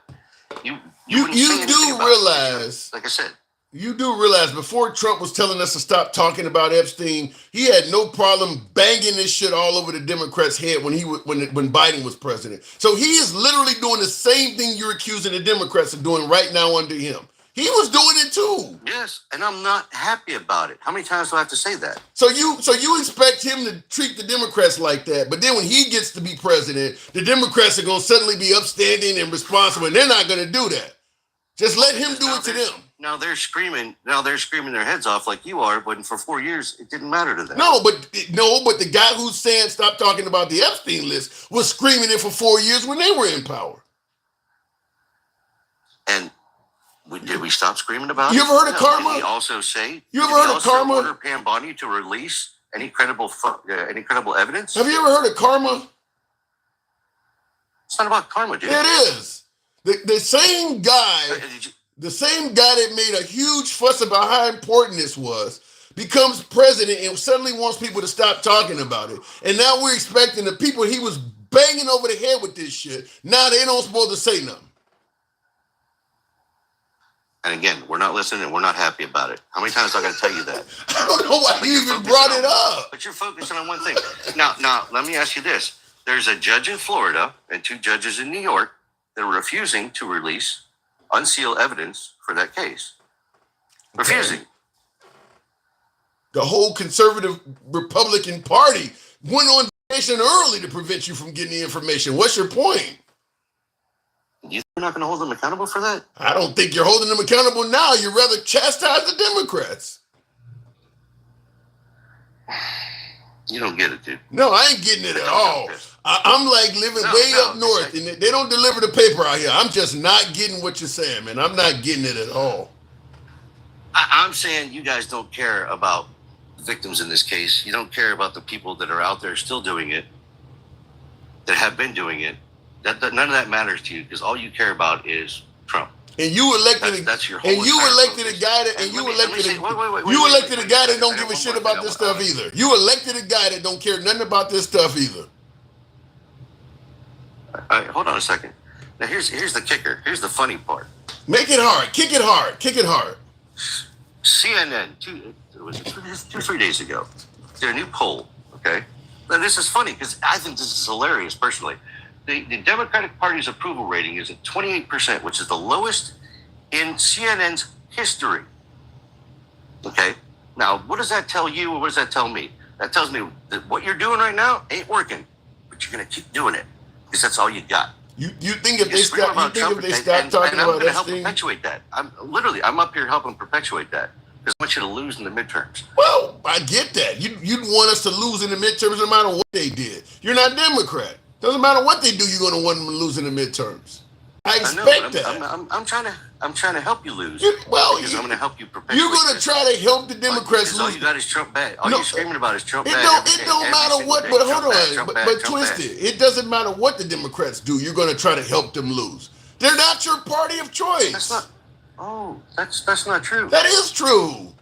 You do realize, like I said. You do realize before Trump was telling us to stop talking about Epstein, he had no problem banging this shit all over the Democrats' head when Biden was president. So he is literally doing the same thing you're accusing the Democrats of doing right now under him. He was doing it too. Yes, and I'm not happy about it. How many times do I have to say that? So you expect him to treat the Democrats like that, but then when he gets to be president, the Democrats are going to suddenly be upstanding and responsible, and they're not going to do that. Just let him do it to them. Now they're screaming their heads off like you are, but for 4 years it didn't matter to them. No, but the guy who's saying stop talking about the Epstein list was screaming it for 4 years when they were in power. And did we stop screaming about it? You ever heard of karma? Did he also say? You ever heard of karma? Order Pam Bondi to release any credible evidence? Have you ever heard of karma? It's not about karma, dude. It is. The same guy. The same guy that made a huge fuss about how important this was becomes president and suddenly wants people to stop talking about it. And now we're expecting the people he was banging over the head with this shit, now they don't supposed to say nothing. And again, we're not listening and we're not happy about it. How many times am I going to tell you that? I don't know why you even brought it up. But you're focusing on one thing. Now, let me ask you this. There's a judge in Florida and 2 judges in New York that are refusing to release unsealed evidence for that case. Refusing. The whole conservative Republican Party went on vacation early to prevent you from getting the information. What's your point? You're not going to hold them accountable for that? I don't think you're holding them accountable now. You'd rather chastise the Democrats. You don't get it, dude. No, I ain't getting it at all. I'm like living way up north, and they don't deliver the paper out here. I'm just not getting what you're saying, man. I'm not getting it at all. I'm saying you guys don't care about the victims in this case. You don't care about the people that are out there still doing it, that have been doing it. That none of that matters to you because all you care about is Trump. And you elected that's your whole and you elected focus. a guy that and you elected a guy that don't give a shit about this stuff either. You elected a guy that don't care nothing about this stuff either. All right, hold on a second. Now here's the kicker. Here's the funny part. Make it hard. Kick it hard. Kick it hard. CNN 3 days ago did a new poll. Okay, now this is funny because I think this is hilarious personally. The Democratic Party's approval rating is at 28%, which is the lowest in CNN's history. Okay? Now, what does that tell you or what does that tell me? That tells me that what you're doing right now ain't working, but you're going to keep doing it because that's all you got. You think if they stop talking about Epstein? I'm going to help Epstein? perpetuate that. I'm up here helping perpetuate that because I want you to lose in the midterms. Well, I get that. You'd want us to lose in the midterms no matter what they did. You're not Democrat. Doesn't matter what they do, you're going to want them to lose in the midterms. I expect that. I'm trying to help you lose. Because I'm going to help you perpetuate. You're going to try to help the Democrats lose. All you got is Trump bad. All you're screaming about is Trump bad. It don't matter what. But hold on. But twist it. It doesn't matter what the Democrats do. You're going to try to help them lose. They're not your party of choice. That's not. Oh, that's not true. That is true.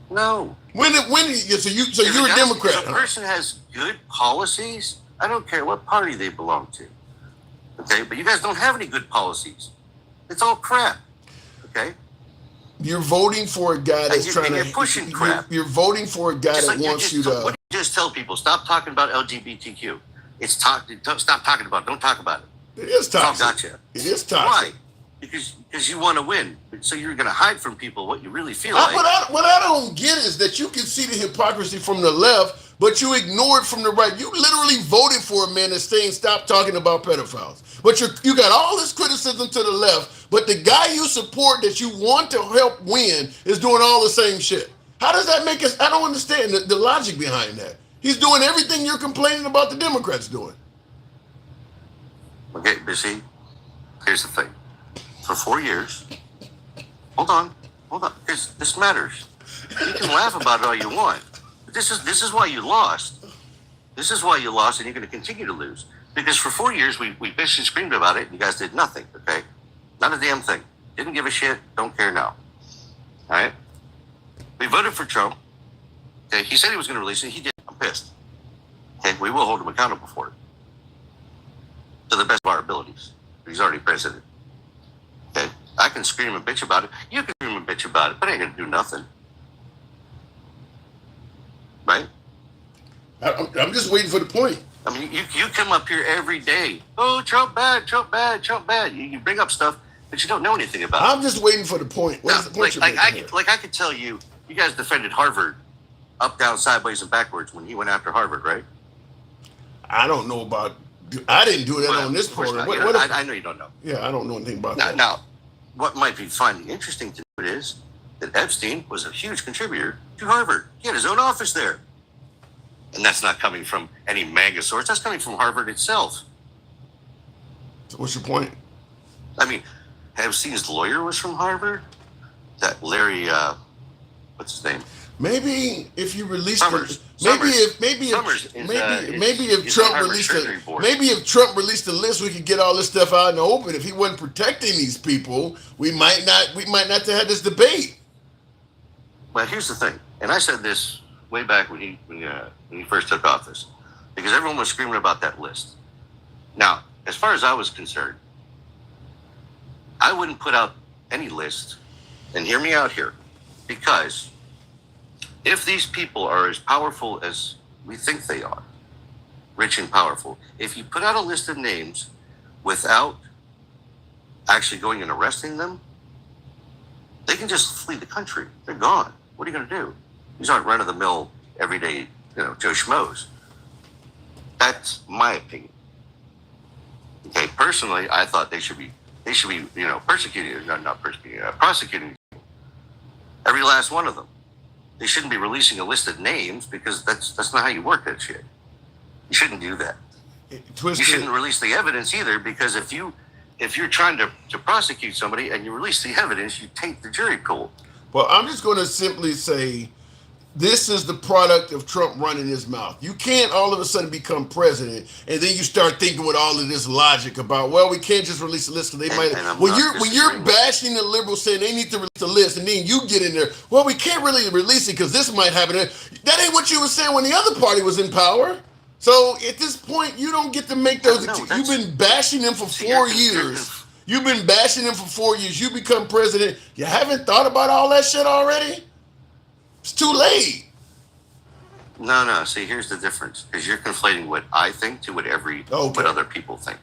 No. So you're a Democrat. If a person has good policies, I don't care what party they belong to. Okay, but you guys don't have any good policies. It's all crap. Okay. You're voting for a guy that's you're pushing crap. You're voting for a guy that wants you to. What do you just tell people? Stop talking about LGBTQ. Stop talking about it. Don't talk about it. It is toxic. Gotcha. It is toxic. Why? Because you want to win. So you're going to hide from people what you really feel like. What I don't get is that you can see the hypocrisy from the left, but you ignore it from the right. You literally voted for a man that's saying stop talking about pedophiles. But you got all this criticism to the left, but the guy you support that you want to help win is doing all the same shit. How does that make us? I don't understand the logic behind that. He's doing everything you're complaining about the Democrats doing. Okay, but see, here's the thing. For 4 years, hold on. This matters. You can laugh about it all you want. But this is why you lost. This is why you lost, and you're going to continue to lose. Because for 4 years, we basically screamed about it, and you guys did nothing, okay? Not a damn thing. Didn't give a shit, don't care now. All right? We voted for Trump. Okay, he said he was going to release it. He did. I'm pissed. Okay, we will hold him accountable for it. To the best of our abilities. He's already president. Okay, I can scream and bitch about it. You can scream and bitch about it, but it ain't going to do nothing. Right? I'm just waiting for the point. I mean, you come up here every day. Oh, Trump bad, Trump bad, Trump bad. You bring up stuff that you don't know anything about. I'm just waiting for the point. What's the point? I could tell you, you guys defended Harvard up, down, sideways, and backwards when he went after Harvard, right? I don't know about. I didn't do that on this program. I know you don't know. Yeah, I don't know anything about that. Now, what might be finding interesting to note is that Epstein was a huge contributor to Harvard. He had his own office there. And that's not coming from any manga source. That's coming from Harvard itself. So what's your point? I mean, Epstein's lawyer was from Harvard. That Larry, what's his name? Maybe if you release maybe if Trump released the list, we could get all this stuff out in the open. If he wasn't protecting these people, we might not have had this debate. But here's the thing, and I said this way back when he first took office, because everyone was screaming about that list. Now, as far as I was concerned, I wouldn't put out any list, and hear me out here, because if these people are as powerful as we think they are, rich and powerful, if you put out a list of names without actually going and arresting them, they can just flee the country. They're gone. What are you going to do? These aren't run-of-the-mill, everyday, Joe Schmoes. That's my opinion. Okay, personally, I thought they should be, prosecuting every last one of them. they shouldn't be releasing a list of names because that's not how you work that shit. You shouldn't do that. You shouldn't release the evidence either, because if you're trying to prosecute somebody and you release the evidence, you taint the jury pool. Well, I'm just going to simply say this is the product of Trump running his mouth. You can't all of a sudden become president and then you start thinking with all of this logic about, well, we can't just release a list because they might. When you're bashing the liberals saying they need to release the list, and then you get in there, well, we can't really release it because this might happen. That ain't what you were saying when the other party was in power. So at this point, you don't get to make those. You've been bashing them for 4 years. You've been bashing them for 4 years. You become president. You haven't thought about all that shit already? It's too late. No. See, here's the difference. Because you're conflating what I think to what other people think.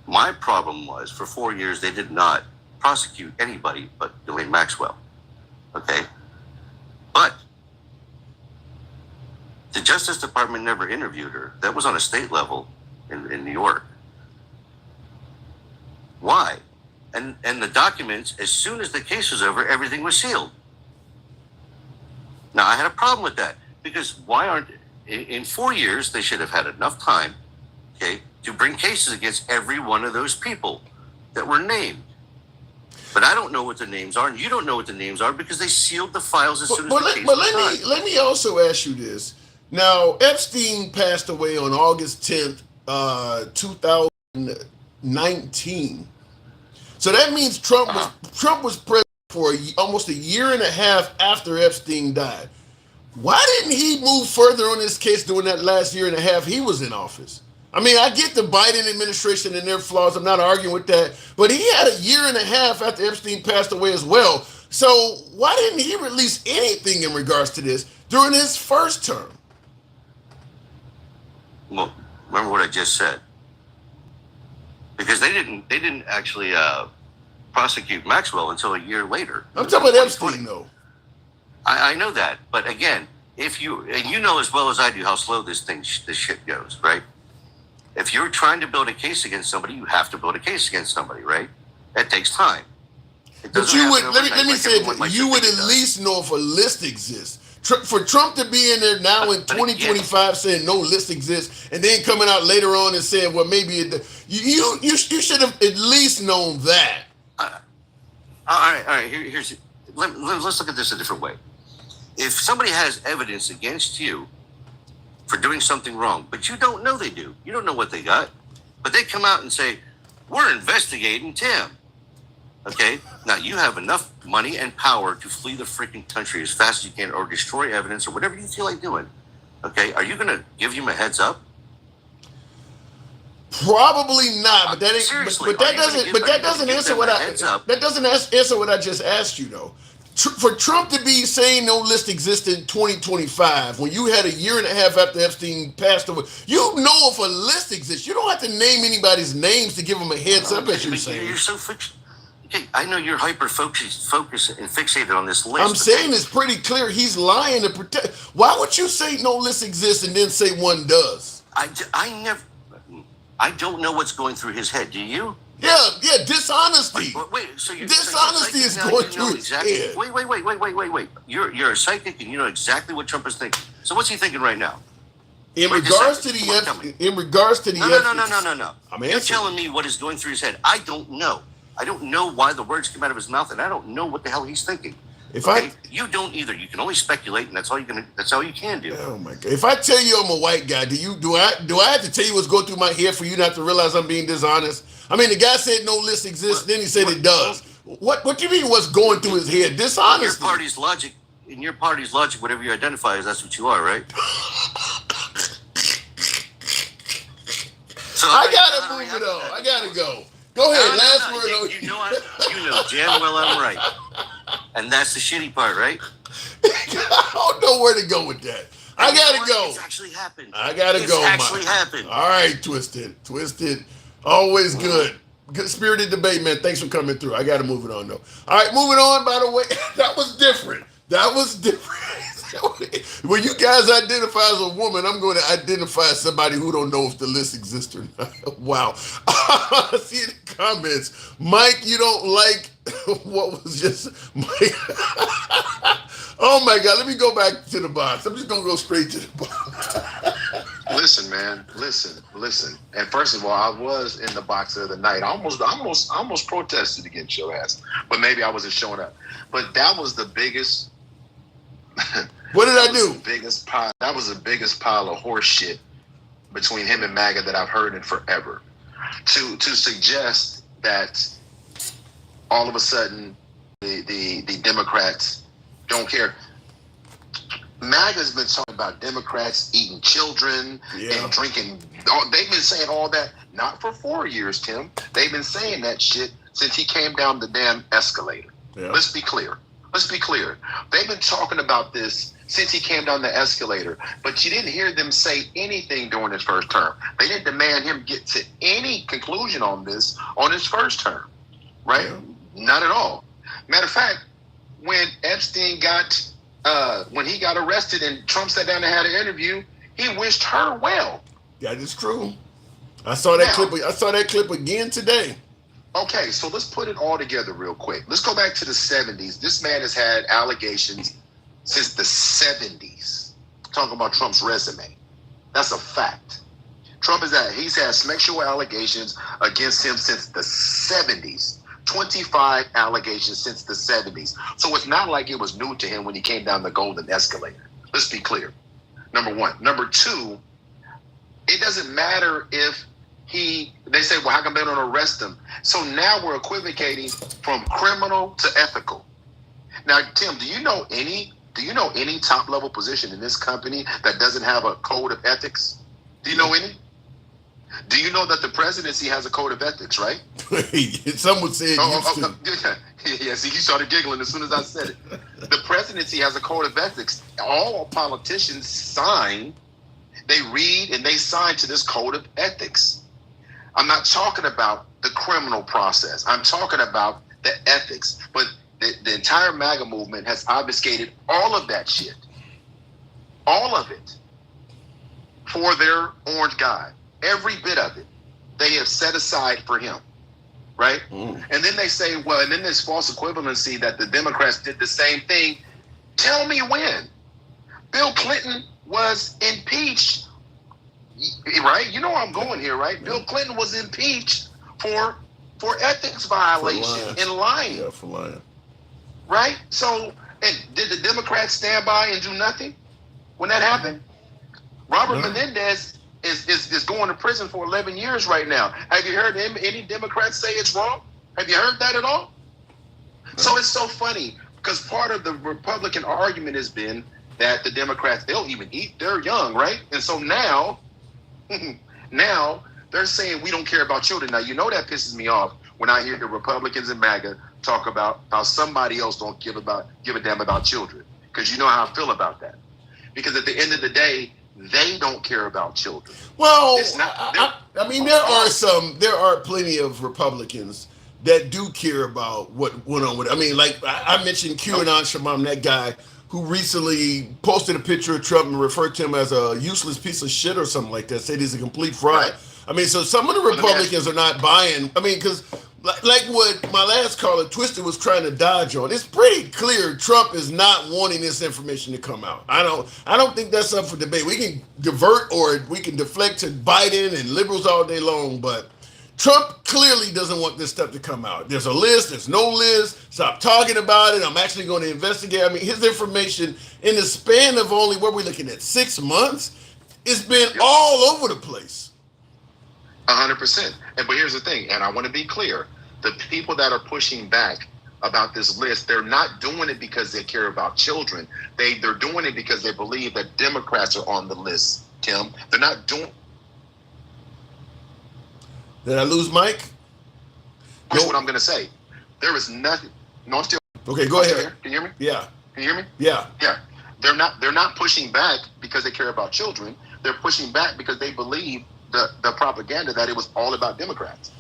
My problem was, for 4 years, they did not prosecute anybody but Ghislaine Maxwell. Okay? But the Justice Department never interviewed her. That was on a state level in New York. Why? And the documents, as soon as the case was over, everything was sealed. Now, I had a problem with that, because in 4 years, they should have had enough time, okay, to bring cases against every one of those people that were named. But I don't know what the names are, and you don't know what the names are, because they sealed the files as soon as the case was done. Let me also ask you this. Now, Epstein passed away on August 10th, 2019. So that means Trump was president for almost a year and a half after Epstein died. Why didn't he move further on this case during that last year and a half he was in office? I mean, I get the Biden administration and their flaws. I'm not arguing with that. But he had a year and a half after Epstein passed away as well. So why didn't he release anything in regards to this during his first term? Well, remember what I just said. Because they didn't actually prosecute Maxwell until a year later. I'm talking about Epstein, though. I know that, but again, you know as well as I do how slow this shit goes, right? If you're trying to build a case against somebody, you have to build a case against somebody, right? That takes time. But you would let me say that you would at least know if a list exists. For Trump to be in there now in 2025 saying no list exists, and then coming out later on and saying, well, maybe you should have at least known that. All right. Let's look at this a different way. If somebody has evidence against you for doing something wrong, but you don't know they do, you don't know what they got, but they come out and say, we're investigating Tim. Okay? Now, you have enough money and power to flee the freaking country as fast as you can, or destroy evidence, or whatever you feel like doing. Okay? Are you going to give him a heads up? Probably not, but that ain't. Seriously, but that doesn't answer what I just asked you, though. For Trump to be saying no list exists in 2025, when you had a year and a half after Epstein passed away, you know if a list exists. You don't have to name anybody's names to give them a heads up, as you're saying. You're so okay, I know you're hyper focused and fixated on this list. I'm saying it's pretty clear he's lying to protect. Why would you say no list exists and then say one does? I don't know what's going through his head. Do you? Yeah, dishonesty. Wait, so dishonesty is going through his head. Wait. You're a psychic and you know exactly what Trump is thinking. So what's he thinking right now? In regards to the No. You're telling me what is going through his head. I don't know. I don't know why the words come out of his mouth, and I don't know what the hell he's thinking. You don't either. You can only speculate, and that's all you can do. Oh my God! If I tell you I'm a white guy, do I have to tell you what's going through my head for you not to realize I'm being dishonest? I mean, the guy said no list exists, then he said it does. What do you mean? What's going through his head? Dishonesty. In your party's logic, whatever you identify as, that's what you are, right? So I gotta move it on. I gotta go. Go ahead. Last word. You know damn well I'm right. And that's the shitty part, right? I don't know where to go with that. I gotta go. It's actually happened. I gotta go. It's actually happened. All right, Twisted. Always good. Good spirited debate, man. Thanks for coming through. I gotta move it on though. All right, moving on. By the way, that was different. When you guys identify as a woman, I'm going to identify as somebody who don't know if the list exists or not. Wow. I see in the comments, Mike, you don't like what was just my oh my God, let me go back to the box. I'm just gonna go straight to the box. Listen, man, listen. And first of all, I was in the box the other night. I almost protested against your ass, but maybe I wasn't showing up. But that was the biggest. What did I do? That was the biggest pile of horse shit between him and MAGA that I've heard in forever. To suggest that all of a sudden the Democrats don't care. MAGA's been talking about Democrats eating children and drinking. They've been saying all that, not for 4 years, Tim. They've been saying that shit since he came down the damn escalator. Yeah. Let's be clear. They've been talking about this since he came down the escalator, but you didn't hear them say anything during his first term. They didn't demand him get to any conclusion on this on his first term, right? Yeah. Not at all. Matter of fact, when Epstein when he got arrested and Trump sat down and had an interview, he wished her well. That is true. I saw that clip. I saw that clip again today. Okay, so let's put it all together real quick. Let's go back to the 70s. This man has had allegations since the 70s. Talking about Trump's resume. That's a fact. He's had sexual allegations against him since the 70s. 25 allegations since the 70s. So it's not like it was new to him when he came down the golden escalator. Let's be clear. Number one. Number two, it doesn't matter if they say, well, how come they don't arrest him? So now we're equivocating from criminal to ethical. Now, Tim, do you know any top level position in this company that doesn't have a code of ethics? Do you know any? Do you know that the presidency has a code of ethics, right? Some would say Yes, you started giggling as soon as I said it. The presidency has a code of ethics. All politicians sign, they read and they sign to this code of ethics. I'm not talking about the criminal process. I'm talking about the ethics. But the entire MAGA movement has obfuscated all of that shit. All of it. For their orange guy. Every bit of it. They have set aside for him. Right? And then they say, well, and then there's false equivalency that the Democrats did the same thing. Tell me when. Bill Clinton was impeached. Right? You know where I'm going here, right? Bill Clinton was impeached for ethics violation and lying. Yeah, for lying. Right? So, and did the Democrats stand by and do nothing when that happened? Robert Menendez is going to prison for 11 years right now. Have you heard any Democrats say it's wrong? Have you heard that at all? No. So it's so funny because part of the Republican argument has been that the Democrats, they'll even eat their young, right? And so now they're saying we don't care about children. Now, you know that pisses me off when I hear the Republicans and MAGA talk about how somebody else don't give a damn about children. Because you know how I feel about that. Because at the end of the day, they don't care about children. Well, I mean, there are plenty of Republicans that do care about what went on with it. I mean, like I mentioned QAnon Shamam, that guy who recently posted a picture of Trump and referred to him as a useless piece of shit or something like that, said he's a complete fraud. Right. I mean, so some of the Republicans are not buying. I mean, because like what my last caller, Twisted, was trying to dodge on, it's pretty clear Trump is not wanting this information to come out. I don't think that's up for debate. We can divert or we can deflect to Biden and liberals all day long, but Trump clearly doesn't want this stuff to come out. There's a list, there's no list, stop talking about it, I'm actually going to investigate. I mean, his information in the span of only, what we're looking at, 6 months, it's been all over the place. 100%. But here's the thing, and I want to be clear. The people that are pushing back about this list, they're not doing it because they care about children. They're doing it because they believe that Democrats are on the list, Tim. They're not doing... Did I lose Mike? That's what I'm going to say. There is nothing... No, I'm still... Okay, go ahead. Can you hear me? Yeah. Can you hear me? Yeah. Yeah. They're not pushing back because they care about children. They're pushing back because they believe the propaganda that it was all about Democrats.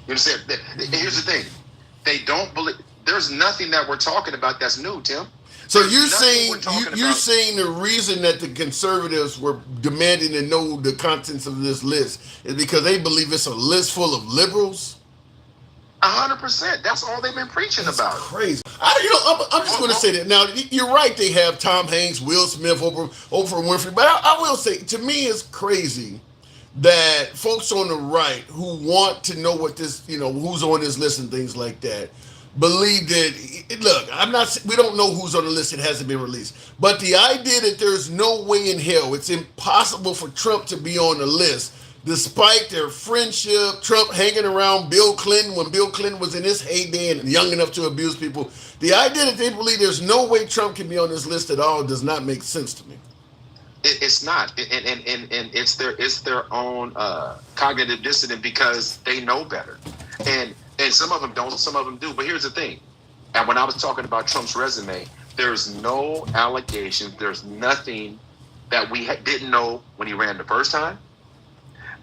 You understand? Here's the thing. They don't believe... There's nothing that we're talking about that's new, Tim. So you're saying the reason that the conservatives were demanding to know the contents of this list is because they believe it's a list full of liberals? 100%. That's all they've been preaching about. Crazy. I'm just going to say that. Now, you're right. They have Tom Hanks, Will Smith, Oprah Winfrey. But I will say, to me, it's crazy that folks on the right who want to know what this, who's on this list and things like that, believe that. Look, we don't know who's on the list. It hasn't been released. But the idea that there's no way in hell, it's impossible for Trump to be on the list, despite their friendship, Trump hanging around Bill Clinton when Bill Clinton was in his heyday and young enough to abuse people. The idea that they believe there's no way Trump can be on this list at all does not make sense to me. It's not, and it's their own cognitive dissonance because they know better, and some of them don't, some of them do. But here's the thing, and when I was talking about Trump's resume, there's no allegations, there's nothing that we didn't know when he ran the first time,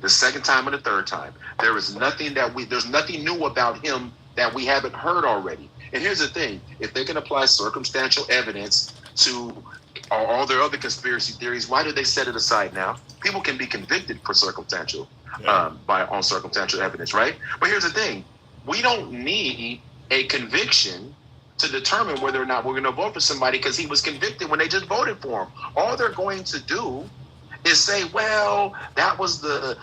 the second time, and the third time. There's nothing new about him that we haven't heard already. And here's the thing, if they can apply circumstantial evidence to all their other conspiracy theories, why do they set it aside now? People can be convicted for circumstantial on circumstantial evidence, right? But here's the thing, we don't need a conviction to determine whether or not we're going to vote for somebody because he was convicted when they just voted for him. All they're going to do is say, well, that was the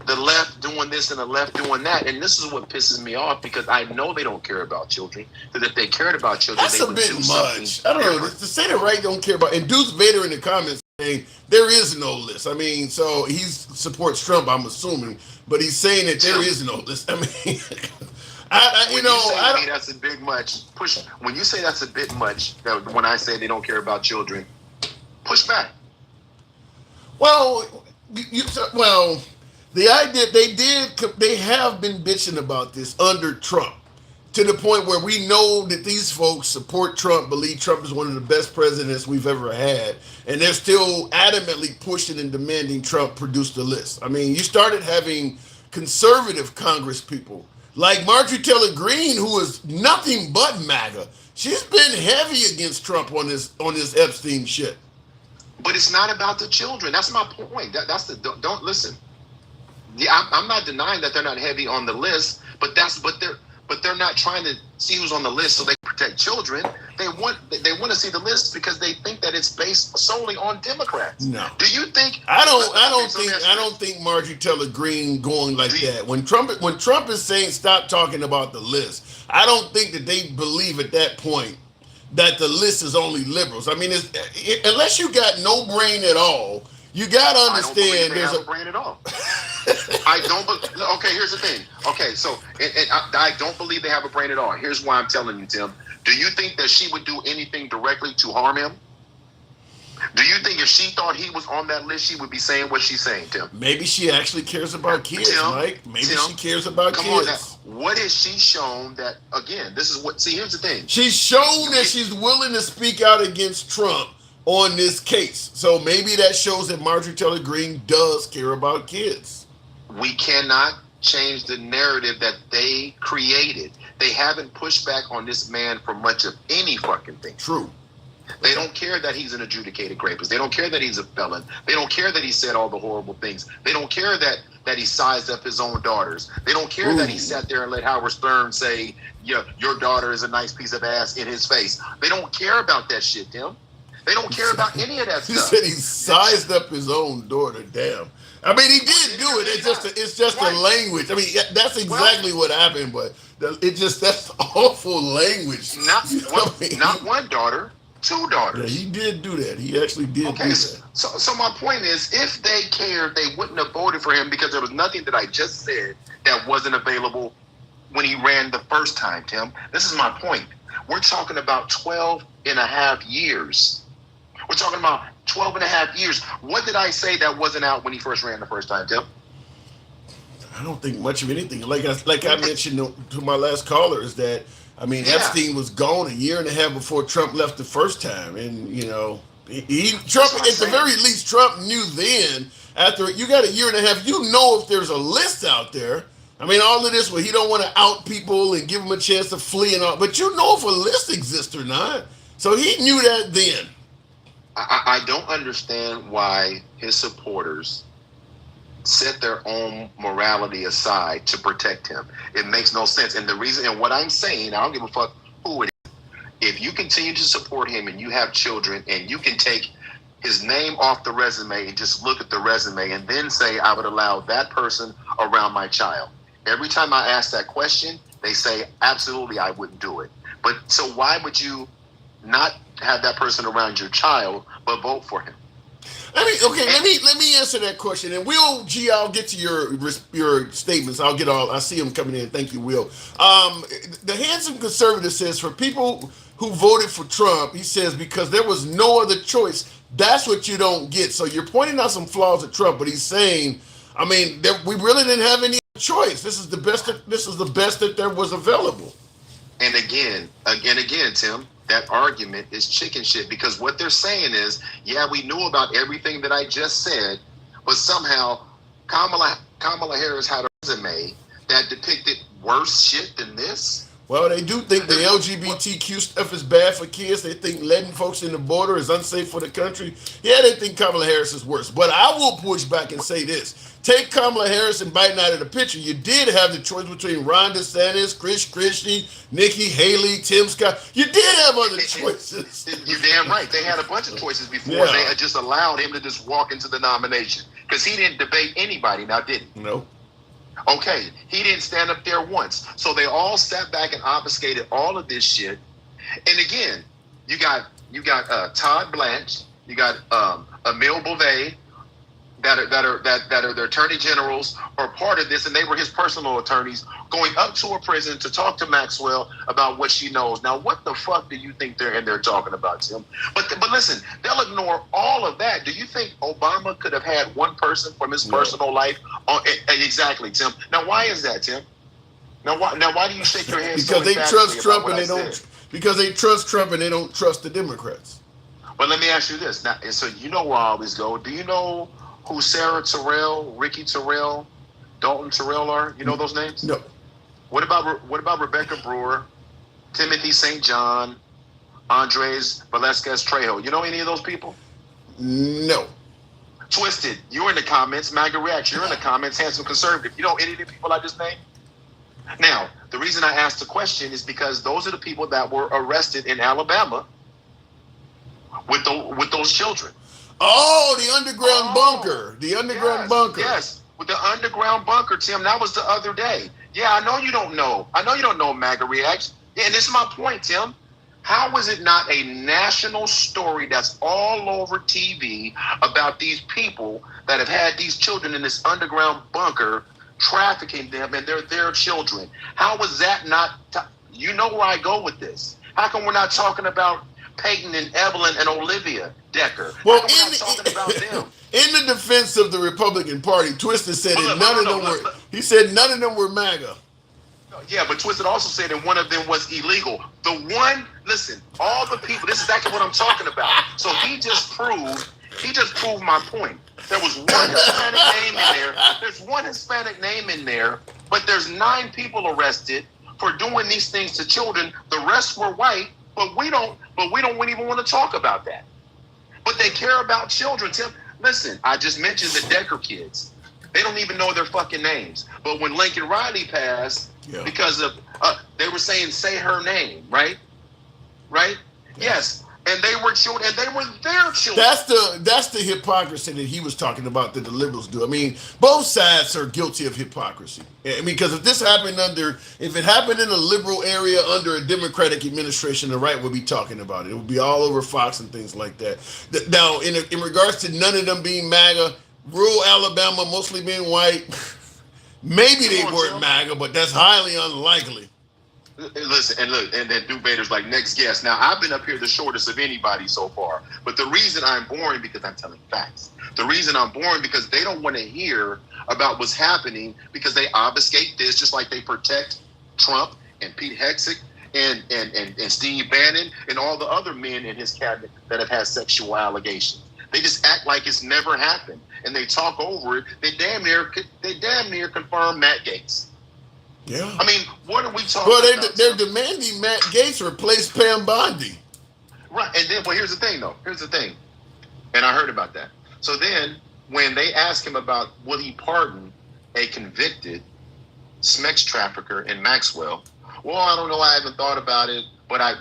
left doing this and the left doing that. And this is what pisses me off because I know they don't care about children. Because if they cared about children, that's they a would bit do much. I don't know. To say the right don't care about, and Deuce Vader in the comments saying there is no list. I mean, so he supports Trump, I'm assuming, but he's saying that there is no list. I mean, that's a bit much. When you say that's a bit much, when I say they don't care about children, push back. Well, the idea they have been bitching about this under Trump to the point where we know that these folks support Trump, believe Trump is one of the best presidents we've ever had, and they're still adamantly pushing and demanding Trump produce the list. I mean, you started having conservative Congress people like Marjorie Taylor Greene, who is nothing but MAGA. She's been heavy against Trump on this Epstein shit. But it's not about the children. That's my point. Don't listen. Yeah, I'm not denying that they're not heavy on the list, but they're not trying to see who's on the list so they can protect children. They want to see the list because they think that it's based solely on Democrats. No. Do you think? I don't think Marjorie Taylor Greene going like that. When Trump is saying stop talking about the list, I don't think that they believe at that point that the list is only liberals. I mean, unless you got no brain at all, you got to understand there's a brain at all. I don't. Okay, here's the thing. Okay, so I don't believe they have a brain at all. Here's why I'm telling you, Tim. Do you think that she would do anything directly to harm him? Do you think if she thought he was on that list, she would be saying what she's saying, Tim? Maybe she actually cares about kids, Mike. Maybe she cares about kids. On now. What has she shown that, again, this is what, see, here's the thing. She's shown that she's willing to speak out against Trump on this case. So maybe that shows that Marjorie Taylor Greene does care about kids. We cannot change the narrative that they created. They haven't pushed back on this man for much of any fucking thing. True. They don't care that he's an adjudicated rapist. They don't care that he's a felon. They don't care that he said all the horrible things. They don't care that he sized up his own daughters. They don't care that he sat there and let Howard Stern say, yeah, your daughter is a nice piece of ass in his face. They don't care about that shit, Tim. They don't care about any of that stuff. He said he sized up his own daughter. Damn. I mean, he did do it. It's just a language. I mean, that's exactly what happened, but that's awful language. Not one daughter. 2 daughters. Yeah, he did do that. He actually did do that. So my point is, if they cared, they wouldn't have voted for him because there was nothing that I just said that wasn't available when he ran the first time, Tim. This is my point. We're talking about 12 and a half years. We're talking about 12 and a half years. What did I say that wasn't out when he first ran the first time, Tim? I don't think much of anything. Like I mentioned to my last caller is that, I mean, Epstein was gone a year and a half before Trump left the first time. And, Trump, at the very least, Trump knew then, after you got a year and a half, if there's a list out there. I mean, all of this where he don't want to out people and give them a chance to flee and all, but if a list exists or not. So he knew that then. I don't understand why his supporters set their own morality aside to protect him. It makes no sense. And the reason, and what I'm saying, I don't give a fuck who it is. If you continue to support him and you have children and you can take his name off the resume and just look at the resume and then say, I would allow that person around my child. Every time I ask that question, they say, absolutely, I wouldn't do it. But so why would you not have that person around your child, but vote for him? Let me answer that question, and I'll get to your statements. I see them coming in. Thank you, Will. The handsome conservative says for people who voted for Trump, he says because there was no other choice. That's what you don't get. So you're pointing out some flaws of Trump, but he's saying, we really didn't have any choice. This is the best. This is the best that there was available. And again, Tim, that argument is chicken shit, because what they're saying is, yeah, we knew about everything that I just said, but somehow Kamala Harris had a resume that depicted worse shit than this. Well, they do think the LGBTQ stuff is bad for kids. They think letting folks in the border is unsafe for the country. Yeah, they think Kamala Harris is worse. But I will push back and say this. Take Kamala Harris and Biden out of the picture. You did have the choice between Ron DeSantis, Chris Christie, Nikki Haley, Tim Scott. You did have other choices. You're damn right. They had a bunch of choices before. They had just allowed him to just walk into the nomination. Because he didn't debate anybody now, did he? No. Okay, he didn't stand up there once. So they all sat back and obfuscated all of this shit. And again, you got Todd Blanche, you got Emil Bovee, that are the attorney generals or part of this, and they were his personal attorneys going up to a prison to talk to Maxwell about what she knows. Now, what the fuck do you think they're in there talking about, Tim? But listen, they'll ignore all of that. Do you think Obama could have had one person from his personal life? Exactly, Tim. Now, why is that, Tim? Now, why do you shake your head? Because they trust Trump and they don't. Because they trust Trump and they don't trust the Democrats. But let me ask you this. Now, so you know where I always go. Do you know who Sarah Terrell, Ricky Terrell, Dalton Terrell are? You know those names? No. What about Rebecca Brewer, Timothy St. John, Andres Velasquez Trejo? You know any of those people? No. Twisted, you're in the comments. MAGA Reaction, you're in the comments. Handsome Conservative. You know any of the people I just named? Now, the reason I asked the question is because those are the people that were arrested in Alabama with those children. Oh, the underground bunker. The underground bunker. Yes, with the underground bunker, Tim. That was the other day. Yeah, I know you don't know. MAGA Reaction. Yeah, and this is my point, Tim. How is it not a national story that's all over TV about these people that have had these children in this underground bunker, trafficking them, and they're their children? How is that not? You know where I go with this. How come we're not talking about Peyton and Evelyn and Olivia Decker? Well, talking about them. In the defense of the Republican Party, Twisted said none of them were MAGA. Yeah, but Twisted also said that one of them was illegal. Listen, all the people, this is exactly what I'm talking about. So he just proved my point. There was one Hispanic name in there. There's one Hispanic name in there, but there's 9 people arrested for doing these things to children. The rest were white, but we don't even want to talk about that. But they care about children, Tim. Listen, I just mentioned the Decker kids. They don't even know their fucking names. But when Lincoln Riley passed, because of they were saying say her name, right? Right? Yes. And they were children, and they were their children. That's the hypocrisy that he was talking about that the liberals do. I mean, both sides are guilty of hypocrisy. I mean, because if it happened in a liberal area under a Democratic administration, the right would be talking about it. It would be all over Fox and things like that. Now, in regards to none of them being MAGA, rural Alabama mostly being white, maybe they weren't MAGA, but that's highly unlikely. Listen, and look, and then debaters like next guest. Now, I've been up here the shortest of anybody so far, but the reason I'm boring because I'm telling facts. The reason I'm boring because they don't want to hear about what's happening because they obfuscate this just like they protect Trump and Pete Hegseth and Steve Bannon and all the other men in his cabinet that have had sexual allegations. They just act like it's never happened, and they talk over it. They damn near confirm Matt Gaetz. Yeah. I mean, what are we talking about? Well, they're demanding Matt Gaetz replace Pam Bondi. Right. And then, well, here's the thing, though. And I heard about that. So then when they ask him about will he pardon a convicted sex trafficker in Maxwell, well, I don't know, I haven't thought about it, but I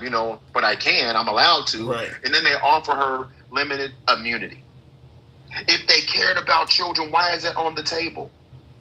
can, I'm allowed to. Right. And then they offer her limited immunity. If they cared about children, why is that on the table?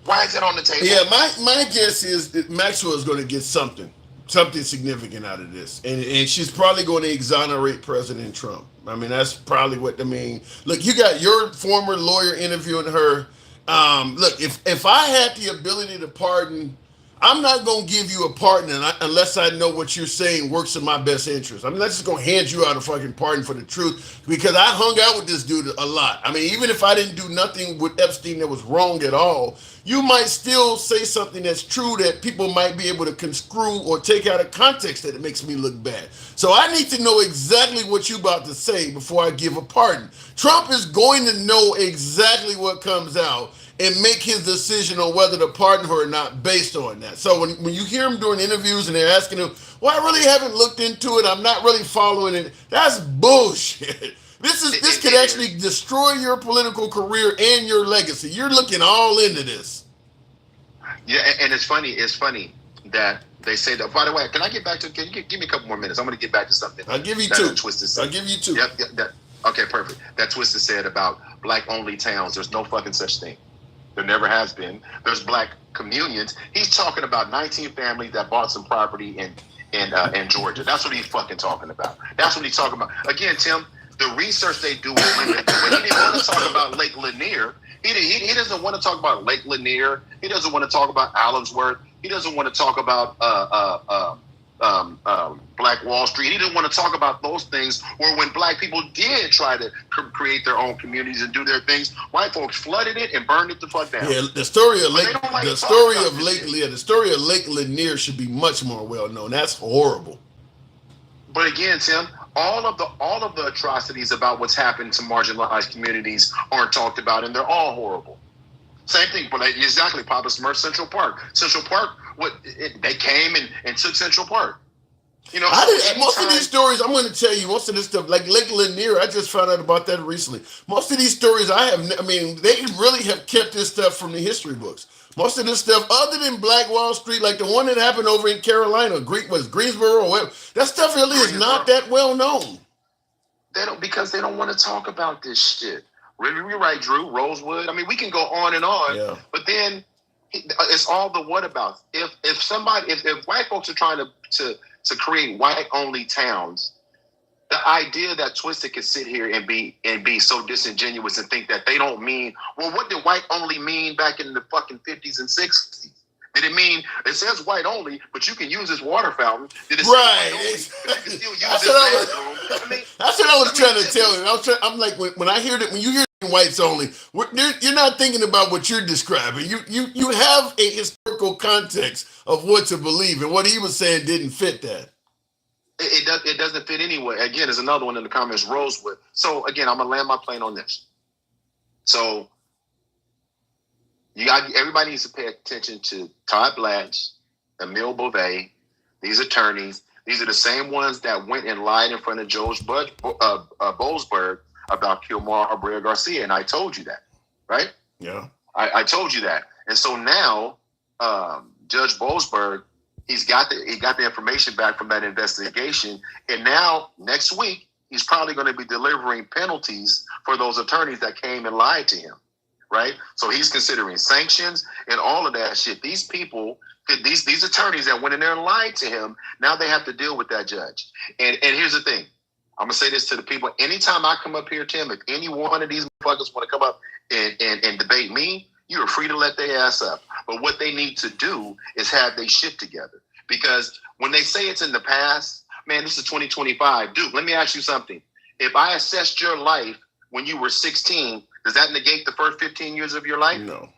Why is it on the table? Yeah, my guess is that Maxwell is going to get something significant out of this, and she's probably going to exonerate President Trump. I mean, that's probably what I mean. Look, you got your former lawyer interviewing her. Look, if I had the ability to pardon, I'm not going to give you a pardon unless I know what you're saying works in my best interest. I'm not just going to hand you out a fucking pardon for the truth, because I hung out with this dude a lot. I mean, even if I didn't do nothing with Epstein that was wrong at all, you might still say something that's true that people might be able to construe or take out of context that it makes me look bad. So I need to know exactly what you're about to say before I give a pardon. Trump is going to know exactly what comes out and make his decision on whether to pardon her or not based on that. So when you hear him doing interviews and they're asking him, well, I really haven't looked into it, I'm not really following it, that's bullshit. This could actually destroy your political career and your legacy. You're looking all into this. Yeah, and it's funny that they say that. By the way, can I get back to? Can you give me a couple more minutes? I'm going to get back to something. I'll give you two. Twisted said. I'll give you two. Yep. Okay, perfect. That Twisted said about black-only towns. There's no fucking such thing. There never has been. There's black communions. He's talking about 19 families that bought some property in Georgia. That's what he's fucking talking about. That's what he's talking about. Again, Tim, the research they do is limited. But he didn't want to talk about Lake Lanier. He doesn't want to talk about Lake Lanier. He doesn't want to talk about Allensworth. He doesn't want to talk about Black Wall Street. He didn't want to talk about those things where when black people did try to create their own communities and do their things, white folks flooded it and burned it the fuck down. Yeah, the story of Lake Lanier should be much more well known. That's horrible. But again, Tim, all of the atrocities about what's happened to marginalized communities aren't talked about, and they're all horrible. Same thing, but exactly. Papa Smurf, Central Park. Central Park, they came and took Central Park. You know, most of these stories, I'm going to tell you, most of this stuff, like Lake Lanier, I just found out about that recently. Most of these stories they really have kept this stuff from the history books. Most of this stuff, other than Black Wall Street, like the one that happened over in Carolina, Greensboro, or whatever, that stuff really is not that well known. Because they don't want to talk about this shit. You're right, Drew. Rosewood. I mean, we can go on and on, yeah. But then it's all the what about. If white folks are trying to create white only towns, the idea that Twisted could sit here and be so disingenuous and think that they don't mean, well, what did white only mean back in the fucking 50s and 60s? Did it mean, it says white only, but you can use this water fountain? Did it say that's what I was trying to tell you. I'm like, when I hear that, when you hear whites only, you're not thinking about what you're describing. You have a historical context of what to believe, and what he was saying didn't fit that. It doesn't fit anyway. Again, there's another one in the comments, Rosewood. So again, I'm gonna land my plane on this. So everybody needs to pay attention to Todd Blanche, Emile Beauvais, these attorneys. These are the same ones that went and lied in front of Judge Boasberg about Kilmar Abreu Garcia, and I told you that, right? Yeah, I told you that. And so now, Judge Boasberg, he got the information back from that investigation, and now next week he's probably going to be delivering penalties for those attorneys that came and lied to him, right? So he's considering sanctions and all of that shit. These people, these attorneys that went in there and lied to him, now they have to deal with that judge. And here's the thing. I'm going to say this to the people. Anytime I come up here, Tim, if any one of these motherfuckers want to come up and debate me, you are free to let their ass up. But what they need to do is have their shit together. Because when they say it's in the past, man, this is 2025. Dude, let me ask you something. If I assessed your life when you were 16, does that negate the first 15 years of your life? No,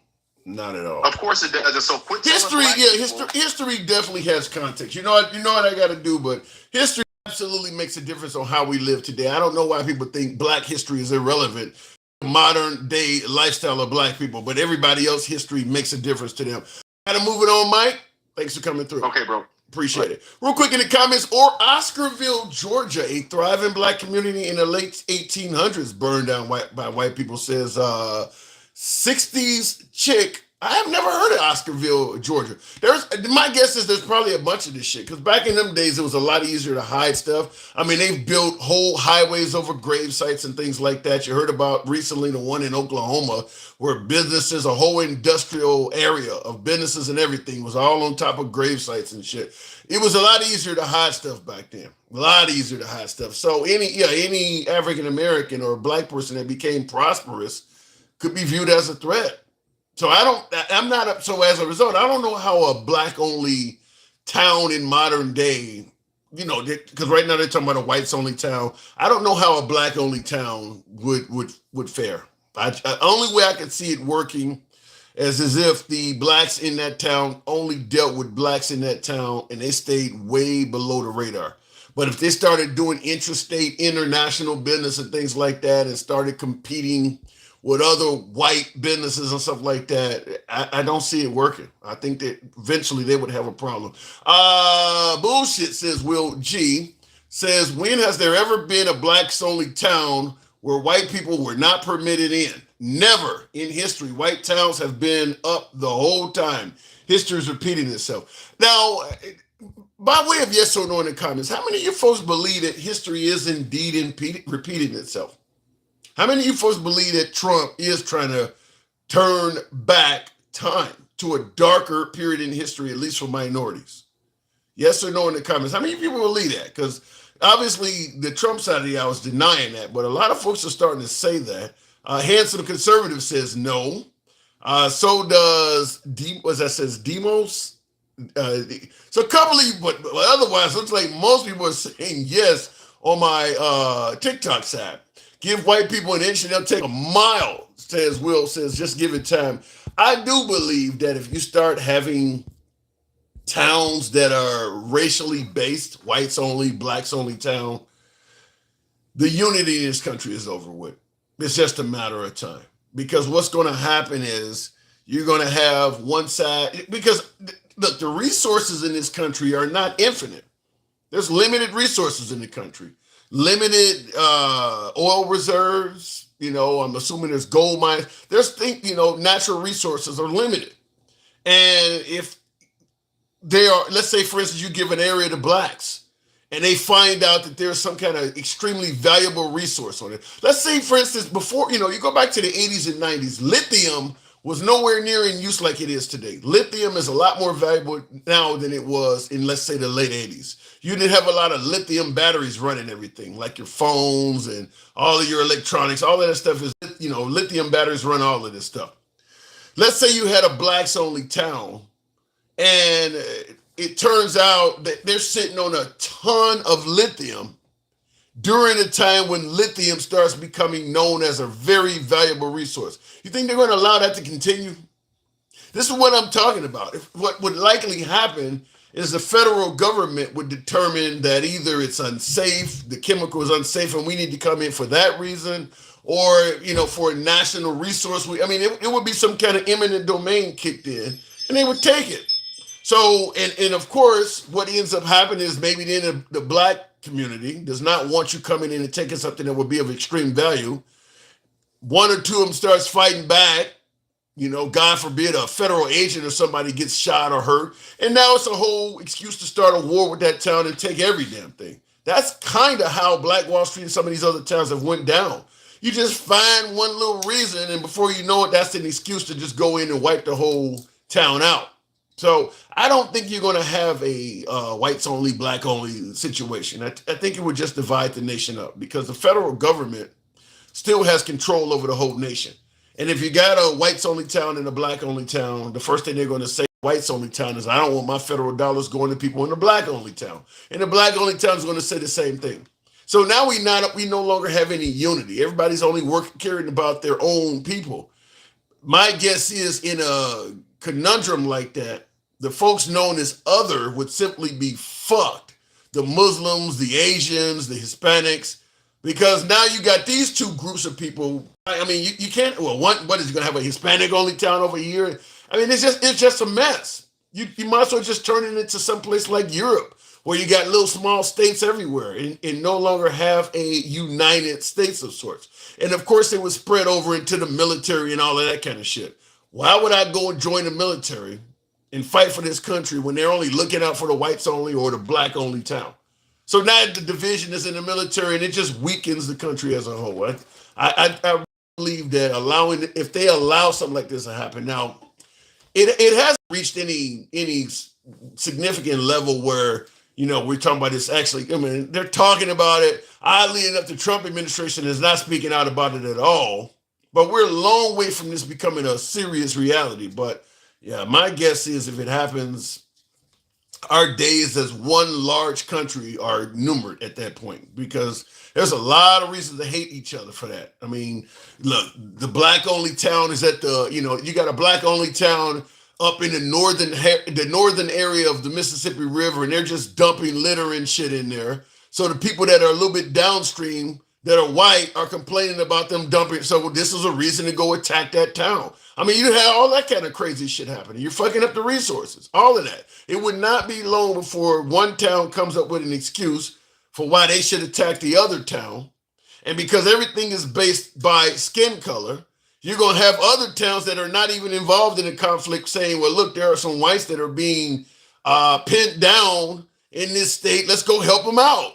not at all. Of course it does. So quit history definitely has context. You know what I got to do, but history absolutely makes a difference on how we live today. I don't know why people think black history is irrelevant, modern day lifestyle of black people, but everybody else history makes a difference to them. Gotta move it on, Mike. Thanks for coming through. Okay, bro. Appreciate it. Real quick in the comments, or Oscarville, Georgia, a thriving black community in the late 1800s burned down by white people, says 60s chick. I have never heard of Oscarville, Georgia. My guess is there's probably a bunch of this shit because back in them days it was a lot easier to hide stuff. I mean, they've built whole highways over grave sites and things like that. You heard about recently the one in Oklahoma where businesses, a whole industrial area of businesses and everything was all on top of grave sites and shit. It was a lot easier to hide stuff back then. A lot easier to hide stuff. So any African American or black person that became prosperous could be viewed as a threat. So so as a result, I don't know how a black only town in modern day, because right now they're talking about a whites only town. I don't know how a black only town would fare. Only way I could see it working is as if the blacks in that town only dealt with blacks in that town and they stayed way below the radar. But if they started doing intrastate, international business and things like that and started competing with other white businesses and stuff like that, I don't see it working. I think that eventually they would have a problem. Bullshit, says Will G. Says, when has there ever been a blacks only town where white people were not permitted in? Never in history. White towns have been up the whole time. History is repeating itself. Now, by way of yes or no in the comments, how many of you folks believe that history is indeed repeating itself? How many of you folks believe that Trump is trying to turn back time to a darker period in history, at least for minorities? Yes or no in the comments. How many people believe that? Because obviously the Trump side of the aisle is denying that, but a lot of folks are starting to say that. Handsome Conservative says no. So does, Demos. So a couple of you, but otherwise, it looks like most people are saying yes on my TikTok side. Give white people an inch and they'll take a mile, says Will, says just give it time. I do believe that if you start having towns that are racially based, whites only, blacks only town, the unity in this country is over with. It's just a matter of time. Because what's going to happen is you're going to have one side, because look, the resources in this country are not infinite. There's limited resources in the country. Limited oil reserves, I'm assuming there's gold mines. There's natural resources are limited. And if they are, let's say, for instance, you give an area to blacks and they find out that there's some kind of extremely valuable resource on it. Let's say, for instance, before, you go back to the 80s and 90s, lithium was nowhere near in use like it is today. Lithium is a lot more valuable now than it was in, let's say, the late 80s. You didn't have a lot of lithium batteries running everything, like your phones and all of your electronics. All of that stuff is, lithium batteries run all of this stuff. Let's say you had a blacks only town and it turns out that they're sitting on a ton of lithium during a time when lithium starts becoming known as a very valuable resource. You think they're going to allow that to continue? This is what I'm talking about. What would likely happen is the federal government would determine that either it's unsafe, the chemical is unsafe, and we need to come in for that reason, or, for a national resource. It would be some kind of eminent domain kicked in, and they would take it. So, and of course, what ends up happening is maybe then the black community does not want you coming in and taking something that would be of extreme value. One or two of them starts fighting back. God forbid a federal agent or somebody gets shot or hurt. And now it's a whole excuse to start a war with that town and take every damn thing. That's kind of how Black Wall Street and some of these other towns have went down. You just find one little reason, and before you know it, that's an excuse to just go in and wipe the whole town out. So I don't think you're going to have a whites only, black only situation. I think it would just divide the nation up because the federal government still has control over the whole nation. And if you got a whites only town and a black only town, the first thing they're going to say whites only town is, I don't want my federal dollars going to people in the black only town. And the black only town is going to say the same thing. So now we no longer have any unity. Everybody's only caring about their own people. My guess is in a conundrum like that, the folks known as other would simply be fucked. The Muslims, the Asians, the Hispanics, because now you got these two groups of people. You can't, what is you gonna have a Hispanic only town over here? It's just a mess. You might as well just turn it into someplace like Europe, where you got little small states everywhere and no longer have a united states of sorts. And of course, it was spread over into the military and all of that kind of shit. Why would I go and join the military and fight for this country when they're only looking out for the whites only or the black only town? So now the division is in the military and it just weakens the country as a whole. I believe that if they allow something like this to happen now, it hasn't reached any significant level where we're talking about this actually. I mean, they're talking about it. Oddly enough, the Trump administration is not speaking out about it at all. But we're a long way from this becoming a serious reality. But yeah, my guess is if it happens, our days as one large country are numbered at that point, because there's a lot of reasons to hate each other for that. I mean, look, the black only town is at you got a black only town up in the northern area of the Mississippi River, and they're just dumping litter and shit in there. So the people that are a little bit downstream that are white are complaining about them dumping. So this is a reason to go attack that town. I mean, you have all that kind of crazy shit happening. You're fucking up the resources, all of that. It would not be long before one town comes up with an excuse for why they should attack the other town. And because everything is based by skin color, you're going to have other towns that are not even involved in the conflict saying, well, look, there are some whites that are being pinned down in this state. Let's go help them out.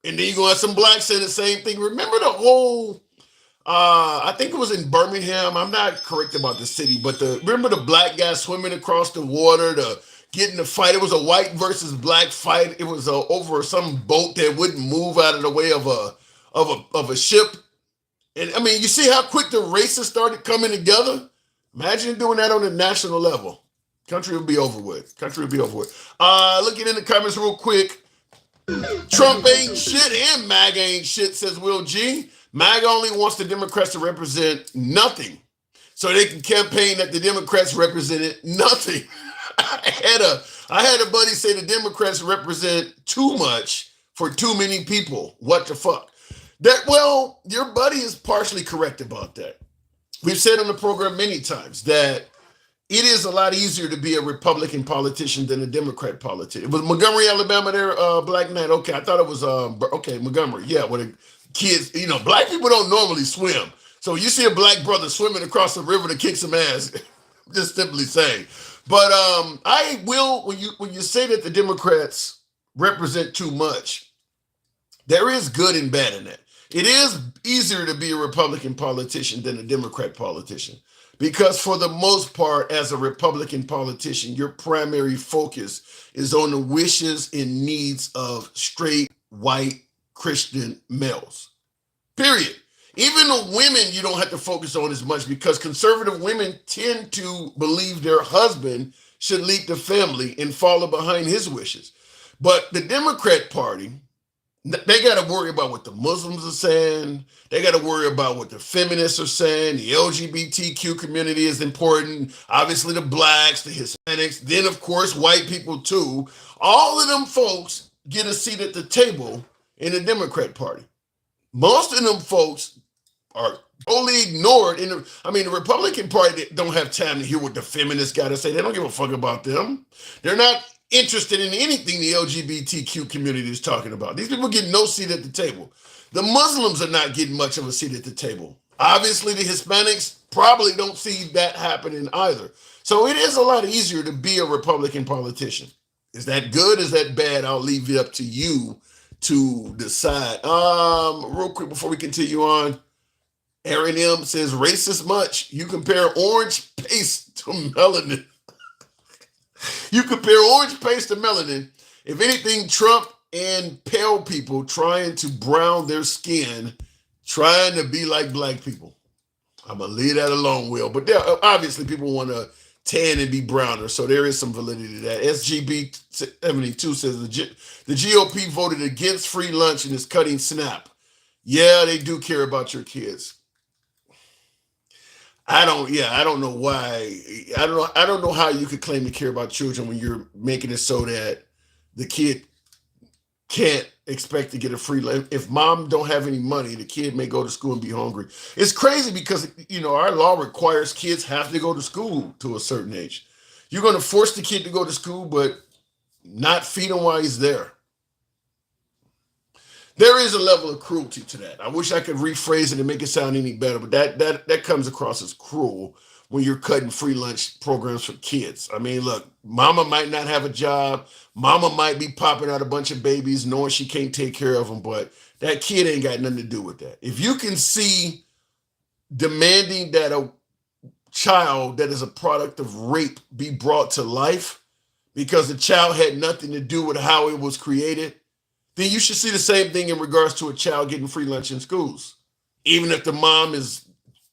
And then you're going to have some blacks saying the same thing. Remember the whole, I think it was in Birmingham. I'm not correct about the city, but remember the black guy swimming across the water to get in the fight? It was a white versus black fight. It was over some boat that wouldn't move out of the way of a ship. And I mean, you see how quick the races started coming together? Imagine doing that on a national level. Country would be over with. Looking in the comments real quick. Trump ain't shit and MAGA ain't shit, says Will G. MAGA only wants the Democrats to represent nothing, so they can campaign that the Democrats represented nothing. I had a buddy say the Democrats represent too much for too many people. What the fuck? Well, your buddy is partially correct about that. We've said on the program many times that it is a lot easier to be a Republican politician than a Democrat politician. Was Montgomery, Alabama there, Black Knight? Okay, I thought it was, Montgomery. Yeah, where the kids, black people don't normally swim. So you see a black brother swimming across the river to kick some ass, just simply saying. But I will, when you say that the Democrats represent too much, there is good and bad in that. It is easier to be a Republican politician than a Democrat politician. Because for the most part, as a Republican politician, your primary focus is on the wishes and needs of straight, white, Christian males. Period. Even the women you don't have to focus on as much, because conservative women tend to believe their husband should lead the family and follow behind his wishes. But the Democrat Party, they got to worry about what the Muslims are saying. They got to worry about what the feminists are saying. The LGBTQ community is important. Obviously, the blacks, the Hispanics, then, of course, white people, too. All of them folks get a seat at the table in the Democrat Party. Most of them folks are totally ignored. The Republican Party don't have time to hear what the feminists got to say. They don't give a fuck about them. They're not interested in anything the LGBTQ community is talking about. These people get no seat at the table. The Muslims are not getting much of a seat at the table. Obviously, the Hispanics probably don't see that happening either. So it is a lot easier to be a Republican politician. Is that good? Is that bad? I'll leave it up to you to decide. Real quick before we continue on, Aaron M says, racist much. You compare orange paste to melanin. You compare orange paste to melanin. If anything, Trump and pale people trying to brown their skin, trying to be like black people. I'm going to leave that alone, Will. But there, obviously people want to tan and be browner, so there is some validity to that. SGB72 says the GOP voted against free lunch and is cutting SNAP. Yeah, they do care about your kids. I don't know why. I don't know how you could claim to care about children when you're making it so that the kid can't expect to get a free lunch. If mom don't have any money, the kid may go to school and be hungry. It's crazy because, our law requires kids have to go to school to a certain age. You're going to force the kid to go to school, but not feed him while he's there. there is a level of cruelty to that. I wish I could rephrase it and make it sound any better, but that comes across as cruel when you're cutting free lunch programs for kids. I mean, look, mama might not have a job. Mama might be popping out a bunch of babies knowing she can't take care of them, but that kid ain't got nothing to do with that. If you can see demanding that a child that is a product of rape be brought to life because the child had nothing to do with how it was created, then you should see the same thing in regards to a child getting free lunch in schools. Even if the mom is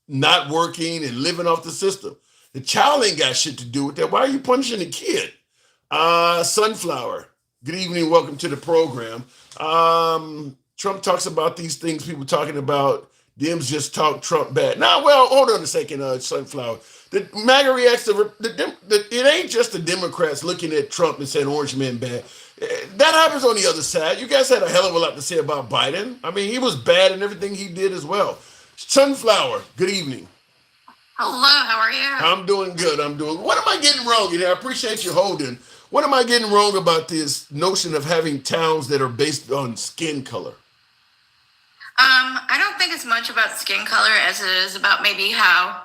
not working and living off the system. The child ain't got shit to do with that. Why are you punishing the kid? Sunflower, good evening. Welcome to the program. Trump talks about these things people talking about. Dems just talk Trump bad. Now, well, hold on a second, Sunflower. The MAGA reacts to it ain't just the Democrats looking at Trump and saying orange man bad. That happens on the other side. You guys had a hell of a lot to say about Biden. I mean, he was bad in everything he did as well. Sunflower, good evening. Hello, how are you? I'm doing good. What am I getting wrong? I appreciate you holding. What am I getting wrong about this notion of having towns that are based on skin color? I don't think it's much about skin color as it is about maybe how,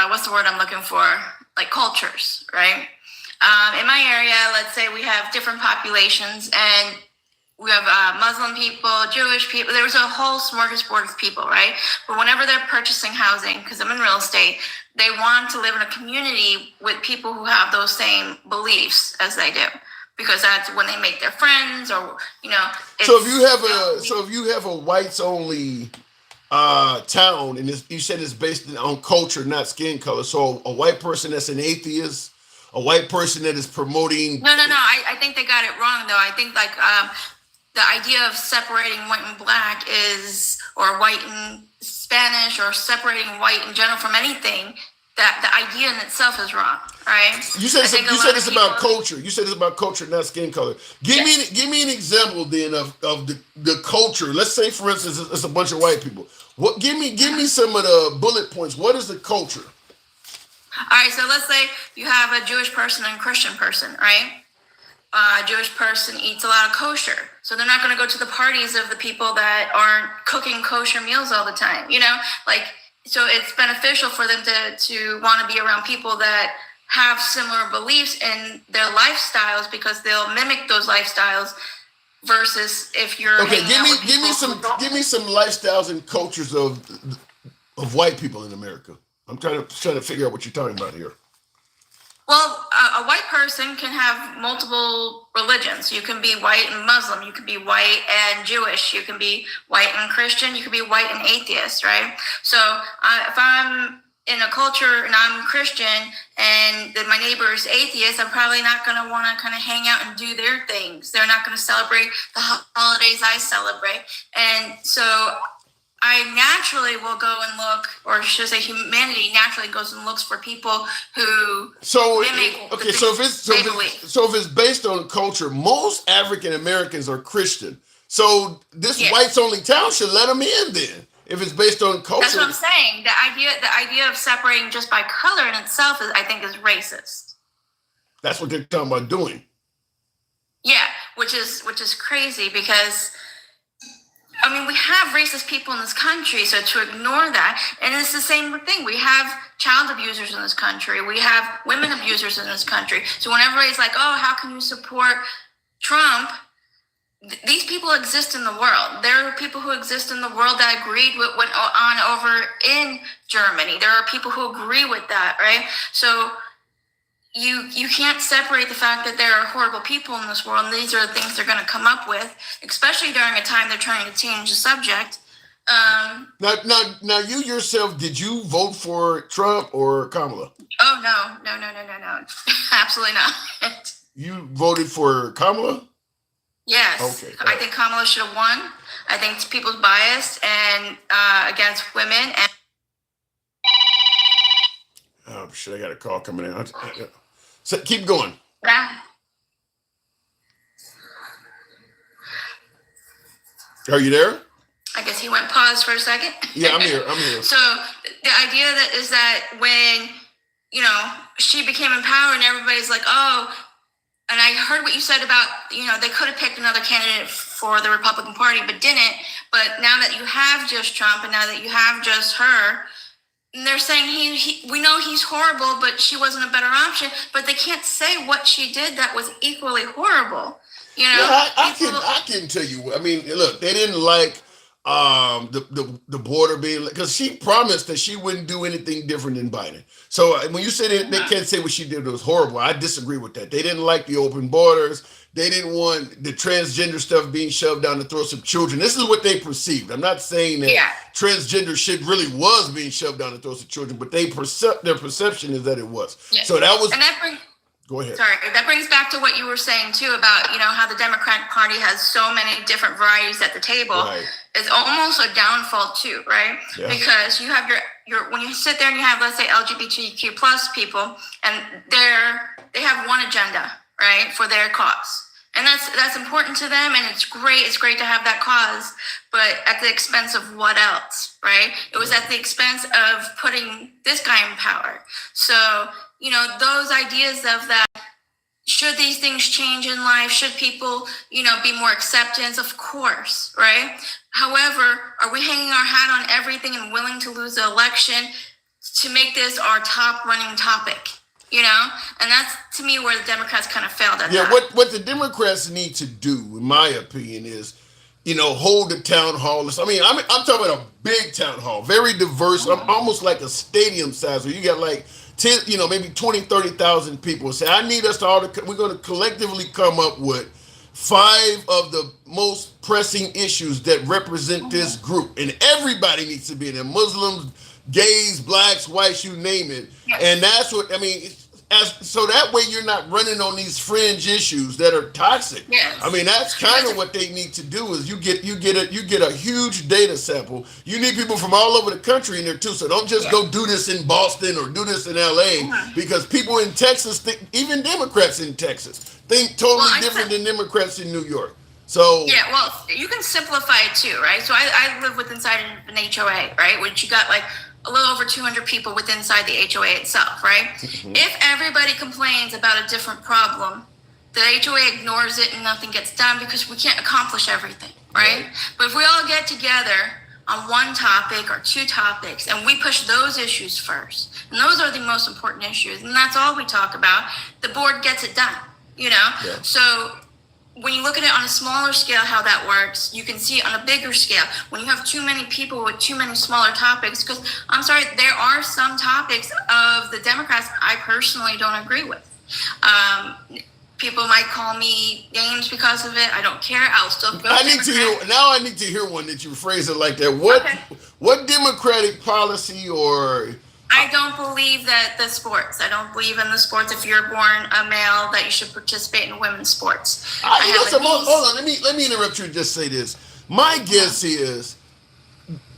what's the word I'm looking for? Like cultures, right? In my area, let's say we have different populations and we have Muslim people, Jewish people. There's a whole smorgasbord of people, right? But whenever they're purchasing housing, because I'm in real estate, they want to live in a community with people who have those same beliefs as they do, because that's when they make their friends, or So if you have a whites only town, and you said it's based on culture, not skin color. So a white person that's an atheist, a white person that is promoting. No. I think they got it wrong though. I think the idea of separating white and black or white and Spanish, or separating white in general from anything, that the idea in itself is wrong, right? You said it's about culture. You said it's about culture, not skin color. Give me an example then of the culture. Let's say, for instance, it's a bunch of white people. Give me some of the bullet points. What is the culture? All right, so let's say you have a Jewish person and a Christian person, right? A Jewish person eats a lot of kosher, so they're not going to go to the parties of the people that aren't cooking kosher meals all the time. So it's beneficial for them to want to be around people that have similar beliefs in their lifestyles, because they'll mimic those lifestyles. Versus if you're give me some lifestyles and cultures of white people in America. I'm trying to figure out what you're talking about here. Well, a white person can have multiple religions. You can be white and Muslim. You can be white and Jewish. You can be white and Christian. You can be white and atheist, right? So if I'm in a culture and I'm Christian and my neighbor is atheist, I'm probably not going to want to kind of hang out and do their things. They're not going to celebrate the holidays I celebrate. And so I naturally will go and look, or should I say humanity naturally goes and looks for people who mimic. Okay, so if it's based on culture, most African Americans are Christian. So this whites only town should let them in then. If it's based on culture. That's what I'm saying. The idea of separating just by color in itself is racist. That's what they're talking about doing. Yeah, which is crazy, because we have racist people in this country, so to ignore that, and it's the same thing. We have child abusers in this country. We have women abusers in this country. So when everybody's like, oh, how can you support Trump? These people exist in the world. There are people who exist in the world that agreed with what went on over in Germany. There are people who agree with that, right? So you can't separate the fact that there are horrible people in this world, and these are the things they're going to come up with, especially during a time they're trying to change the subject. Now, you yourself, did you vote for Trump or Kamala? Oh, no. Absolutely not. You voted for Kamala? Yes. Okay. I think Kamala should have won. I think people's biased and against women. And oh, shit, I got a call coming in. So keep going. Yeah. Are you there? I guess he went pause for a second. Yeah, I'm here. So the idea is that when, she became in power and everybody's like, oh, and I heard what you said about, they could have picked another candidate for the Republican Party, but didn't. But now that you have just Trump and now that you have just her, they're saying we know he's horrible, but she wasn't a better option. But they can't say what she did that was equally horrible. You know, yeah, I can tell you. I mean, look, they didn't like the border being, because she promised that she wouldn't do anything different than Biden. So when you say they can't say what she did was horrible, I disagree with that. They didn't like the open borders. They didn't want the transgender stuff being shoved down the throats of children. This is what they perceived. I'm not saying that transgender shit really was being shoved down the throats of children, but their perception is that it was. Yeah. So that was. And that go ahead. Sorry, that brings back to what you were saying too about, you know, how the Democratic Party has so many different varieties at the table. Right. It's almost a downfall too, right? Yeah. Because you have your when you sit there and you have, let's say, LGBTQ plus people, and they have one agenda, right, for their cause. And that's important to them, and it's great. It's great to have that cause, but at the expense of what else, right? It was at the expense of putting this guy in power. So, you know, those ideas of that, should these things change in life? Should people, you know, be more acceptance? Of course, right? However, are we hanging our hat on everything and willing to lose the election to make this our top running topic? You know, and that's, to me, where the Democrats kind of failed at that. Yeah, what the Democrats need to do, in my opinion, is, you know, hold the town hall. I mean, I'm talking about a big town hall, very diverse, almost like a stadium size, where you got like 10, you know, maybe 20, 30,000 people. Say, I need us to we're going to collectively come up with 5 of the most pressing issues that represent this group. And everybody needs to be in there. Muslims, gays, blacks, whites, you name it. Yes. And that's what, I mean, so that way you're not running on these fringe issues that are toxic. Yes. I mean, that's kind of what they need to do, is you get a huge data sample. You need people from all over the country in there too. So don't just go do this in Boston or do this in LA, because people in Texas think, even Democrats in Texas think totally different than Democrats in New York. So yeah, well, you can simplify it too, right? So I live with inside an HOA, right? Which you got like a little over 200 people within inside the HOA itself, right? Mm-hmm. If everybody complains about a different problem, the HOA ignores it and nothing gets done, because we can't accomplish everything, right? But if we all get together on one topic or 2 topics and we push those issues first, and those are the most important issues, and that's all we talk about, the board gets it done, you know? Yeah. So when you look at it on a smaller scale, how that works, you can see it on a bigger scale. When you have too many people with too many smaller topics, because I'm sorry, there are some topics of the Democrats I personally don't agree with. People might call me names because of it. I don't care. I'll still go. I need to hear one that you phrase it like that. What Democratic policy or... I don't believe that the sports. I don't believe in the sports. If you're born a male, that you should participate in women's sports. Hold on. Let me interrupt you and just say this. My guess is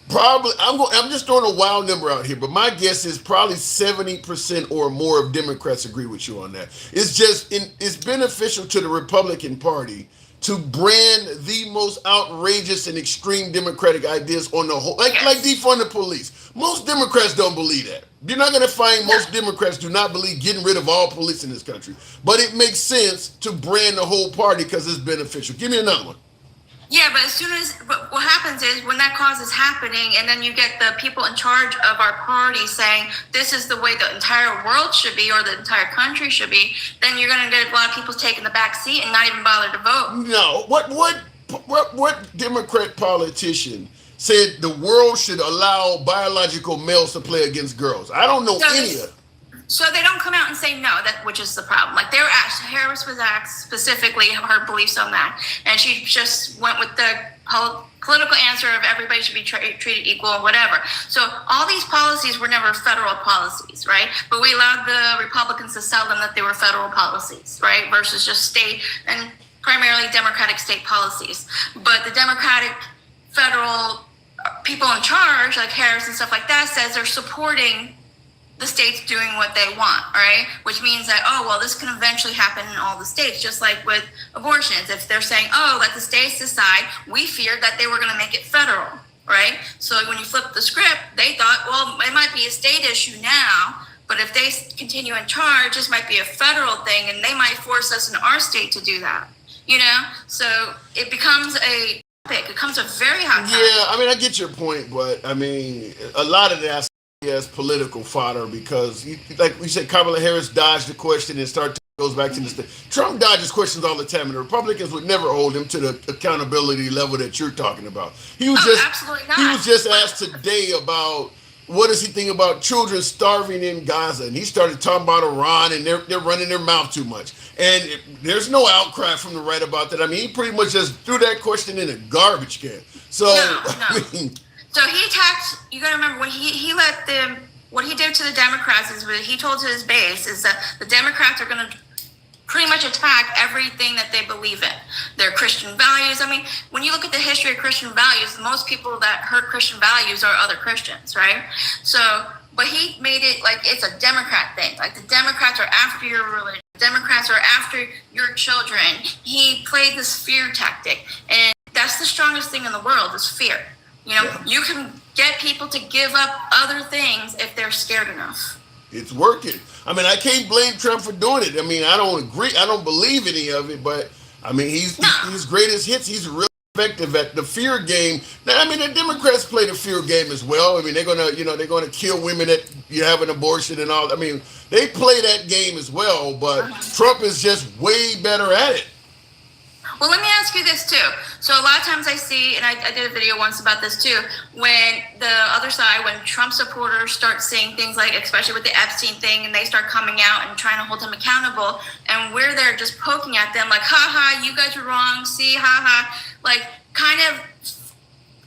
probably, I'm just throwing a wild number out here, but my guess is probably 70% or more of Democrats agree with you on that. It's beneficial to the Republican Party to brand the most outrageous and extreme Democratic ideas on the whole, like defund the police. Most Democrats don't believe that. You're not going to find most Democrats do not believe getting rid of all police in this country. But it makes sense to brand the whole party because it's beneficial. Give me another one. Yeah, but what happens is when that cause is happening, and then you get the people in charge of our party saying this is the way the entire world should be or the entire country should be, then you're going to get a lot of people taking the back seat and not even bother to vote. No, what Democrat politician said the world should allow biological males to play against girls? I don't know any of them. So they don't come out and say no, which is the problem. Like Harris was asked specifically her beliefs on that, and she just went with the political answer of everybody should be treated equal and whatever. So all these policies were never federal policies, right? But we allowed the Republicans to sell them that they were federal policies, right? Versus just state and primarily Democratic state policies. But the Democratic federal people in charge, like Harris and stuff like that, says they're supporting the states doing what they want, right? Which means that, this can eventually happen in all the states, just like with abortions. If they're saying, let the states decide, we feared that they were going to make it federal, right? So when you flip the script, they thought, it might be a state issue now, but if they continue in charge, this might be a federal thing, and they might force us in our state to do that. You know, so it becomes a topic. It becomes a very hot topic. Yeah, I mean, I get your point, but I mean, a lot of that as political fodder because, like we said, Kamala Harris dodged the question and goes back to this thing. Trump dodges questions all the time, and the Republicans would never hold him to the accountability level that you're talking about. Absolutely not. He was just asked today about what does he think about children starving in Gaza, and he started talking about Iran and they're running their mouth too much. And there's no outcry from the right about that. I mean, he pretty much just threw that question in a garbage can. So, No. I mean, So he attacked. You got to remember when he let them. What he did to the Democrats is what he told to his base is that the Democrats are going to pretty much attack everything that they believe in. Their Christian values. I mean, when you look at the history of Christian values, most people that hurt Christian values are other Christians, right? So, but he made it like it's a Democrat thing. Like the Democrats are after your religion. Democrats are after your children. He played this fear tactic, and that's the strongest thing in the world is fear. You know, you can get people to give up other things if they're scared enough. It's working. I mean, I can't blame Trump for doing it. I mean, I don't agree. I don't believe any of it, but I mean, he's greatest hits. He's really effective at the fear game. Now, I mean, the Democrats play the fear game as well. I mean, they're gonna kill women that you have an abortion and all. I mean, they play that game as well, but Trump is just way better at it. Well, let me ask you this too. So a lot of times I see, and I did a video once about this too, when the other side, when Trump supporters start saying things like, especially with the Epstein thing, and they start coming out and trying to hold him accountable, and we're there just poking at them like, ha ha, you guys are wrong, see, ha ha, like kind of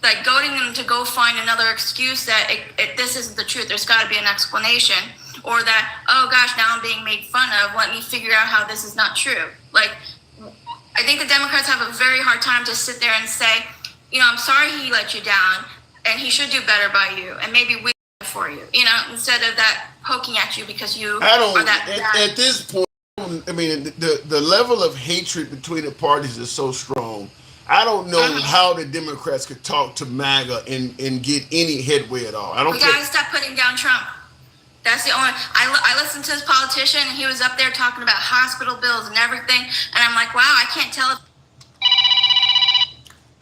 like goading them to go find another excuse that this isn't the truth. There's got to be an explanation, or that, oh gosh, now I'm being made fun of. Let me figure out how this is not true. Like, I think the Democrats have a very hard time to sit there and say, you know, I'm sorry he let you down, and he should do better by you, and maybe we do for you, you know, instead of that poking at you because you are that bad. At this point, I mean, the level of hatred between the parties is so strong. I don't know how the Democrats could talk to MAGA and get any headway at all. We got to stop putting down Trump. That's the only. I listened to this politician, and he was up there talking about hospital bills and everything, and I'm like, wow, I can't tell if.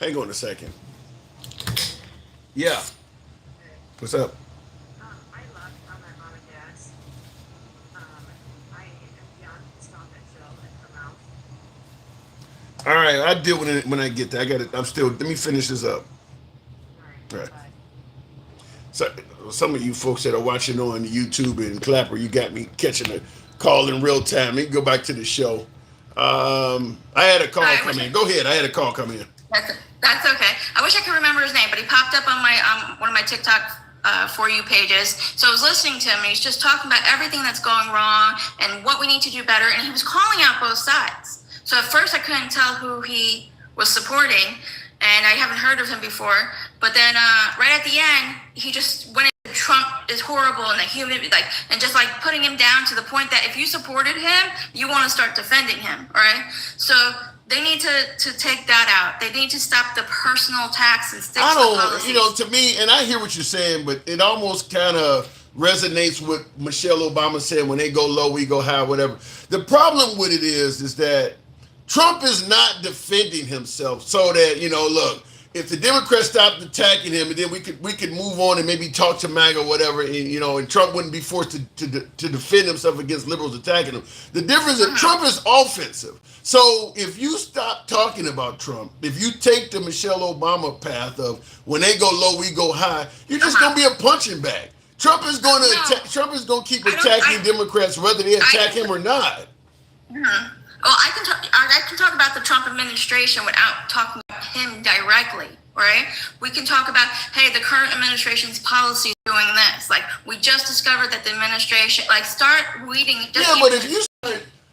Hang on a second. Yeah. What's up? I love how my mom and dad's. I am beyond stop that shit out of her mouth. All right, I'll deal with it when I get there. I got it. Let me finish this up. All right. So, some of you folks that are watching on YouTube and Clapper, you got me catching a call in real time. Let me go back to the show. I had a call come in. Go ahead. I had a call come in. That's okay. I wish I could remember his name, but he popped up on my one of my TikTok For You pages. So I was listening to him, and he's just talking about everything that's going wrong and what we need to do better, and he was calling out both sides. So at first I couldn't tell who he was supporting, and I haven't heard of him before. But then right at the end, he just went into Trump is horrible and that human, like, and just like putting him down to the point that if you supported him, you want to start defending him, right? So they need to take that out. They need to stop the personal attacks and stick to the policies. You know, to me, and I hear what you're saying, but it almost kind of resonates with Michelle Obama said, when they go low, we go high, whatever. The problem with it is that Trump is not defending himself so that, you know, look, if the Democrats stopped attacking him, and then we could move on and maybe talk to MAGA or whatever, and you know, and Trump wouldn't be forced to defend himself against liberals attacking him. The difference is Trump is offensive. So if you stop talking about Trump, if you take the Michelle Obama path of when they go low, we go high, you're just gonna be a punching bag. Trump is going to Trump is going to keep attacking Democrats whether they attack him or not. Well, I can talk about the Trump administration without talking about him directly, right? We can talk about, hey, the current administration's policy is doing this. Like, we just discovered that the administration, like, start reading. Yeah, but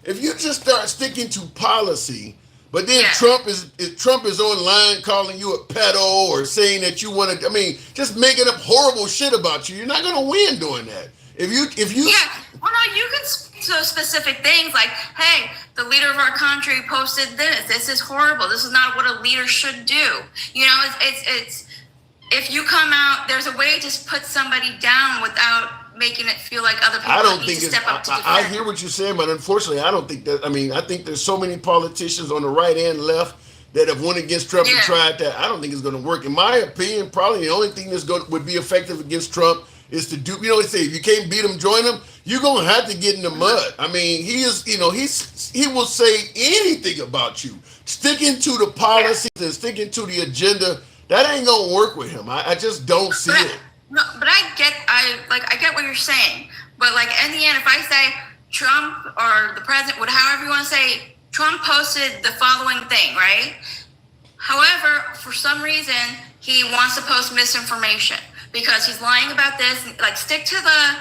if you just start sticking to policy, but then Trump is online calling you a pedo or saying that you want to, I mean, just making up horrible shit about you, you're not going to win doing that. If you well, no, you can speak to specific things like, hey, the leader of our country posted this. This is horrible. This is not what a leader should do. You know, it's if you come out, there's a way to put somebody down without making it feel like other people I don't need think to it's. step up to defend. I hear what you're saying, but unfortunately, I don't think that. I mean, I think there's so many politicians on the right and left that have went against Trump and tried that. I don't think it's going to work. In my opinion, probably the only thing would be effective against Trump is to do. They say if you can't beat him, join him. You're gonna have to get in the mud. I mean, he is. He will say anything about you. Sticking to the policies and sticking to the agenda, that ain't gonna work with him. I just don't see it. No, but I get what you're saying. But like in the end, if I say Trump or the president, however you want to say, Trump posted the following thing, right? However, for some reason, he wants to post misinformation because he's lying about this. Like, stick to the,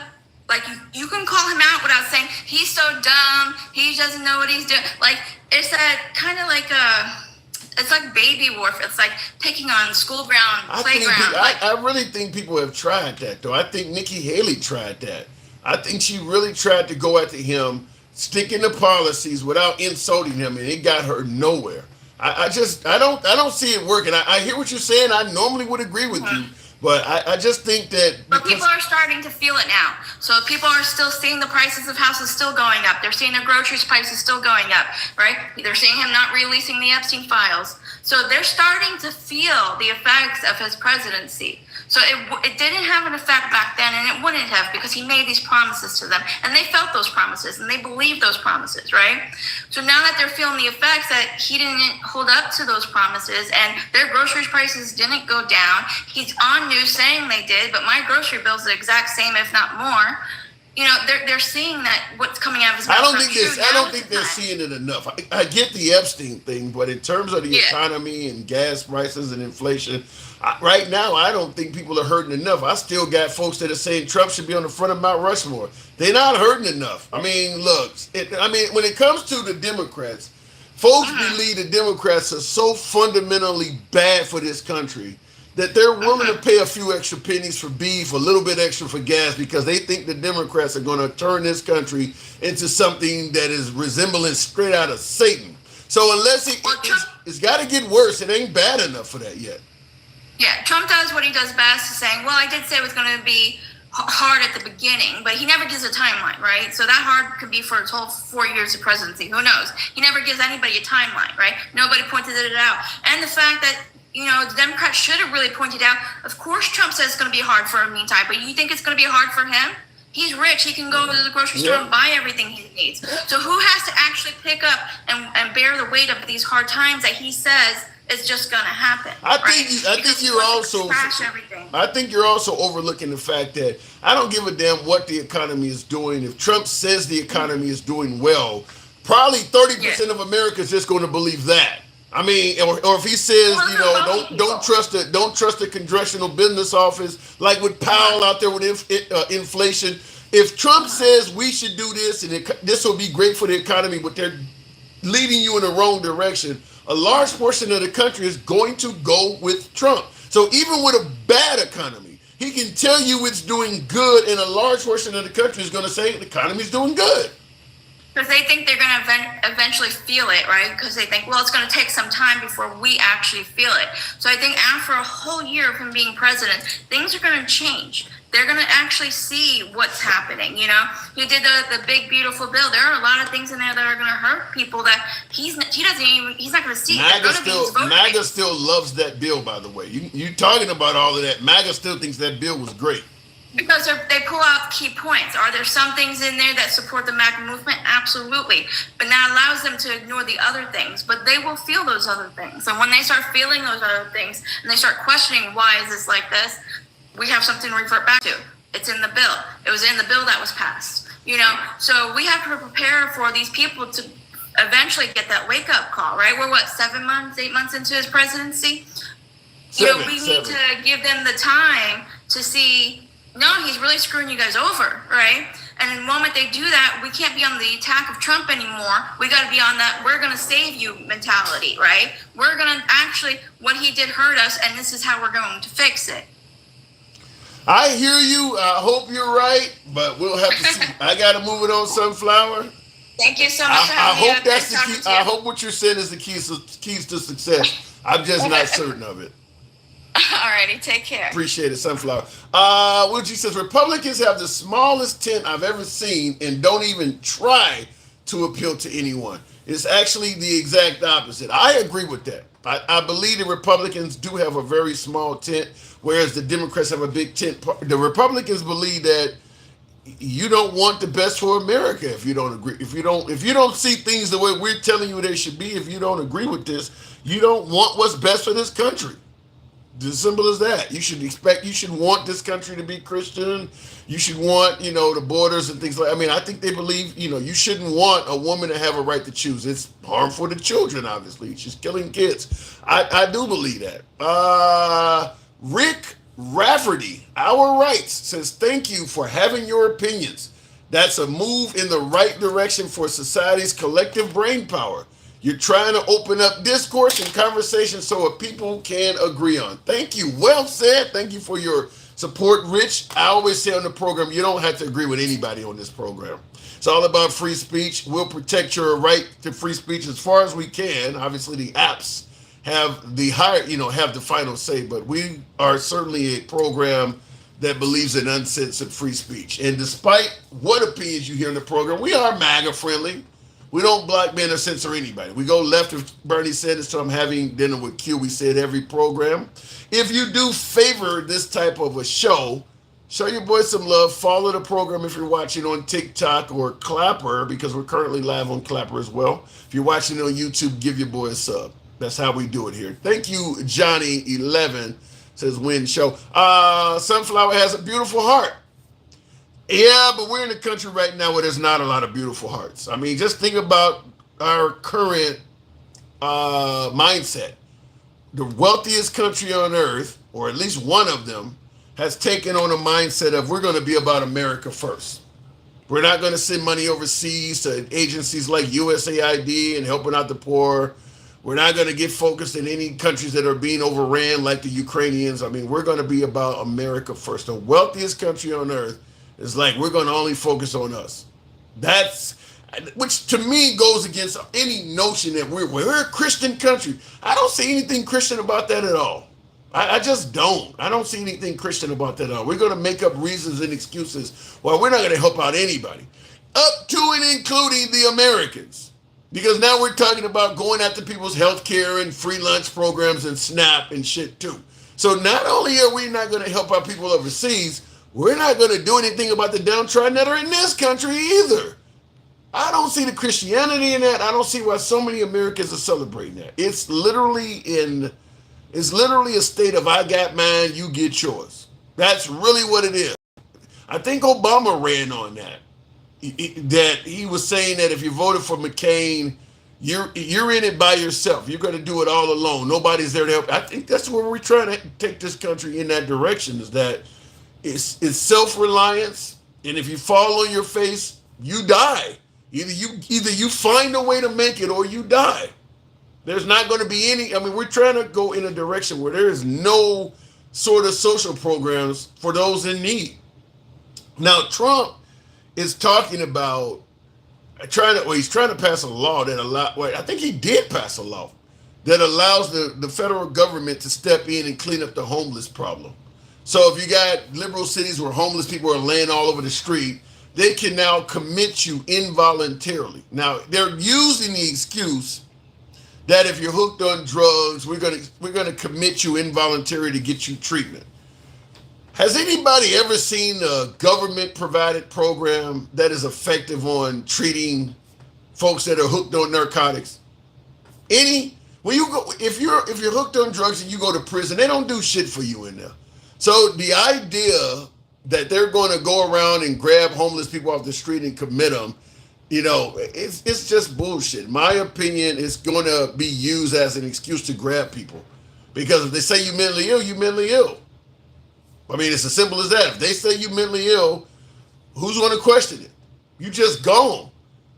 like, you can call him out without saying he's so dumb, he doesn't know what he's doing. Like, it's that kind of like it's like baby warfare. It's like picking on school ground, playground. I really think people have tried that, though. I think Nikki Haley tried that. I think she really tried to go after him, sticking to policies without insulting him, and it got her nowhere. I don't see it working. I hear what you're saying. I normally would agree with you, but I just think that. But people are starting to feel it now. So people are still seeing the prices of houses still going up. They're seeing the groceries prices still going up, right? They're seeing him not releasing the Epstein files. So they're starting to feel the effects of his presidency. So it didn't have an effect back then, and it wouldn't have because he made these promises to them, and they felt those promises, and they believed those promises, right? So now that they're feeling the effects that he didn't hold up to those promises, and their grocery prices didn't go down, he's on news saying they did, but my grocery bill's the exact same, if not more. They're seeing that what's coming out of his mouth. I don't think they're seeing it enough. I get the Epstein thing, but in terms of the economy and gas prices and inflation, right now I don't think people are hurting enough. I still got folks that are saying Trump should be on the front of Mount Rushmore. They're not hurting enough. I mean, look, when it comes to the Democrats, folks believe the Democrats are so fundamentally bad for this country that they're willing to pay a few extra pennies for beef, a little bit extra for gas, because they think the Democrats are going to turn this country into something that is resembling straight out of Satan. So unless it's got to get worse, it ain't bad enough for that yet. Yeah, Trump does what he does best, saying, well, I did say it was going to be hard at the beginning, but he never gives a timeline, right? So that hard could be for his whole 4 years of presidency. Who knows? He never gives anybody a timeline, right? Nobody pointed it out. And the fact that the Democrats should have really pointed out, of course Trump says it's going to be hard for him meantime, but you think it's going to be hard for him? He's rich. He can go to the grocery store and buy everything he needs. So who has to actually pick up and bear the weight of these hard times that he says is just going to happen? I think you're also overlooking the fact that I don't give a damn what the economy is doing. If Trump says the economy is doing well, probably 30% of America is just going to believe that. I mean, or if he says, don't trust the Congressional Business Office, like with Powell out there with inflation. If Trump says we should do this and this will be great for the economy, but they're leading you in the wrong direction, a large portion of the country is going to go with Trump. So even with a bad economy, he can tell you it's doing good, and a large portion of the country is going to say the economy's doing good. Because they think they're going to eventually feel it, right? Because they think, well, it's going to take some time before we actually feel it. So I think after a whole year of him being president, things are going to change. They're going to actually see what's happening, He did the big, beautiful bill. There are a lot of things in there that are going to hurt people that he's not going to see. MAGA still loves that bill, by the way. You talking about all of that. MAGA still thinks that bill was great. Because they pull out key points. Are there some things in there that support the MAGA movement? Absolutely. But that allows them to ignore the other things. But they will feel those other things. And when they start feeling those other things and they start questioning, why is this like this? We have something to revert back to. It's in the bill. It was in the bill that was passed. So we have to prepare for these people to eventually get that wake-up call, right? We're 8 months into his presidency? We need to give them the time to see, no, he's really screwing you guys over, right? And the moment they do that, we can't be on the attack of Trump anymore. We got to be on that we're going to save you mentality, right? We're going to actually, what he did hurt us, and this is how we're going to fix it. I hear you. I hope you're right, but we'll have to see. I got to move it on, Sunflower. Thank you so much for having me. I hope that's the key. I hope what you're saying is the keys to success. I'm just not certain of it. Alrighty, take care. Appreciate it, Sunflower. Wilgie says, Republicans have the smallest tent I've ever seen and don't even try to appeal to anyone. It's actually the exact opposite. I agree with that. I believe the Republicans do have a very small tent, whereas the Democrats have a big tent. The Republicans believe that you don't want the best for America if you don't agree. If you don't see things the way we're telling you they should be, if you don't agree with this, you don't want what's best for this country. It's as simple as that. You should want this country to be Christian. You should want, the borders and things like. I mean, I think they believe, you shouldn't want a woman to have a right to choose. It's harmful to children, obviously. She's killing kids. I do believe that. Rick Rafferty, Our Rights, says, thank you for having your opinions. That's a move in the right direction for society's collective brain power. You're trying to open up discourse and conversation so people can agree on. Thank you. Well said. Thank you for your support, Rich. I always say on the program, you don't have to agree with anybody on this program. It's all about free speech. We'll protect your right to free speech as far as we can. Obviously, the apps have the have the final say, but we are certainly a program that believes in uncensored free speech. And despite what opinions you hear in the program, we are MAGA friendly. We don't blackmail or censor anybody. We go left if Bernie Sanders, so I'm having dinner with Q. We say it every program. If you do favor this type of a show, show your boy some love. Follow the program if you're watching on TikTok or Clapper, because we're currently live on Clapper as well. If you're watching on YouTube, give your boy a sub. That's how we do it here. Thank you, Johnny11, says win show. Sunflower has a beautiful heart. Yeah, but we're in a country right now where there's not a lot of beautiful hearts. I mean, just think about our current mindset. The wealthiest country on earth, or at least one of them, has taken on a mindset of we're going to be about America first. We're not going to send money overseas to agencies like USAID and helping out the poor. We're not going to get focused in any countries that are being overran like the Ukrainians. I mean, we're going to be about America first. The wealthiest country on earth is like, we're going to only focus on us. Which to me goes against any notion that we're a Christian country. I don't see anything Christian about that at all. I just don't. I don't see anything Christian about that at all. We're going to make up reasons and excuses. Well, we're not going to help out anybody. Up to and including the Americans. Because now we're talking about going after people's health care and free lunch programs and SNAP and shit too. So not only are we not going to help out people overseas, we're not going to do anything about the downtrodden that are in this country either. I don't see the Christianity in that. I don't see why so many Americans are celebrating that. It's literally a state of I got mine, you get yours. That's really what it is. I think Obama ran on that. That he was saying that if you voted for McCain, you're in it by yourself. You're going to do it all alone. Nobody's there to help. I think that's where we're trying to take this country in that direction, is that it's self-reliance, and if you fall on your face, you die. Either you find a way to make it or you die. There's not going to be any. I mean, we're trying to go in a direction where there is no sort of social programs for those in need. Now, Trump is talking about he's trying to pass a law that I think he did pass a law that allows the federal government to step in and clean up the homeless problem. So if you got liberal cities where homeless people are laying all over the street, they can now commit you involuntarily. Now, they're using the excuse that if you're hooked on drugs, we're gonna commit you involuntarily to get you treatment. Has anybody ever seen a government-provided program that is effective on treating folks that are hooked on narcotics? When you go, if you're hooked on drugs and you go to prison, they don't do shit for you in there. So the idea that they're going to go around and grab homeless people off the street and commit them, it's just bullshit. In my opinion, it's going to be used as an excuse to grab people, because if they say you're mentally ill, you're mentally ill. I mean, it's as simple as that. If they say you're mentally ill, who's going to question it? You just gone.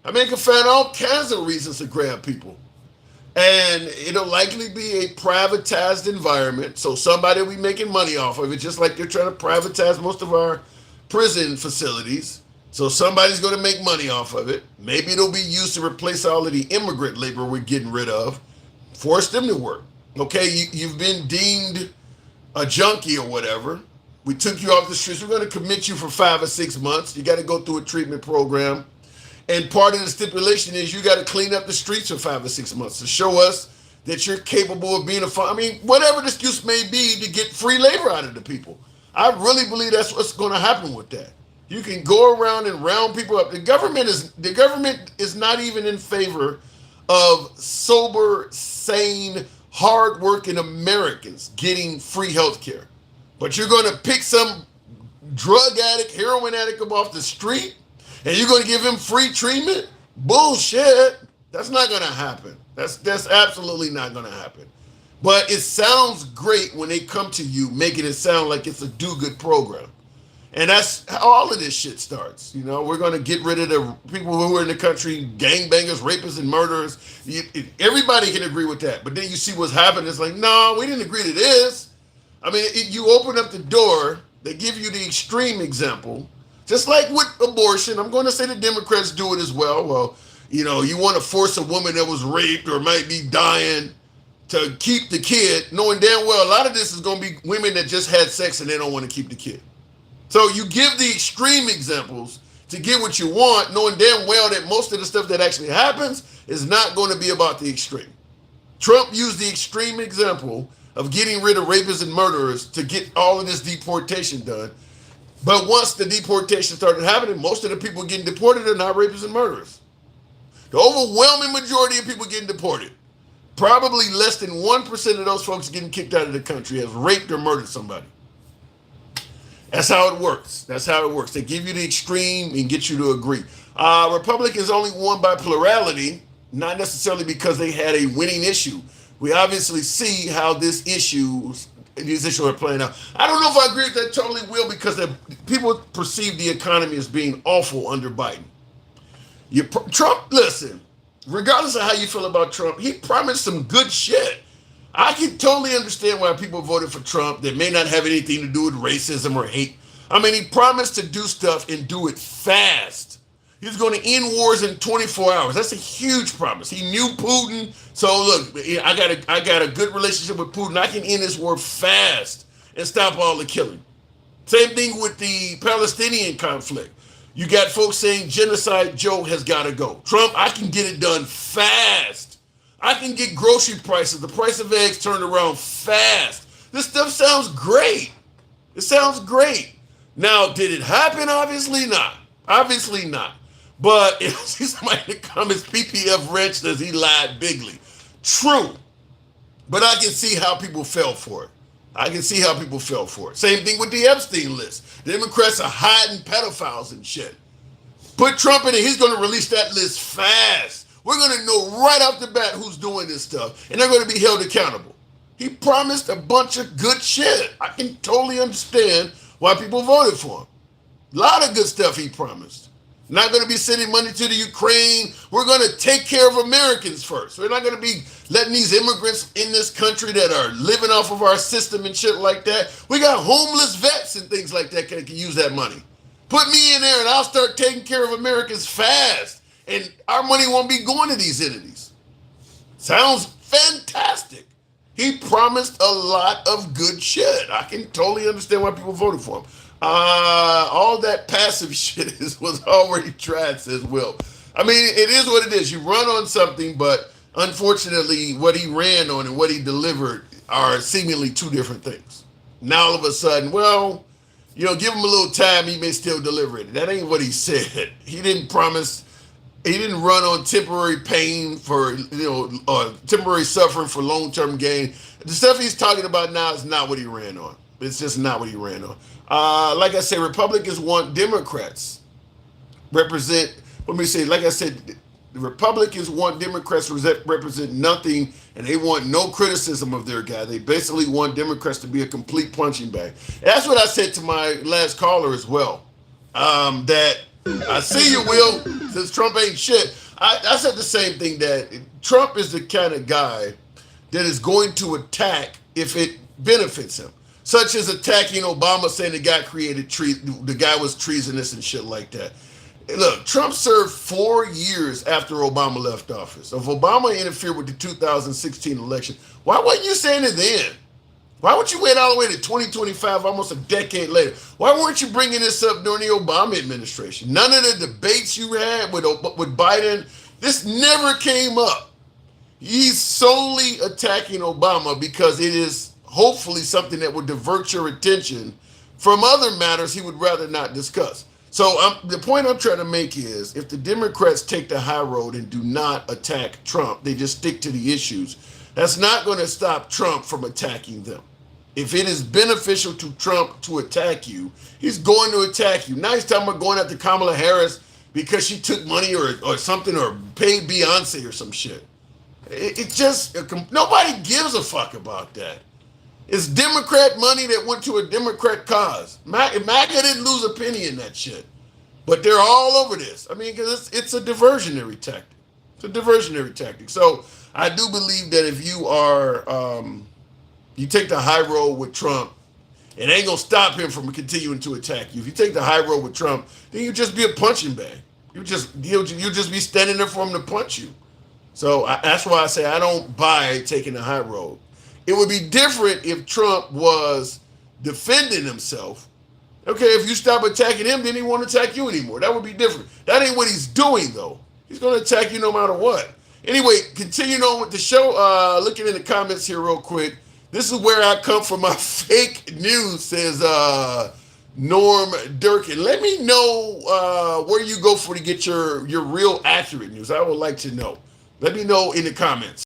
I mean, you can find all kinds of reasons to grab people. And it'll likely be a privatized environment. So somebody will be making money off of it, just like they're trying to privatize most of our prison facilities. So somebody's going to make money off of it. Maybe it'll be used to replace all of the immigrant labor we're getting rid of. Force them to work. Okay, you've been deemed a junkie or whatever. We took you off the streets. We're going to commit you for 5 or 6 months. You got to go through a treatment program. And part of the stipulation is you got to clean up the streets for 5 or 6 months to show us that you're capable of being whatever the excuse may be to get free labor out of the people. I really believe that's what's going to happen with that. You can go around and round people up. The government is not even in favor of sober, sane, hardworking Americans getting free health care. But you're going to pick some drug addict, heroin addict up off the street, and you're going to give him free treatment? Bullshit. That's not going to happen. That's absolutely not going to happen. But it sounds great when they come to you, making it sound like it's a do-good program. And that's how all of this shit starts. We're going to get rid of the people who are in the country, gangbangers, rapists, and murderers. Everybody can agree with that. But then you see what's happening. It's like, no, we didn't agree to this. You open up the door, they give you the extreme example. Just like with abortion, I'm going to say the Democrats do it as well. Well, you want to force a woman that was raped or might be dying to keep the kid, knowing damn well a lot of this is going to be women that just had sex and they don't want to keep the kid. So you give the extreme examples to get what you want, knowing damn well that most of the stuff that actually happens is not going to be about the extreme. Trump used the extreme example of getting rid of rapists and murderers to get all of this deportation done. But once the deportation started happening, most of the people getting deported are not rapists and murderers. The overwhelming majority of people getting deported, probably less than 1% of those folks getting kicked out of the country has raped or murdered somebody. That's how it works. They give you the extreme and get you to agree. Republicans only won by plurality, not necessarily because they had a winning issue. We obviously see how these issues are playing out. I don't know if I agree with that totally, Will, because people perceive the economy as being awful under Biden. Trump, listen, regardless of how you feel about Trump, he promised some good shit. I can totally understand why people voted for Trump that may not have anything to do with racism or hate. He promised to do stuff and do it fast. He's going to end wars in 24 hours. That's a huge promise. He knew Putin. So look, I got a good relationship with Putin. I can end this war fast and stop all the killing. Same thing with the Palestinian conflict. You got folks saying Genocide Joe has got to go. Trump, I can get it done fast. I can get grocery prices, the price of eggs turned around fast. This stuff sounds great. It sounds great. Now, did it happen? Obviously not. But if I see somebody in the comments, PPF Wrench says he lied bigly. True. But I can see how people fell for it. Same thing with the Epstein list. The Democrats are hiding pedophiles and shit. Put Trump in it, he's going to release that list fast. We're going to know right off the bat who's doing this stuff, and they're going to be held accountable. He promised a bunch of good shit. I can totally understand why people voted for him. A lot of good stuff he promised. Not going to be sending money to the Ukraine. We're going to take care of Americans first. We're not going to be letting these immigrants in this country that are living off of our system and shit like that. We got homeless vets and things like that that can use that money. Put me in there and I'll start taking care of Americans fast. And our money won't be going to these entities. Sounds fantastic. He promised a lot of good shit. I can totally understand why people voted for him. All that passive shit was already tried, says Will. It is what it is. You run on something, but unfortunately, what he ran on and what he delivered are seemingly two different things. Now, all of a sudden, give him a little time, he may still deliver it. That ain't what he said. He didn't run on temporary pain for, temporary suffering for long-term gain. The stuff he's talking about now is not what he ran on. It's just not what he ran on. Like I said, Republicans want Democrats represent, the Republicans want Democrats to represent nothing, and they want no criticism of their guy. They basically want Democrats to be a complete punching bag. That's what I said to my last caller as well. That I see you, Will, since Trump ain't shit. I said the same thing, that Trump is the kind of guy that is going to attack if it benefits him, such as attacking Obama, saying the guy was treasonous and shit like that. Look, Trump served 4 years after Obama left office. If Obama interfered with the 2016 election, why wasn't you saying it then? Why would you wait all the way to 2025, almost a decade later? Why weren't you bringing this up during the Obama administration? None of the debates you had with Biden, this never came up. He's solely attacking Obama because it is hopefully something that would divert your attention from other matters he would rather not discuss. So the point I'm trying to make is if the Democrats take the high road and do not attack Trump, they just stick to the issues, that's not going to stop Trump from attacking them. If it is beneficial to Trump to attack you, he's going to attack you. Now he's talking about going after Kamala Harris because she took money or something or paid Beyonce or some shit. It just, nobody gives a fuck about that. It's Democrat money that went to a Democrat cause. MAGA didn't lose a penny in that shit. But they're all over this. I mean, because it's a diversionary tactic. It's a diversionary tactic. So I do believe that if you are, you take the high road with Trump, it ain't gonna stop him from continuing to attack you. If you take the high road with Trump, then you just be a punching bag. You'll just be standing there for him to punch you. So that's why I say I don't buy taking the high road. It would be different if Trump was defending himself. Okay, if you stop attacking him, then he won't attack you anymore. That would be different. That ain't what he's doing, though. He's going to attack you no matter what. Anyway, continuing on with the show, looking in the comments here real quick. This is where I come from my fake news, says Norm Durkin. Let me know where you go for to get your real accurate news. I would like to know. Let me know in the comments.